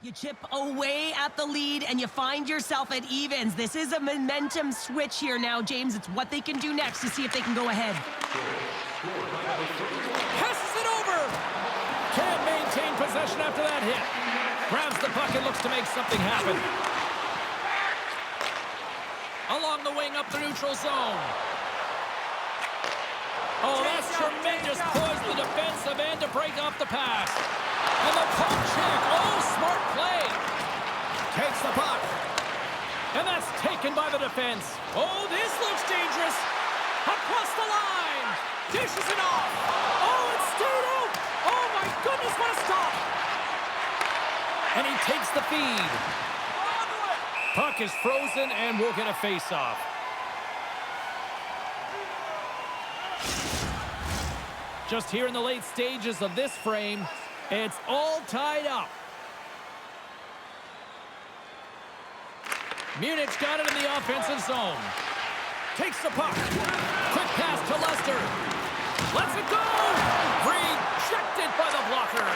You chip away at the lead, and you find yourself at evens. This is a momentum switch here now, James. It's what they can do next to see if they can go ahead. Passes it over. Can't maintain possession after that hit. Grabs the puck and looks to make something happen. Along the wing, up the neutral zone. Oh, that's tremendous poise to the defensive end to break off the pass. And the poke check. Oh, smart play. Takes the puck. And that's taken by the defense. Oh, this looks dangerous. Across the line. Dishes it off. Oh, it stayed out. Oh, my goodness, what a stop. And he takes the feed. Puck is frozen, and we'll get a face-off. Just here in the late stages of this frame, it's all tied up. Munich got it in the offensive zone. Takes the puck. Quick pass to Lester. Lets it go! Rejected by the blocker.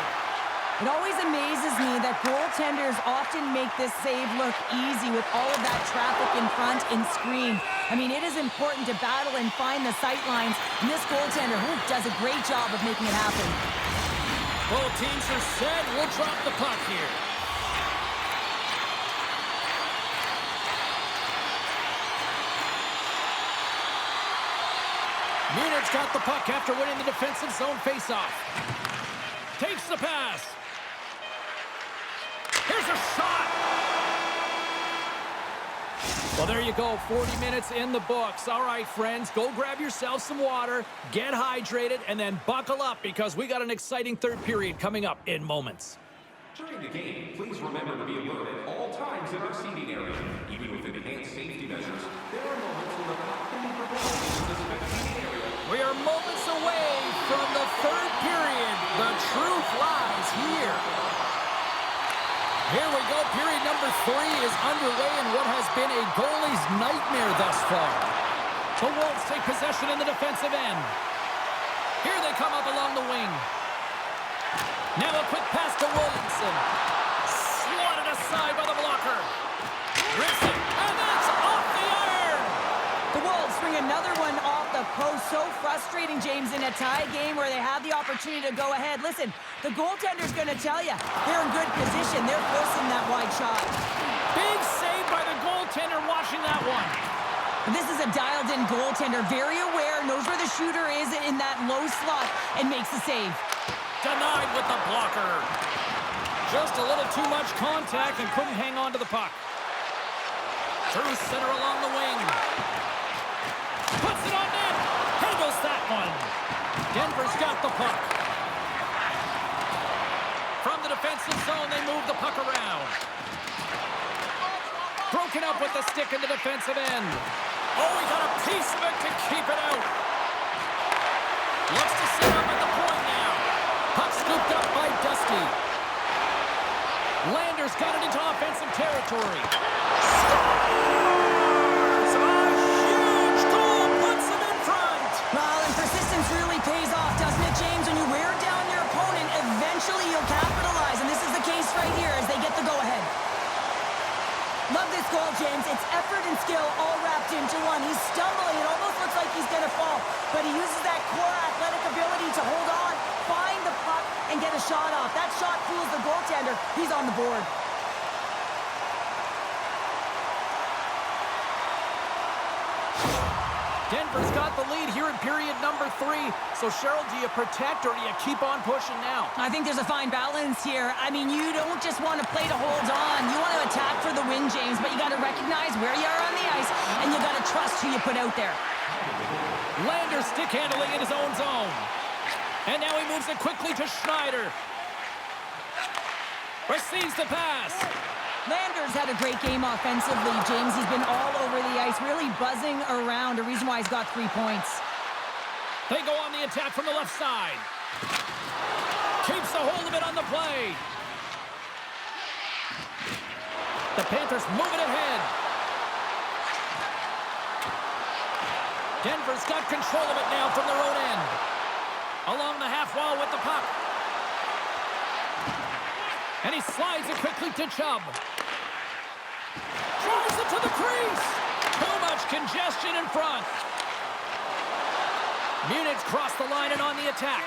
It always amazes me that goaltenders often make this save look easy with all of that traffic in front and screen. I mean, it is important to battle and find the sight lines, and this goaltender does a great job of making it happen. Both teams are set. We'll drop the puck here. Munich's got the puck after winning the defensive zone faceoff. Takes the pass. Here's a shot. Well, there you go. 40 minutes in the books. All right, friends, go grab yourself some water, get hydrated, and then buckle up because we got an exciting third period coming up in moments. During the game, please remember to be alert at all times in our seating area. Even with enhanced safety measures, there are moments when the puck can be propelled into the spectating area. We are moments away from the third period. The truth lies here. Here we go. Period number 3 is underway in what has been a goalie's nightmare thus far. The Wolves take possession in the defensive end. Here they come up along the wing. Now a quick pass to Williamson. Swatted aside by the blocker. Rips it, and that's off the iron. The Wolves bring another one off the post. So frustrating, James, in a tie game where they have the opportunity to go ahead. Listen, the goaltender's going to tell you they're in good position. They're forcing that wide shot. Big save by the goaltender watching that one. This is a dialed-in goaltender, very aware, knows where the shooter is in that low slot, and makes the save. Denied with the blocker. Just a little too much contact and couldn't hang on to the puck. Through center along the wing. Puts it on net. Handles that one. Denver's got the puck. From the defensive zone, they move the puck around. Broken up with the stick in the defensive end. Oh, he got a piece of it to keep it out. Looks to set up at the point now. Puck scooped up by Dusty. Landers got it into offensive territory. Scores! A huge goal puts them in front. Well, and persistence really pays off, doesn't it, James? When you wear down your opponent, eventually you'll capitalize, and this is the case right here as they get the go-ahead. Love this goal, James. It's effort and skill all wrapped into one. He's stumbling. It almost looks like he's going to fall, but he uses that core athletic ability to hold on, find the puck, and get a shot off. That shot fools the goaltender. He's on the board. Denver's got the lead here in period number 3. So, Cheryl, do you protect or do you keep on pushing now? I think there's a fine balance here. I mean, you don't just want to play to hold on. You want to attack for the win, James, but you got to recognize where you are on the ice, and you got to trust who you put out there. Lander stick handling in his own zone. And now he moves it quickly to Schneider. Receives the pass. Landers had a great game offensively, James. He's been all over the ice, really buzzing around, a reason why he's got 3 points. They go on the attack from the left side. Keeps a hold of it on the play. The Panthers move it ahead. Denver's got control of it now from their own end. Along the half wall with the puck. And he slides it quickly to Chubb. Drives it to the crease. Too much congestion in front. Munich's crossed the line and on the attack.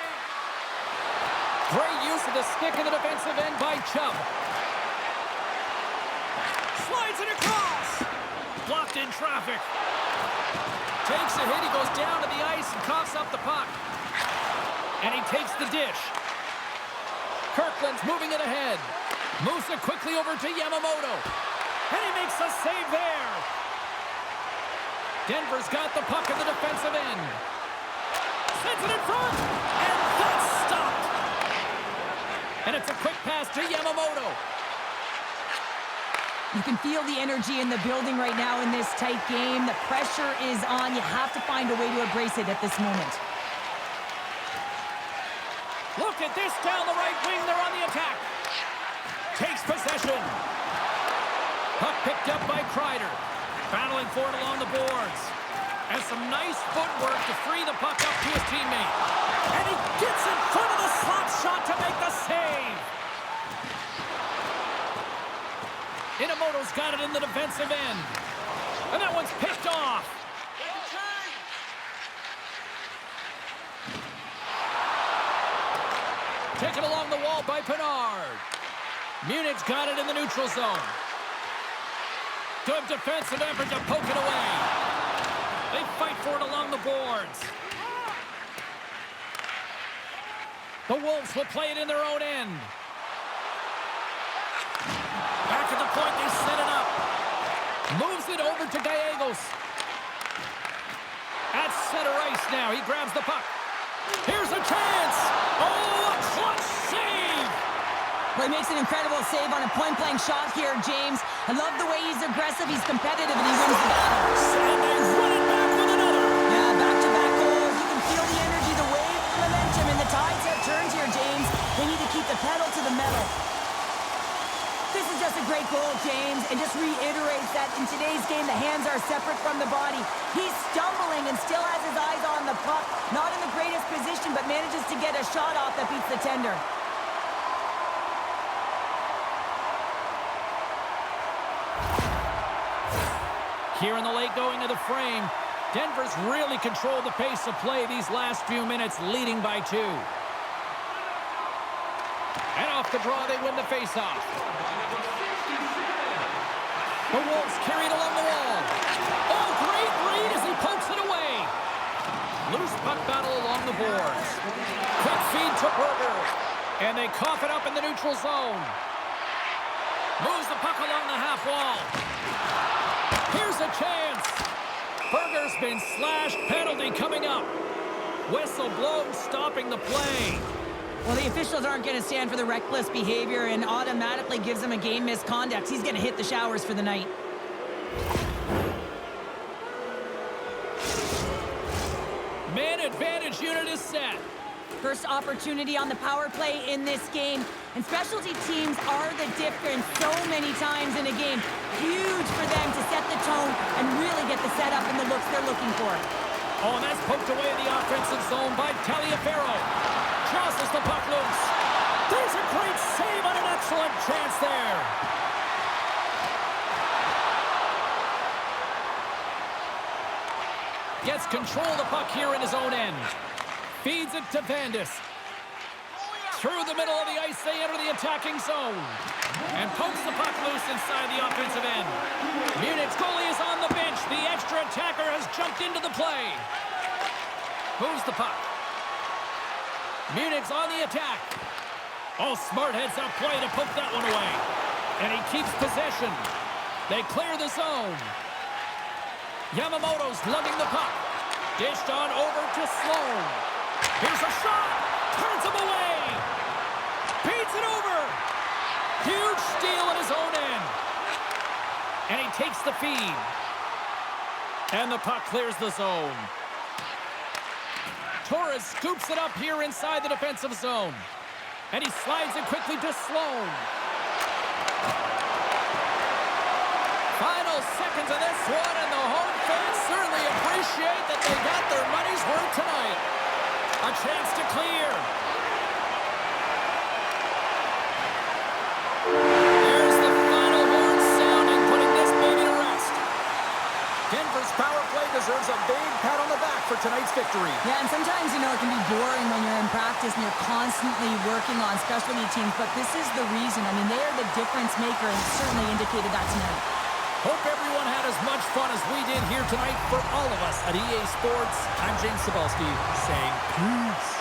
Great use of the stick in the defensive end by Chubb. Slides it across. Blocked in traffic. Takes a hit. He goes down to the ice and coughs up the puck. And he takes the dish. Kirkland's moving it ahead. Moves it quickly over to Yamamoto. And he makes a save there. Denver's got the puck in the defensive end. Sends it in front. And that's stopped. And it's a quick pass to Yamamoto. You can feel the energy in the building right now in this tight game. The pressure is on. You have to find a way to embrace it at this moment. Look at this down the right wing. They're on the attack. Takes possession. Puck picked up by Kreider. Battling for it along the boards. And some nice footwork to free the puck up to his teammate. And he gets in front of the slot shot to make the save. Inamoto's got it in the defensive end. And that one's picked off. Taken along the wall by Pinard. Munich's got it in the neutral zone. Good defensive effort to poke it away. They fight for it along the boards. The Wolves will play it in their own end. Back at the point, they set it up. Moves it over to Gallegos. At center ice now, he grabs the puck. Here's a chance. Oh, a clutch save. Well, he makes an incredible save on a point-blank shot here, James. I love the way he's aggressive, he's competitive, and he wins the battle. And they run it back with another. Yeah, back-to-back goals. You can feel the energy, the wave, the momentum, and the tides have turned here, James. They need to keep the pedal to the metal. This is just a great goal, James, and just reiterates that in today's game, the hands are separate from the body. He's stumbling and still has his eyes on the puck. Not in the greatest position, but manages to get a shot off that beats the tender. Here in the late going of the frame, Denver's really controlled the pace of play these last few minutes, leading by 2. And off the draw, they win the faceoff. The Wolves carry it along the wall. Oh, great read as he pokes it away. Loose puck battle along the boards. Quick feed to Berger. And they cough it up in the neutral zone. Moves the puck along the half wall. Here's a chance. Berger's been slashed. Penalty coming up. Whistle blown, stopping the play. Well, the officials aren't going to stand for the reckless behavior and automatically gives him a game misconduct. He's going to hit the showers for the night. Man advantage unit is set. First opportunity on the power play in this game. And specialty teams are the difference so many times in a game. Huge for them to set the tone and really get the setup and the looks they're looking for. Oh, and that's poked away in the offensive zone by Taliaferro. Jostles the puck loose. There's a great save on an excellent chance there. Gets control of the puck here in his own end. Feeds it to Vandis. Through the middle of the ice, they enter the attacking zone. And pokes the puck loose inside the offensive end. Munich's goalie is on the bench. The extra attacker has jumped into the play. Moves the puck. Munich's on the attack. Oh, smart heads-up play to poke that one away. And he keeps possession. They clear the zone. Yamamoto's lugging the puck. Dished on over to Sloan. Here's a shot. Turns him away. Beats it over. Huge steal in his own end. And he takes the feed. And the puck clears the zone. Torres scoops it up here inside the defensive zone. And he slides it quickly to Sloan. Final seconds of this one, and the home fans certainly appreciate that they got their money's worth tonight. A chance to clear. victory. Yeah, and sometimes, you know, it can be boring when you're in practice and you're constantly working on specialty teams, but this is the reason. I mean, they are the difference maker, and it certainly indicated that tonight. Hope everyone had as much fun as we did here tonight. For all of us at EA Sports, I'm James Cebulski saying peace.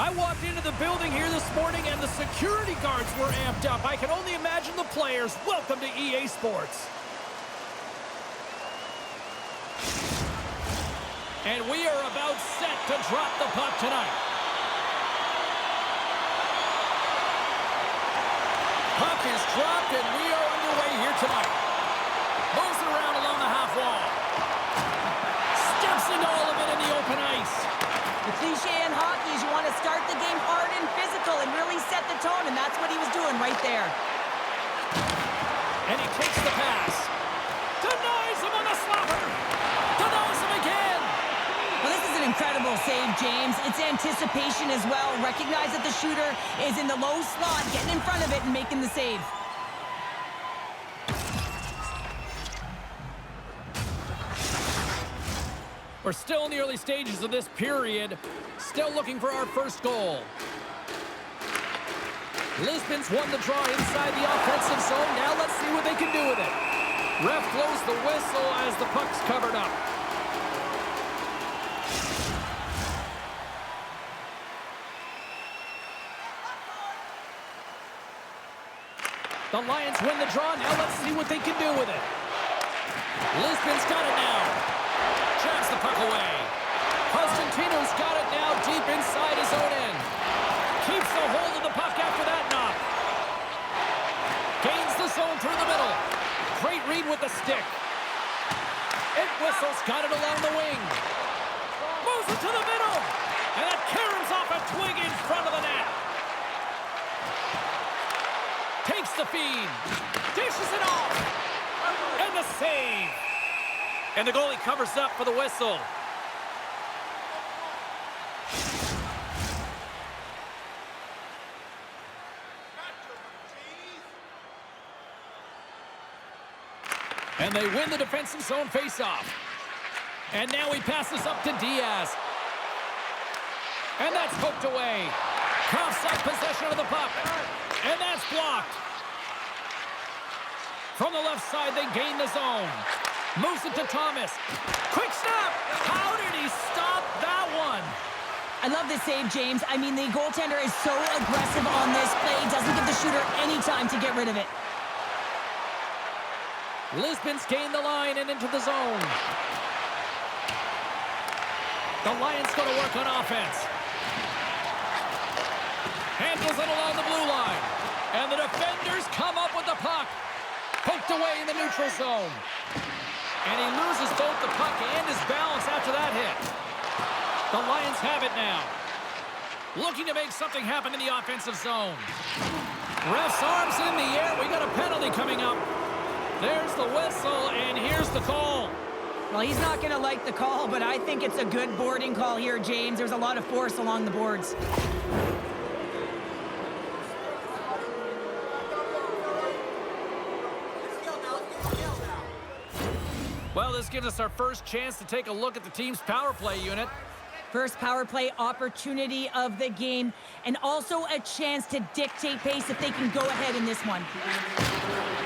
I walked into the building here this morning and the security guards were amped up. I can only imagine the players. Welcome to EA Sports. And we are about set to drop the puck tonight. Puck is dropped and we are underway here tonight. Moves it around along the half wall. Steps into all of it in the open ice. The cliche in hockey is you want to start the game hard and physical and really set the tone, and that's what he was doing right there. And he takes the pass. Denies him on the slapper. Denies him again. Well, this is an incredible save, James. It's anticipation as well. Recognize that the shooter is in the low slot, getting in front of it and making the save. We're still in the early stages of this period. Still looking for our first goal. Lisbon's won the draw inside the offensive zone. Now let's see what they can do with it. Ref blows the whistle as the puck's covered up. The Lions win the draw. Now let's see what they can do with it. Lisbon's got it now. Jabs the puck away. Constantino's got it now deep inside his own end. Keeps a hold of the puck after that knock. Gains the zone through the middle. Great read with the stick. It whistles, got it along the wing. Moves it to the middle. And that caroms off a twig in front of the net. Takes the feed. Dishes it off. And the save. And the goalie covers up for the whistle. And they win the defensive zone faceoff. And now he passes up to Diaz. And that's poked away. Coughs up possession of the puck. And that's blocked. From the left side, they gain the zone. Moves it to Thomas. Quick snap. How did he stop that one? I love this save, James. I mean, the goaltender is so aggressive on this play. Doesn't give the shooter any time to get rid of it. Lisbon's gained the line and into the zone. The Lions going to work on offense. Handles it along the blue line. And the defenders come up with the puck. Poked away in the neutral zone. And he loses both the puck and his balance after that hit. The Lions have it now. Looking to make something happen in the offensive zone. Ref's arms in the air. We got a penalty coming up. There's the whistle, and here's the call. Well, he's not going to like the call, but I think it's a good boarding call here, James. There's a lot of force along the boards. Well, this gives us our first chance to take a look at the team's power play unit. First power play opportunity of the game, and also a chance to dictate pace if they can go ahead in this one.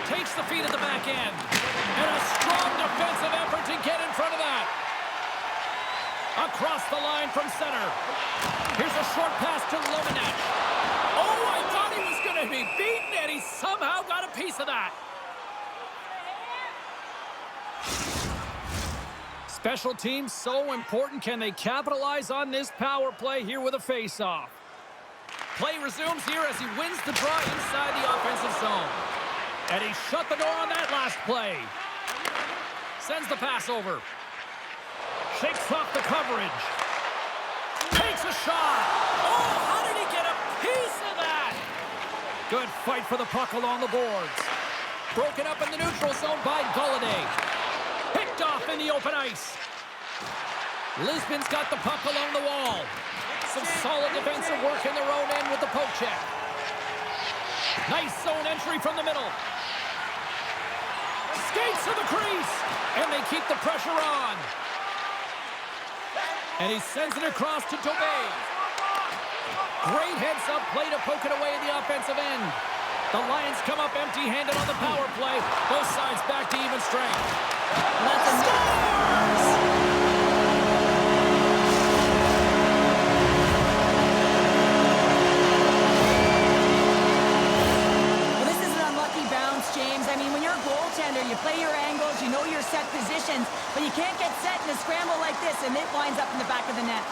Takes the feed at the back end. And a strong defensive effort to get in front of that. Across the line from center. Here's a short pass to Lomanech. Oh, I thought he was going to be beaten, and he somehow got a piece of that. Special teams so important. Can they capitalize on this power play here with a face-off? Play resumes here as he wins the draw inside the offensive zone. And he shut the door on that last play. Sends the pass over. Shakes off the coverage. Takes a shot. Oh, how did he get a piece of that? Good fight for the puck along the boards. Broken up in the neutral zone by Gameday. Picked off in the open ice. Lisbon's got the puck along the wall. Some solid defensive work in their own end with the poke check. Nice zone entry from the middle. Skates to the crease. And they keep the pressure on. And he sends it across to Tobey. Great heads-up play to poke it away in the offensive end. The Lions come up empty-handed on the power play. Both sides back to even strength. Scores! can't get set in a scramble like this, and it winds up in the back of the net.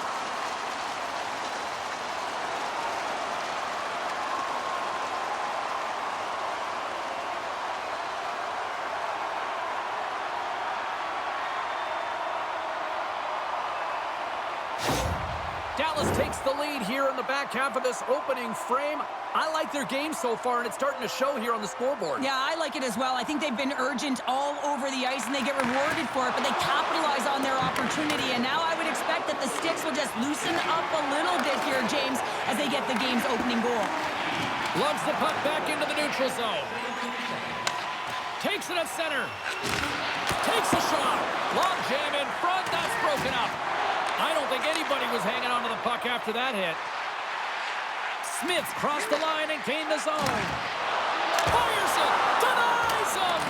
Dallas takes the lead here in the back half of this opening frame. I like their game so far, and it's starting to show here on the scoreboard. Yeah, I like it as well. I think they've been urgent all over the ice, and they get rewarded for it, but they capitalize on their opportunity. And now I would expect that the Sticks will just loosen up a little bit here, James, as they get the game's opening goal. Loves the puck back into the neutral zone. Takes it at center. Takes a shot. Long jam in front. That's broken up. I don't think anybody was hanging onto the puck after that hit. Smith crossed the line and gained the zone. Fires it. Denies him.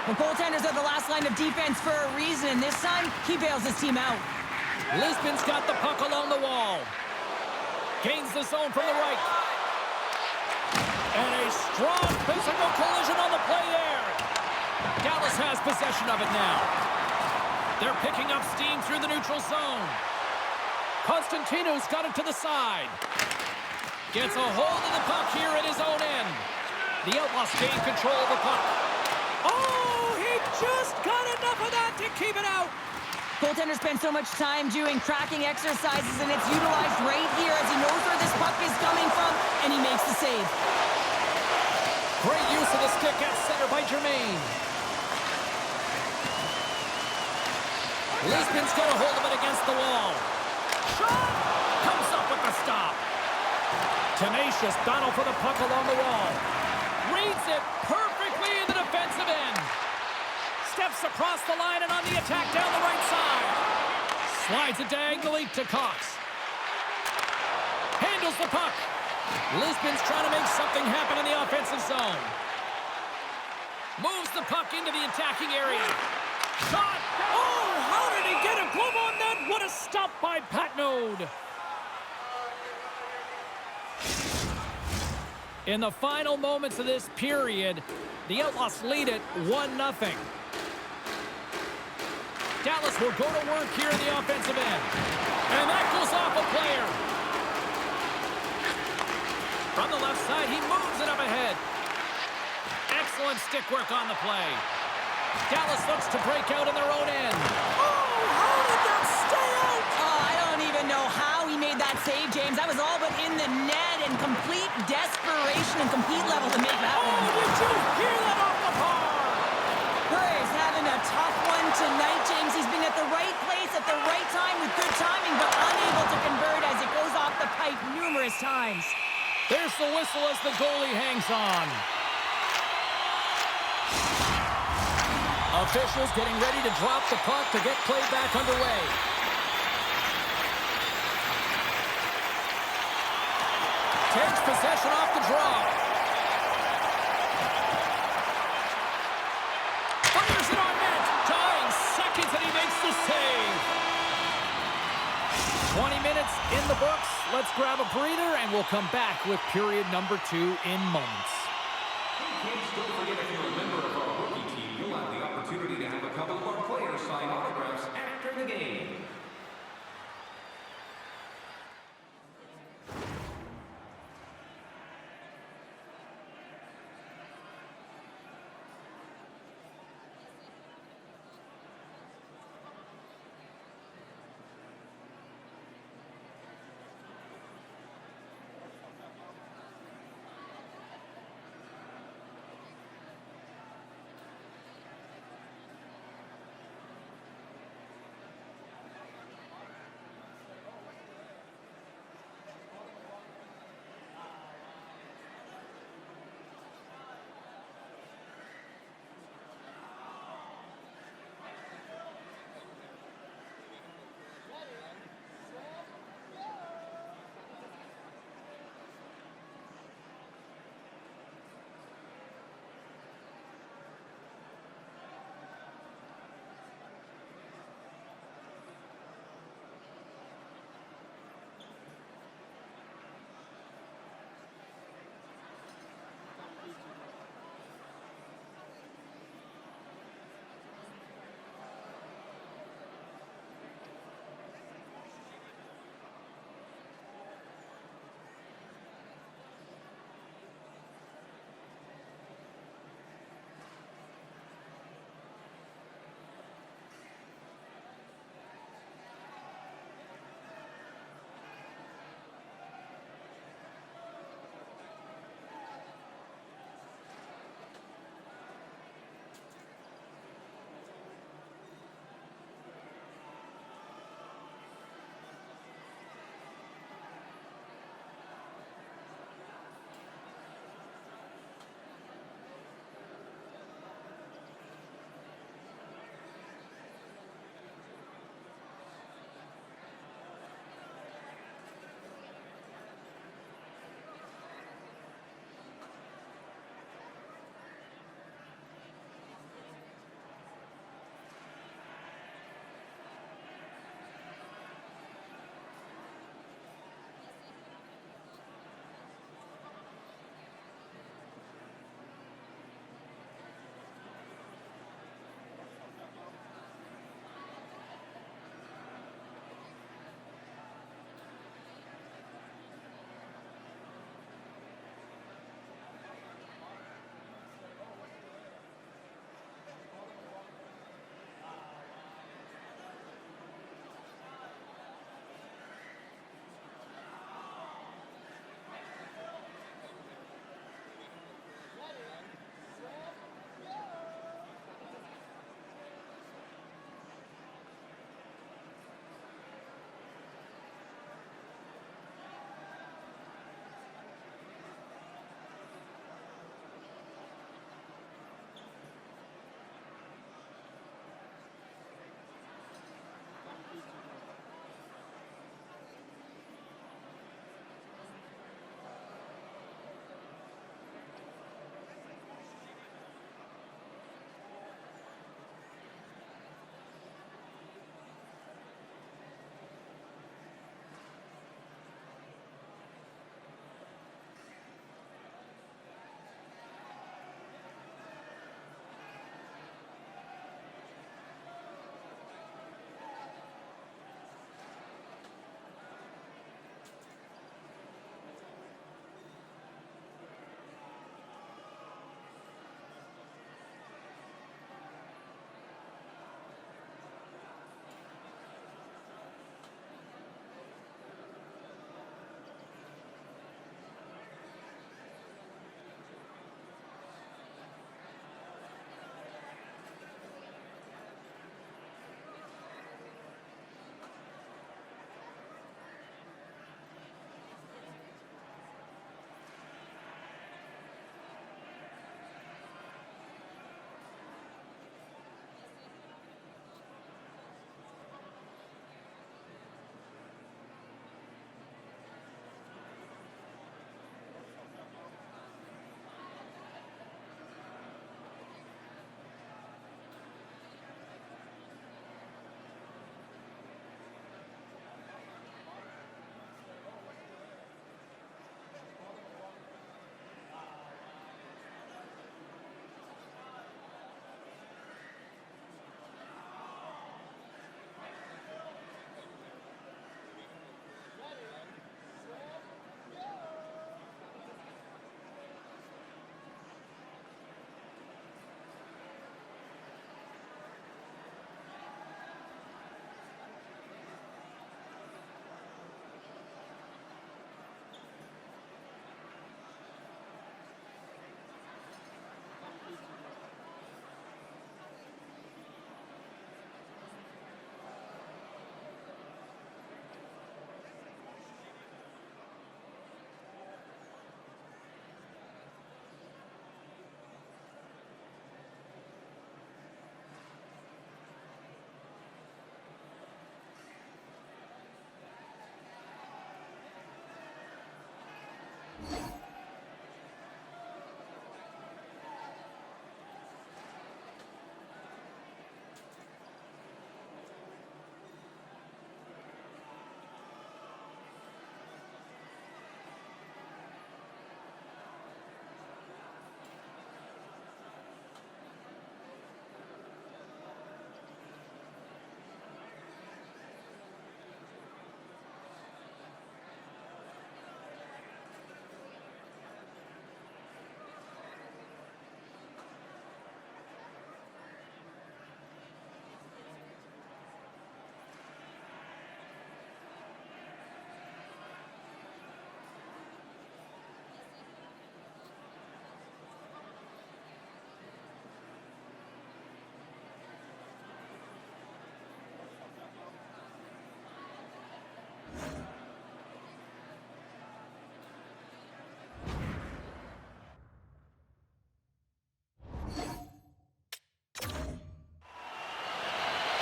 The goaltenders are the last line of defense for a reason, and this time, he bails his team out. Lisbon's got the puck along the wall. Gains the zone from the right. And a strong physical collision on the play there. Dallas has possession of it now. They're picking up steam through the neutral zone. Constantino's got it to the side. Gets a hold of the puck here at his own end. The Outlaws gain control of the puck. Oh, he just got enough of that to keep it out. Goaltenders spend so much time doing tracking exercises, and it's utilized right here as he knows where this puck is coming from, and he makes the save. Great use of the stick at center by Jermaine. Lisbon's got a hold of it against the wall. Shot! Comes up with the stop. Tenacious battle for the puck along the wall. Reads it perfectly in the defensive end. Steps across the line and on the attack down the right side. Slides it diagonally to Cox. Handles the puck. Lisbon's trying to make something happen in the offensive zone. Moves the puck into the attacking area. Shot! Oh, how did he get a glove on that? What a stop by Patnode. In the final moments of this period, the Outlaws lead it 1-0. Dallas will go to work here in the offensive end. And that goes off a player. From the left side, he moves it up ahead. Excellent stick work on the play. Dallas looks to break out in their own end. Oh, how did that stay out? Oh, I don't even know how he made that save, James. That was all but in the net and complete desperation and complete level to make that one. Oh, did you hear that off the bar? He's having a tough one tonight, James. He's been at the right place at the right time with good timing, but unable to convert as it goes off the pipe numerous times. There's the whistle as the goalie hangs on. Officials getting ready to drop the puck to get play back underway. Takes possession off the draw. Fires it on net. Tying seconds and he makes the save. 20 minutes in the books. Let's grab a breather and we'll come back with period number 2 in moments. Kids, don't forget if you're a member of our rookie team, you'll have the opportunity to have a couple of our players sign autographs after the game.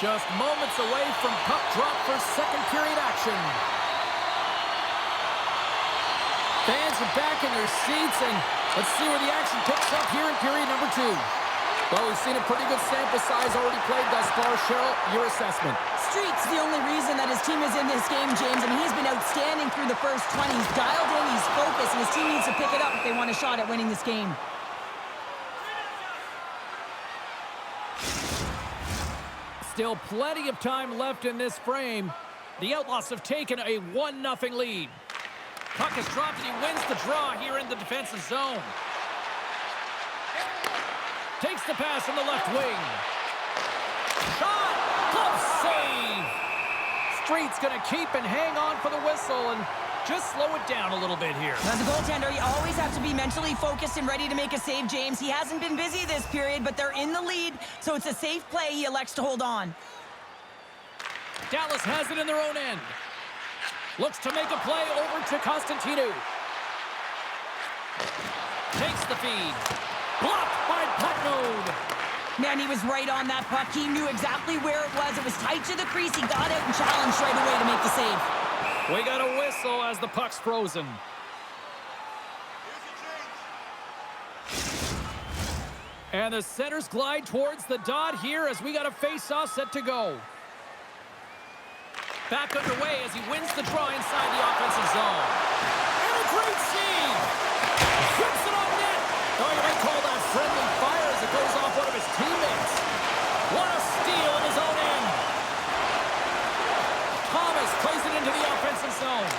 Just moments away from puck drop for second period action. Fans are back in their seats, and let's see where the action picks up here in period number 2. Well, we've seen a pretty good sample size already played thus far. Cheryl, your assessment. Street's the only reason that his team is in this game, James. I mean, he's been outstanding through the first 20. He's dialed in, he's focused, and his team needs to pick it up if they want a shot at winning this game. Still plenty of time left in this frame. The Outlaws have taken a 1-0 lead. Puck is dropped and he wins the draw here in the defensive zone. Takes the pass from the left wing. Shot! Glove save! Street's going to keep and hang on for the whistle and just slow it down a little bit here. As a goaltender, you always have to be mentally focused and ready to make a save, James. He hasn't been busy this period, but they're in the lead, so it's a safe play. He elects to hold on. Dallas has it in their own end. Looks to make a play over to Constantinu. Takes the feed. Blocked by Putnode. Man, he was right on that puck. He knew exactly where it was. It was tight to the crease. He got out and challenged right away to make the save. We got a whistle as the puck's frozen. And the centers glide towards the dot here as we got a face-off set to go. Back underway as he wins the draw inside the offensive zone. And a great save! Hits it on net! Oh, you might call that friendly fire as it goes off one of his teammates. What a steal in his own end! Thomas plays it into the offensive zone.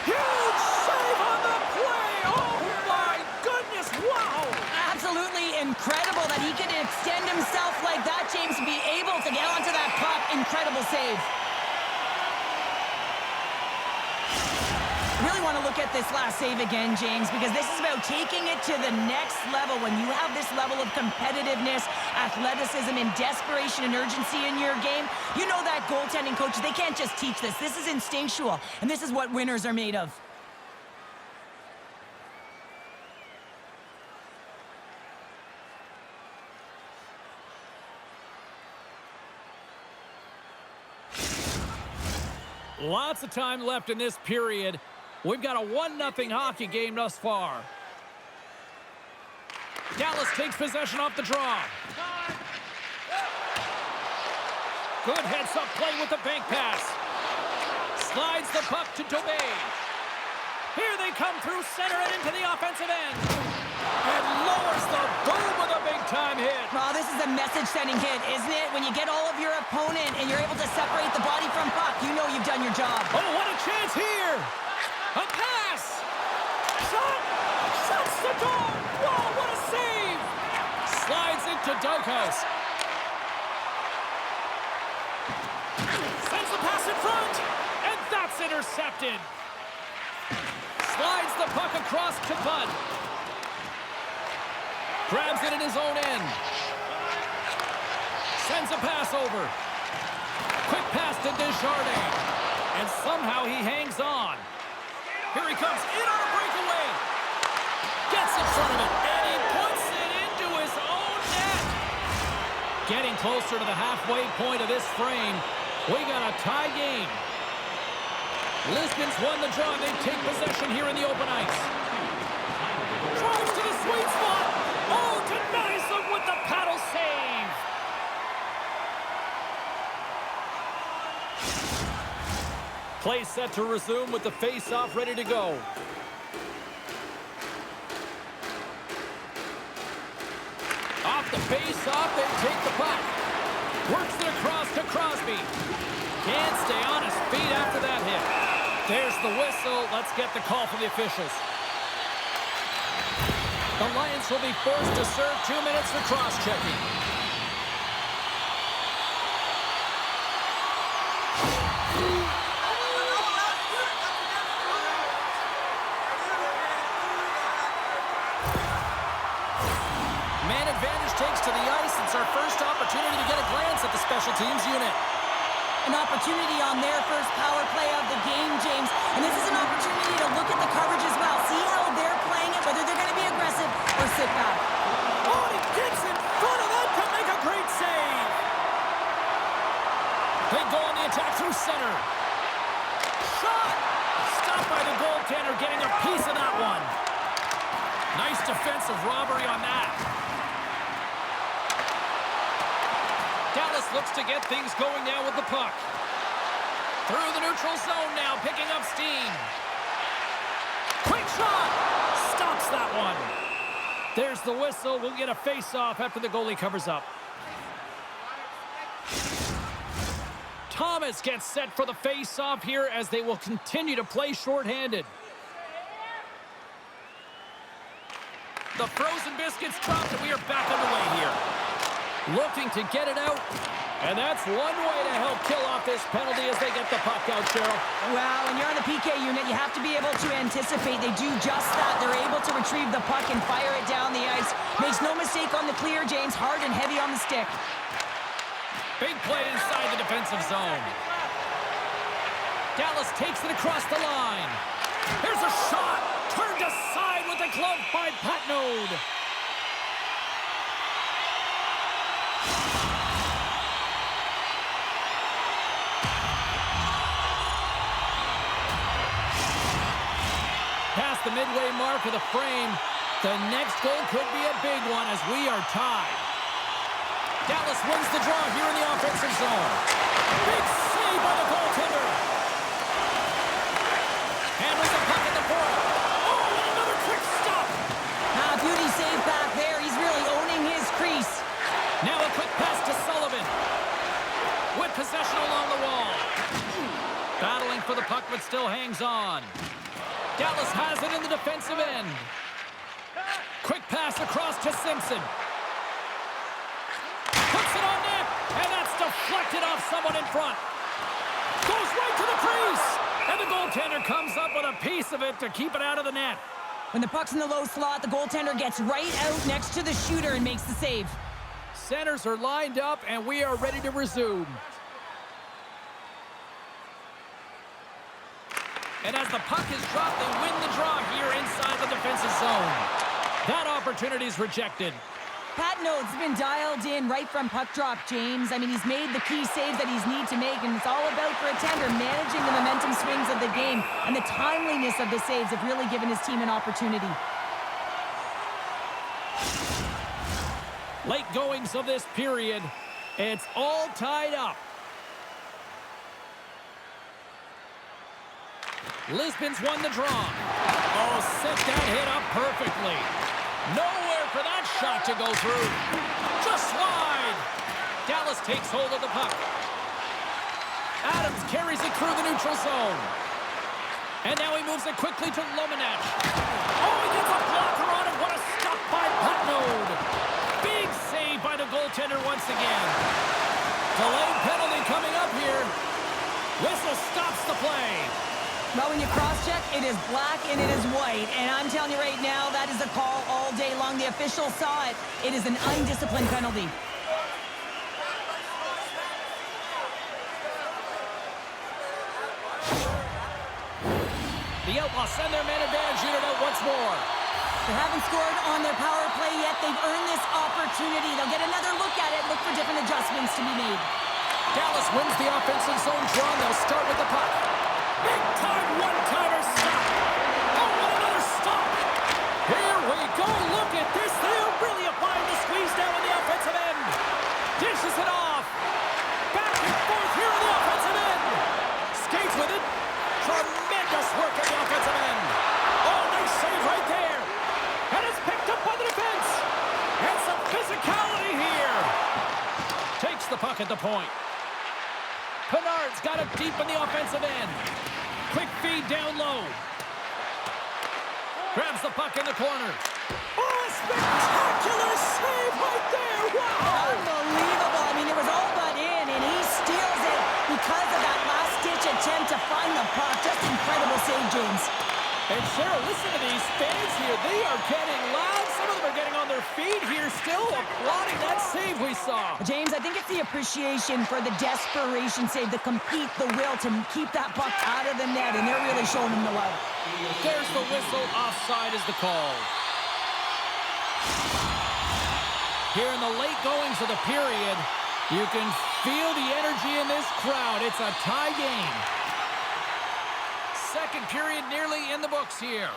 Huge save on the play! Oh my goodness, wow! Absolutely incredible that he could extend himself like that, James, to be able to get onto that puck. Incredible save. Really want to look at this last save again, James, because this is about taking it to the next level. When you have this level of competitiveness, athleticism, and desperation and urgency in your game, you know that goaltending coaches, they can't just teach this. This is instinctual, and this is what winners are made of. Lots of time left in this period. We've got a 1-0 hockey game thus far. Dallas takes possession off the draw. Good heads-up play with the bank pass. Slides the puck to Tobey. Here they come through center and into the offensive end. And lowers the boom with a big-time hit. Well, this is a message-sending hit, isn't it? When you get all of your opponent and you're able to separate the body from puck, you know you've done your job. Oh, what a chance here! A pass! Shot! Shuts the door! Whoa, what a save! Slides into Dughouse. Sends the pass in front, and that's intercepted. Slides the puck across to Bud. Grabs it in his own end. Sends a pass over. Quick pass to Desjardins. And somehow he hangs on. Here he comes in on a breakaway. Gets in front of it, and he puts it into his own net. Getting closer to the halfway point of this frame. We got a tie game. Lisbon's won the draw. They take possession here in the open ice. Drives to the sweet spot. Oh, denies them with the paddle save. Play set to resume with the face-off ready to go. Off the face-off, they take the puck. Works it across to Crosby. Can't stay on his feet after that hit. There's the whistle. Let's get the call from the officials. The Lions will be forced to serve 2 minutes for cross-checking. Man advantage takes to the ice. It's our first opportunity to get a glance at the special teams unit. An opportunity on their first power play of the game, James. And this is an opportunity to look at the coverage as well. See how they're playing it, whether they're going to be aggressive or sit back. Oh, he gets in front of that to make a great save. shot! Stopped by the goaltender, getting a piece of that one. Nice defensive robbery on that. Dallas looks to get things going now with the puck. Through the neutral zone now, picking up steam. Quick shot! Stops that one. There's the whistle. We'll get a face-off after the goalie covers up. Thomas gets set for the face-off here as they will continue to play shorthanded. The frozen biscuits dropped, and we are back underway here. Looking to get it out, and that's one way to help kill off this penalty as they get the puck out, Cheryl. Well, when you're on the PK unit, you have to be able to anticipate. They do just that. They're able to retrieve the puck and fire it down the ice. Makes no mistake on the clear, James. Hard and heavy on the stick. Big play inside the defensive zone. Dallas takes it across the line. Here's a shot. Turned aside with the glove by Patnode. Past the midway mark of the frame, the next goal could be a big one as we are tied. Dallas wins the draw here in the offensive zone. Big save by the goaltender. Handles the puck at the point. Oh, and another quick stop. Beauty save back there. He's really owning his crease. Now a quick pass to Sullivan. With possession along the wall. Battling for the puck, but still hangs on. Dallas has it in the defensive end. Quick pass across to Simpson. Puts it on net, and that's deflected off someone in front. Goes right to the crease, and the goaltender comes up with a piece of it to keep it out of the net. When the puck's in the low slot, the goaltender gets right out next to the shooter and makes the save. Centers are lined up, and we are ready to resume. And as the puck is dropped, they win the draw here inside the defensive zone. That opportunity is rejected. Patnode's been dialed in right from puck drop, James. I mean, he's made the key saves that he's need to make, and it's all about for a tender managing the momentum swings of the game, and the timeliness of the saves have really given his team an opportunity. Late goings of this period, it's all tied up. Lisbon's won the draw. Oh, set that hit up perfectly. Nowhere for that shot to go through. Just wide. Dallas takes hold of the puck. Adams carries it through the neutral zone. And now he moves it quickly to Lomanech. Oh, he gets a blocker on it. What a stop by Patnode. Big save by the goaltender once again. Delayed penalty coming up here. Whistle stops the play. Well, when you cross-check, it is black and it is white. And I'm telling you right now, that is a call all day long. The official saw it. It is an undisciplined penalty. The Outlaws send their man advantage unit out once more. They haven't scored on their power play yet. They've earned this opportunity. They'll get another look at it, look for different adjustments to be made. Dallas wins the offensive zone draw. They'll start with the puck. Big-time one-timer stop. Oh, what another stop. Here we go. Look at this. They are really applying the squeeze down in the offensive end. Dishes it off. Back and forth here in the offensive end. Skates with it. Tremendous work at the offensive end. Oh, nice save right there. And it's picked up by the defense. And some physicality here. Takes the puck at the point. Pinard's got it deep in the offensive end. Quick feed down low. Grabs the puck in the corner. Oh, a spectacular save right there. Wow. Unbelievable. I mean, it was all but in, and he steals it because of that last-ditch attempt to find the puck. Just incredible save, James. And Cheryl, listen to these fans here. They are getting loud. Some of them are getting on their feet here, still applauding that save we saw. James, I think it's the appreciation for the desperation save, the compete, the will to keep that puck out of the net, and they're really showing him the love. There's the whistle. Offside is the call. Here in the late goings of the period, you can feel the energy in this crowd. It's a tie game. second period nearly in the books here.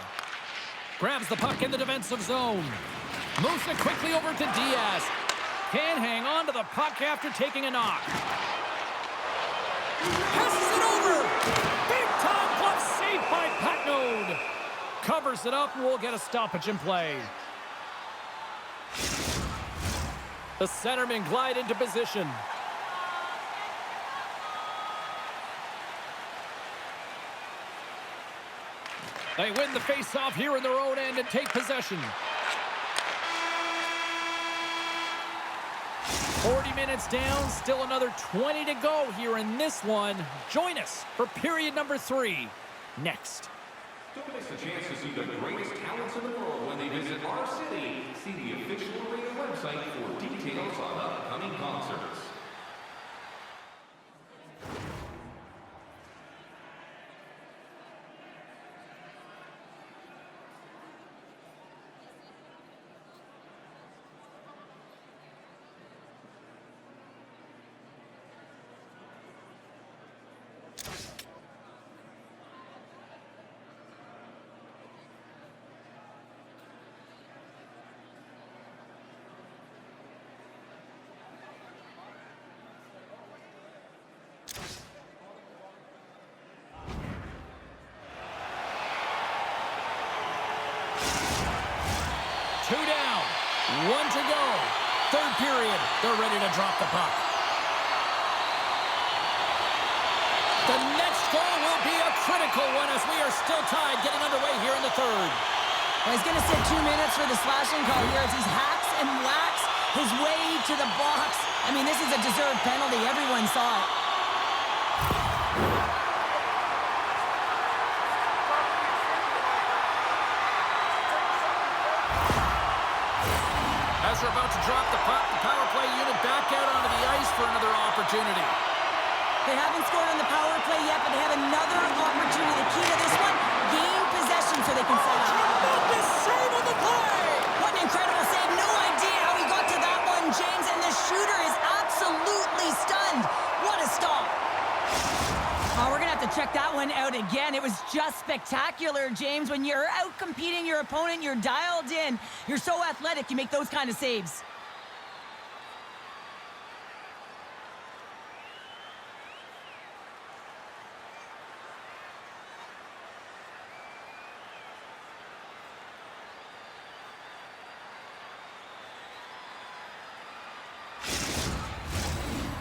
Grabs the puck in the defensive zone. Moves it quickly over to Diaz. Can hang on to the puck after taking a knock. Passes it over. Big time glove save by Patnode. Covers it up and we'll get a stoppage in play. The centermen glide into position. They win the face-off here in their own end and take possession. 40 minutes down, still another 20 to go here in this one. Join us for period number 3 next. Don't miss the chance to see the greatest talents in the world when they visit our city. See the official arena website for details on upcoming concerts. Two down, one to go. Third period, they're ready to drop the puck. The next goal will be a critical one as we are still tied, getting underway here in the third. Well, he's going to sit 2 minutes for the slashing call here as he hacks and whacks his way to the box. I mean, this is a deserved penalty. Everyone saw it. As they're about to drop the puck, the power play unit back out onto the ice for another opportunity. They haven't scored on the power play yet, but they have another opportunity. The key to this one, gain possession so they can set up. Tremendous save on the play! What an incredible save. No idea how he got to that one, James, and the shooter is absolutely stunned. What a stop. Oh, we're going to have to check that one out again. It was just spectacular, James. When you're out competing your opponent, you're dialed in. You're so athletic, you make those kind of saves.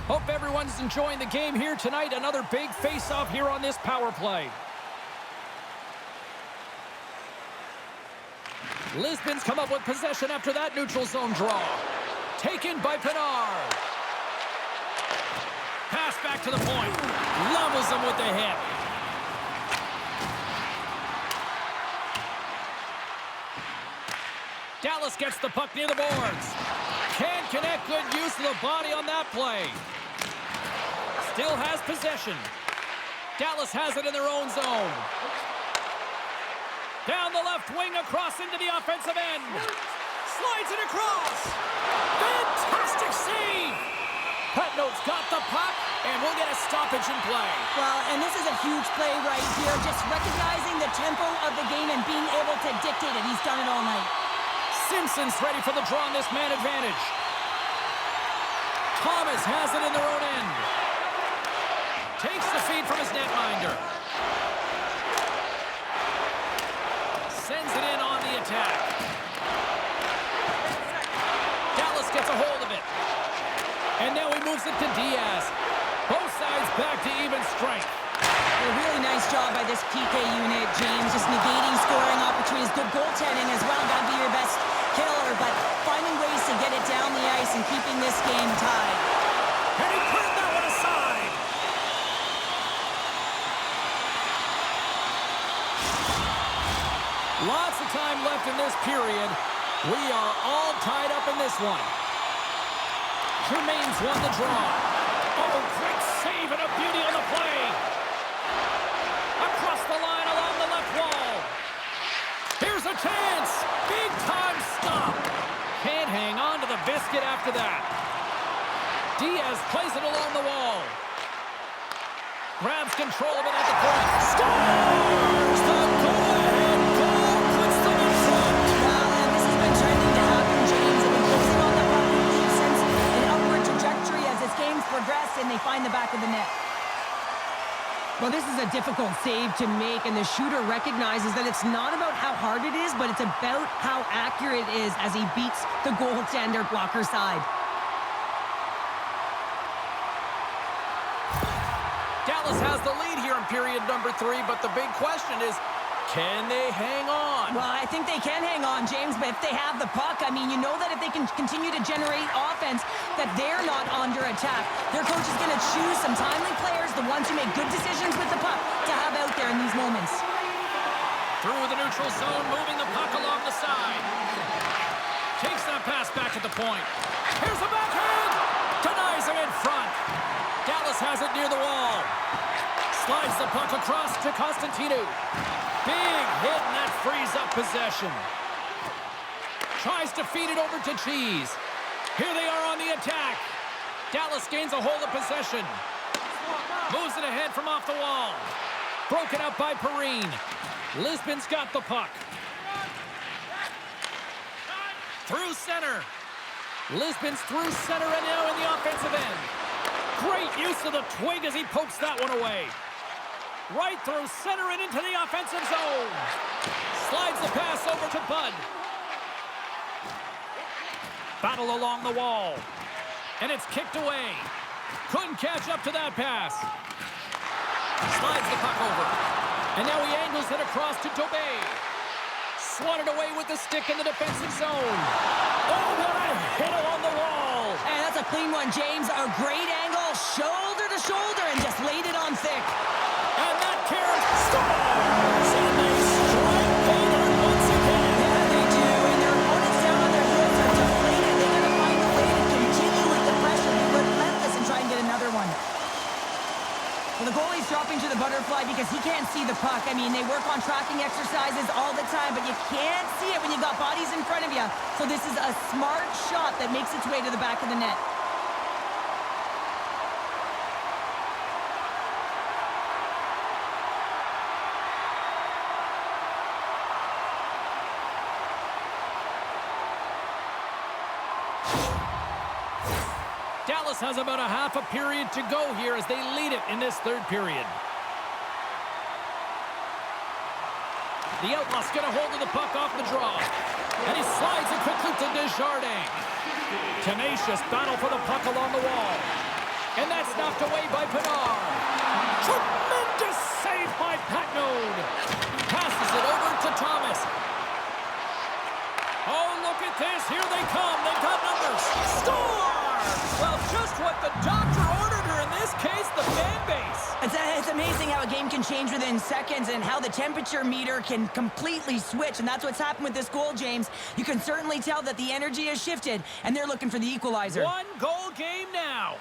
Hope everyone's enjoying the game here tonight. Another big face-off here on this power play. Lisbon's come up with possession after that neutral zone draw. Taken by Pinard. Pass back to the point. Levels him with the hit. Dallas gets the puck near the boards. Can't connect. Good use of the body on that play. Still has possession. Dallas has it in their own zone. Down the left wing, across into the offensive end. Slides it across. Fantastic save. Patnode's got the puck, and we'll get a stoppage in play. Well, and this is a huge play right here. Just recognizing the tempo of the game and being able to dictate it. He's done it all night. Simpson's ready for the draw on this man advantage. Thomas has it in their own end. Takes the feed from his netminder. Sends it in on the attack. Dallas gets a hold of it. And now he moves it to Diaz. Both sides back to even strength. A really nice job by this PK unit, James. Just negating scoring opportunities. Good goaltending as well. Got to be your best killer, but finding ways to get it down the ice and keeping this game tied. And he put that one aside. Lots of time left in this period. We are all tied up in this one. Tremaine's won the draw. Oh, great save and a beauty on the play. Across the line along the left wall. Here's a chance. Big time stop. Can't hang on to the biscuit after that. Diaz plays it along the wall. Grabs control of it at the point. Score! difficult save to make, and the shooter recognizes that it's not about how hard it is, but it's about how accurate it is as he beats the goaltender blocker side. Dallas has the lead here in period number 3, but the big question is, can they hang on? Well, I think they can hang on, James, but if they have the puck, I mean, you know that if they can continue to generate offense, that they're not under attack. Their coach is going to choose some timely players, the ones who make good decisions with the puck, to have out there in these moments. Through the neutral zone, moving the puck along the side. Takes that pass back at the point. Here's the backhand! Denies him in front. Dallas has it near the wall. Slides the puck across to Constantino. Big hit, and that frees up possession. Tries to feed it over to Cheese. Here they are on the attack. Dallas gains a hold of possession. Moves it ahead from off the wall. Broken up by Perrine. Lisbon's got the puck. Through center. Lisbon's through center and now in the offensive end. Great use of the twig as he pokes that one away. Right through center and into the offensive zone. Slides the pass over to Bud. Battle along the wall. And it's kicked away. Couldn't catch up to that pass. Slides the puck over. And now he angles it across to Tobey. Swatted away with the stick in the defensive zone. Oh, what a hit along the wall. And that's a clean one, James. A great angle, shoulder to shoulder, and just laid it on thick. And that carry scores! And they strike Bader once again. Yeah, they do. And their opponents down on their heels are deflated. They're going to find a way to continue with the pressure. Be relentless and try and get another one. Well, the goalie's dropping to the butterfly because he can't see the puck. I mean, they work on tracking exercises all the time, but you can't see it when you got bodies in front of you. So this is a smart shot that makes its way to the back of the net. Dallas has about a half a period to go here as they lead it in this third period. The Outlaws get a hold of the puck off the draw. And he slides it quickly to Desjardins. Tenacious battle for the puck along the wall. And that's knocked away by Pinard. Tremendous save by Patnode. Passes it over to Thomas. Oh, look at this. Here they come. They've got numbers. Score! Well, just what the doctor ordered her in this case, the fan base. It's amazing how a game can change within seconds and how the temperature meter can completely switch. And that's what's happened with this goal, James. You can certainly tell that the energy has shifted, and they're looking for the equalizer. One goal game now.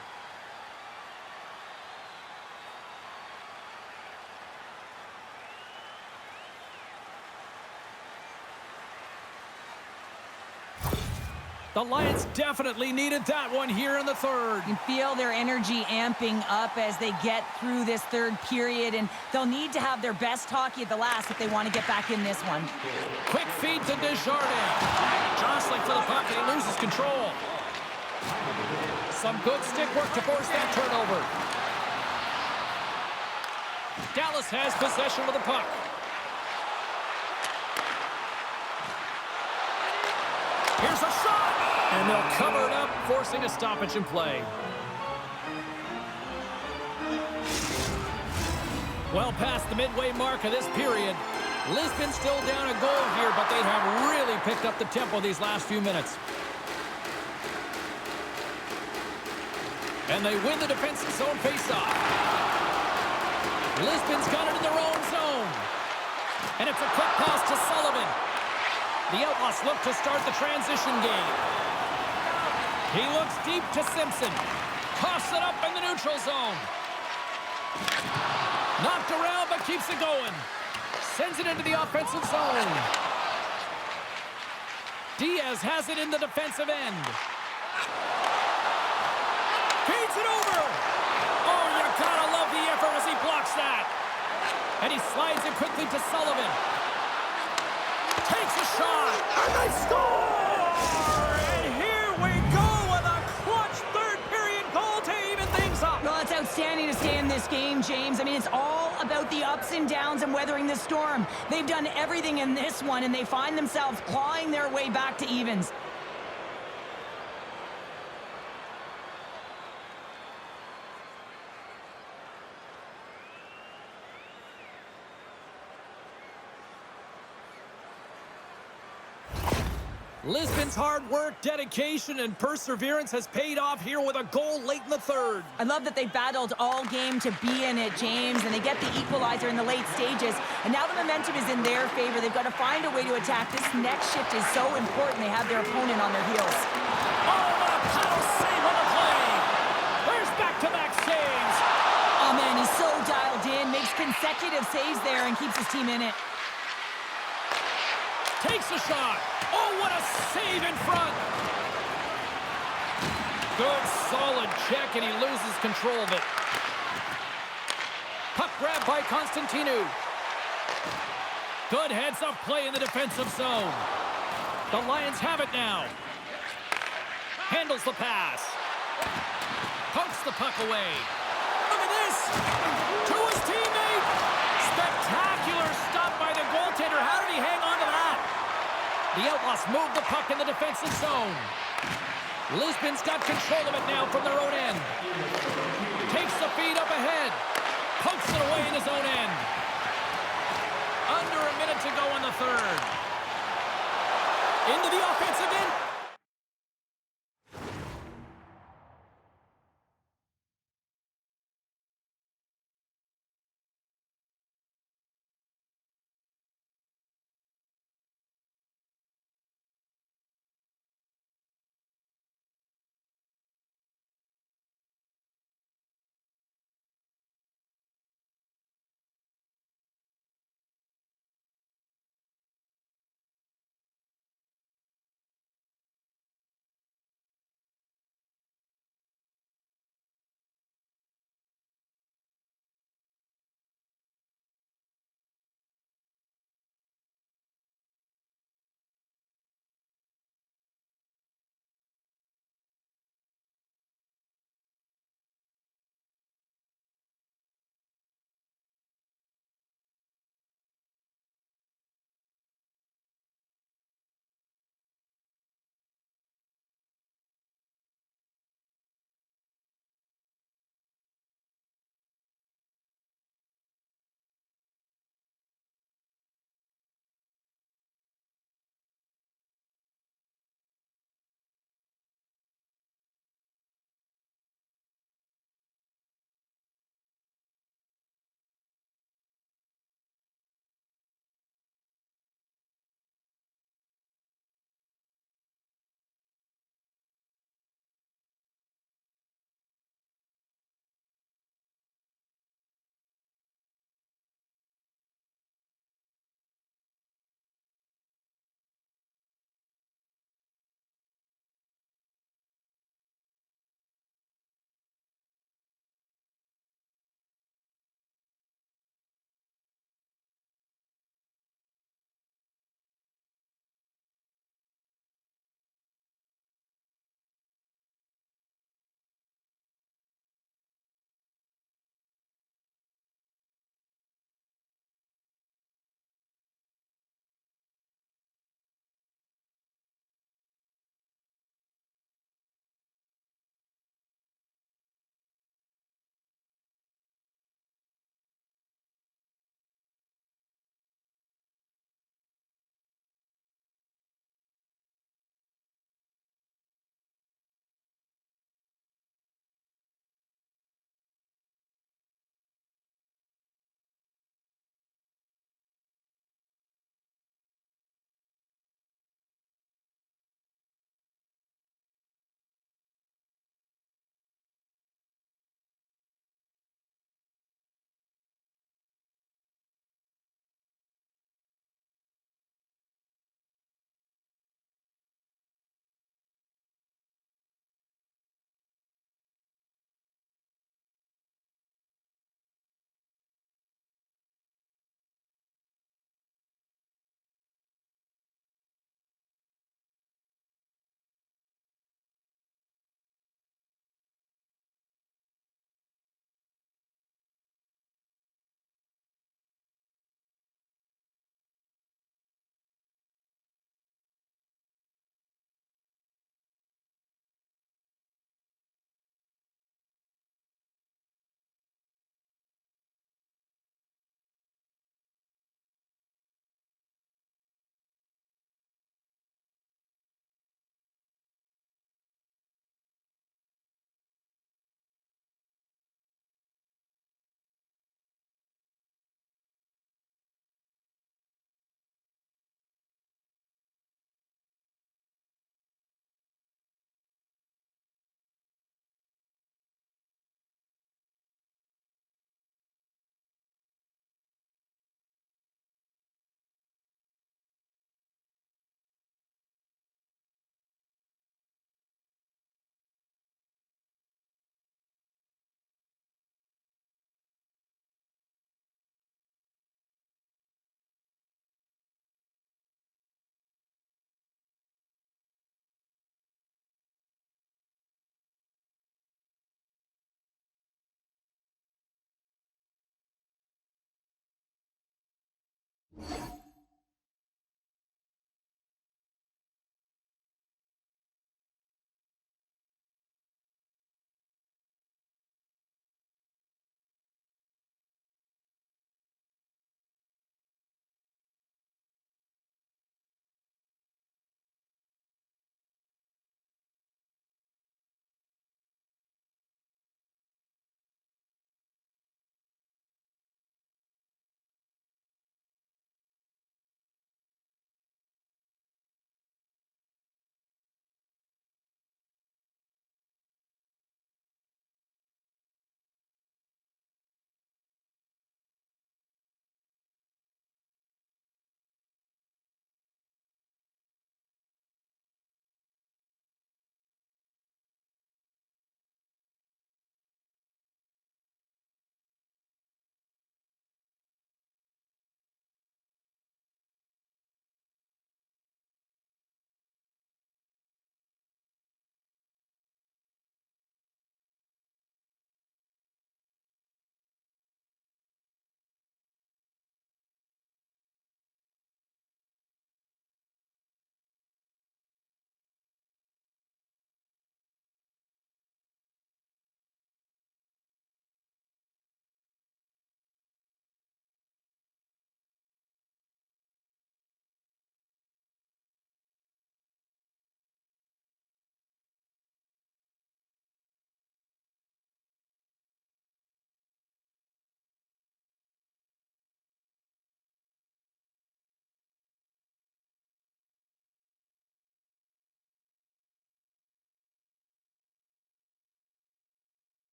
The Lions definitely needed that one here in the third. You feel their energy amping up as they get through this third period, and they'll need to have their best hockey at the last if they want to get back in this one. Quick feed to Desjardins. Jostling for the puck, and he loses control. Some good stick work to force that turnover. Dallas has possession of the puck. Here's a shot! And they'll cover it up, forcing a stoppage in play. Well past the midway mark of this period. Lisbon still down a goal here, but they have really picked up the tempo these last few minutes. And they win the defensive zone faceoff. Lisbon's got it in their own zone. And it's a quick pass to Sullivan. The Outlaws look to start the transition game. He looks deep to Simpson. Coughs it up in the neutral zone. Knocked around, but keeps it going. Sends it into the offensive zone. Diaz has it in the defensive end. Feeds it over. Oh, you gotta love the effort as he blocks that. And he slides it quickly to Sullivan. Takes a shot, and they score! And here we go with a clutch third period goal to even things up. Well, it's outstanding to stay in this game, James. I mean, it's all about the ups and downs and weathering the storm. They've done everything in this one, and they find themselves clawing their way back to evens. Lisbon's hard work, dedication, and perseverance has paid off here with a goal late in the third. I love that they battled all game to be in it, James, and they get the equalizer in the late stages. And now the momentum is in their favor. They've got to find a way to attack. This next shift is so important. They have their opponent on their heels. Oh, what a power save on the play! There's back-to-back saves! Oh, man, he's so dialed in, makes consecutive saves there, and keeps his team in it. Takes a shot. Oh, what a save in front. Good, solid check, and he loses control of it. Puck grab by Constantinu. Good heads-up play in the defensive zone. The Lions have it now. Handles the pass. Pokes the puck away. Look at this. To his teammate. Spectacular stop by the goaltender. How did he hang on to that? The Outlaws move the puck in the defensive zone. Lisbon's got control of it now from their own end. Takes the feed up ahead. Pokes it away in his own end. Under a minute to go in the third. Into the offensive end.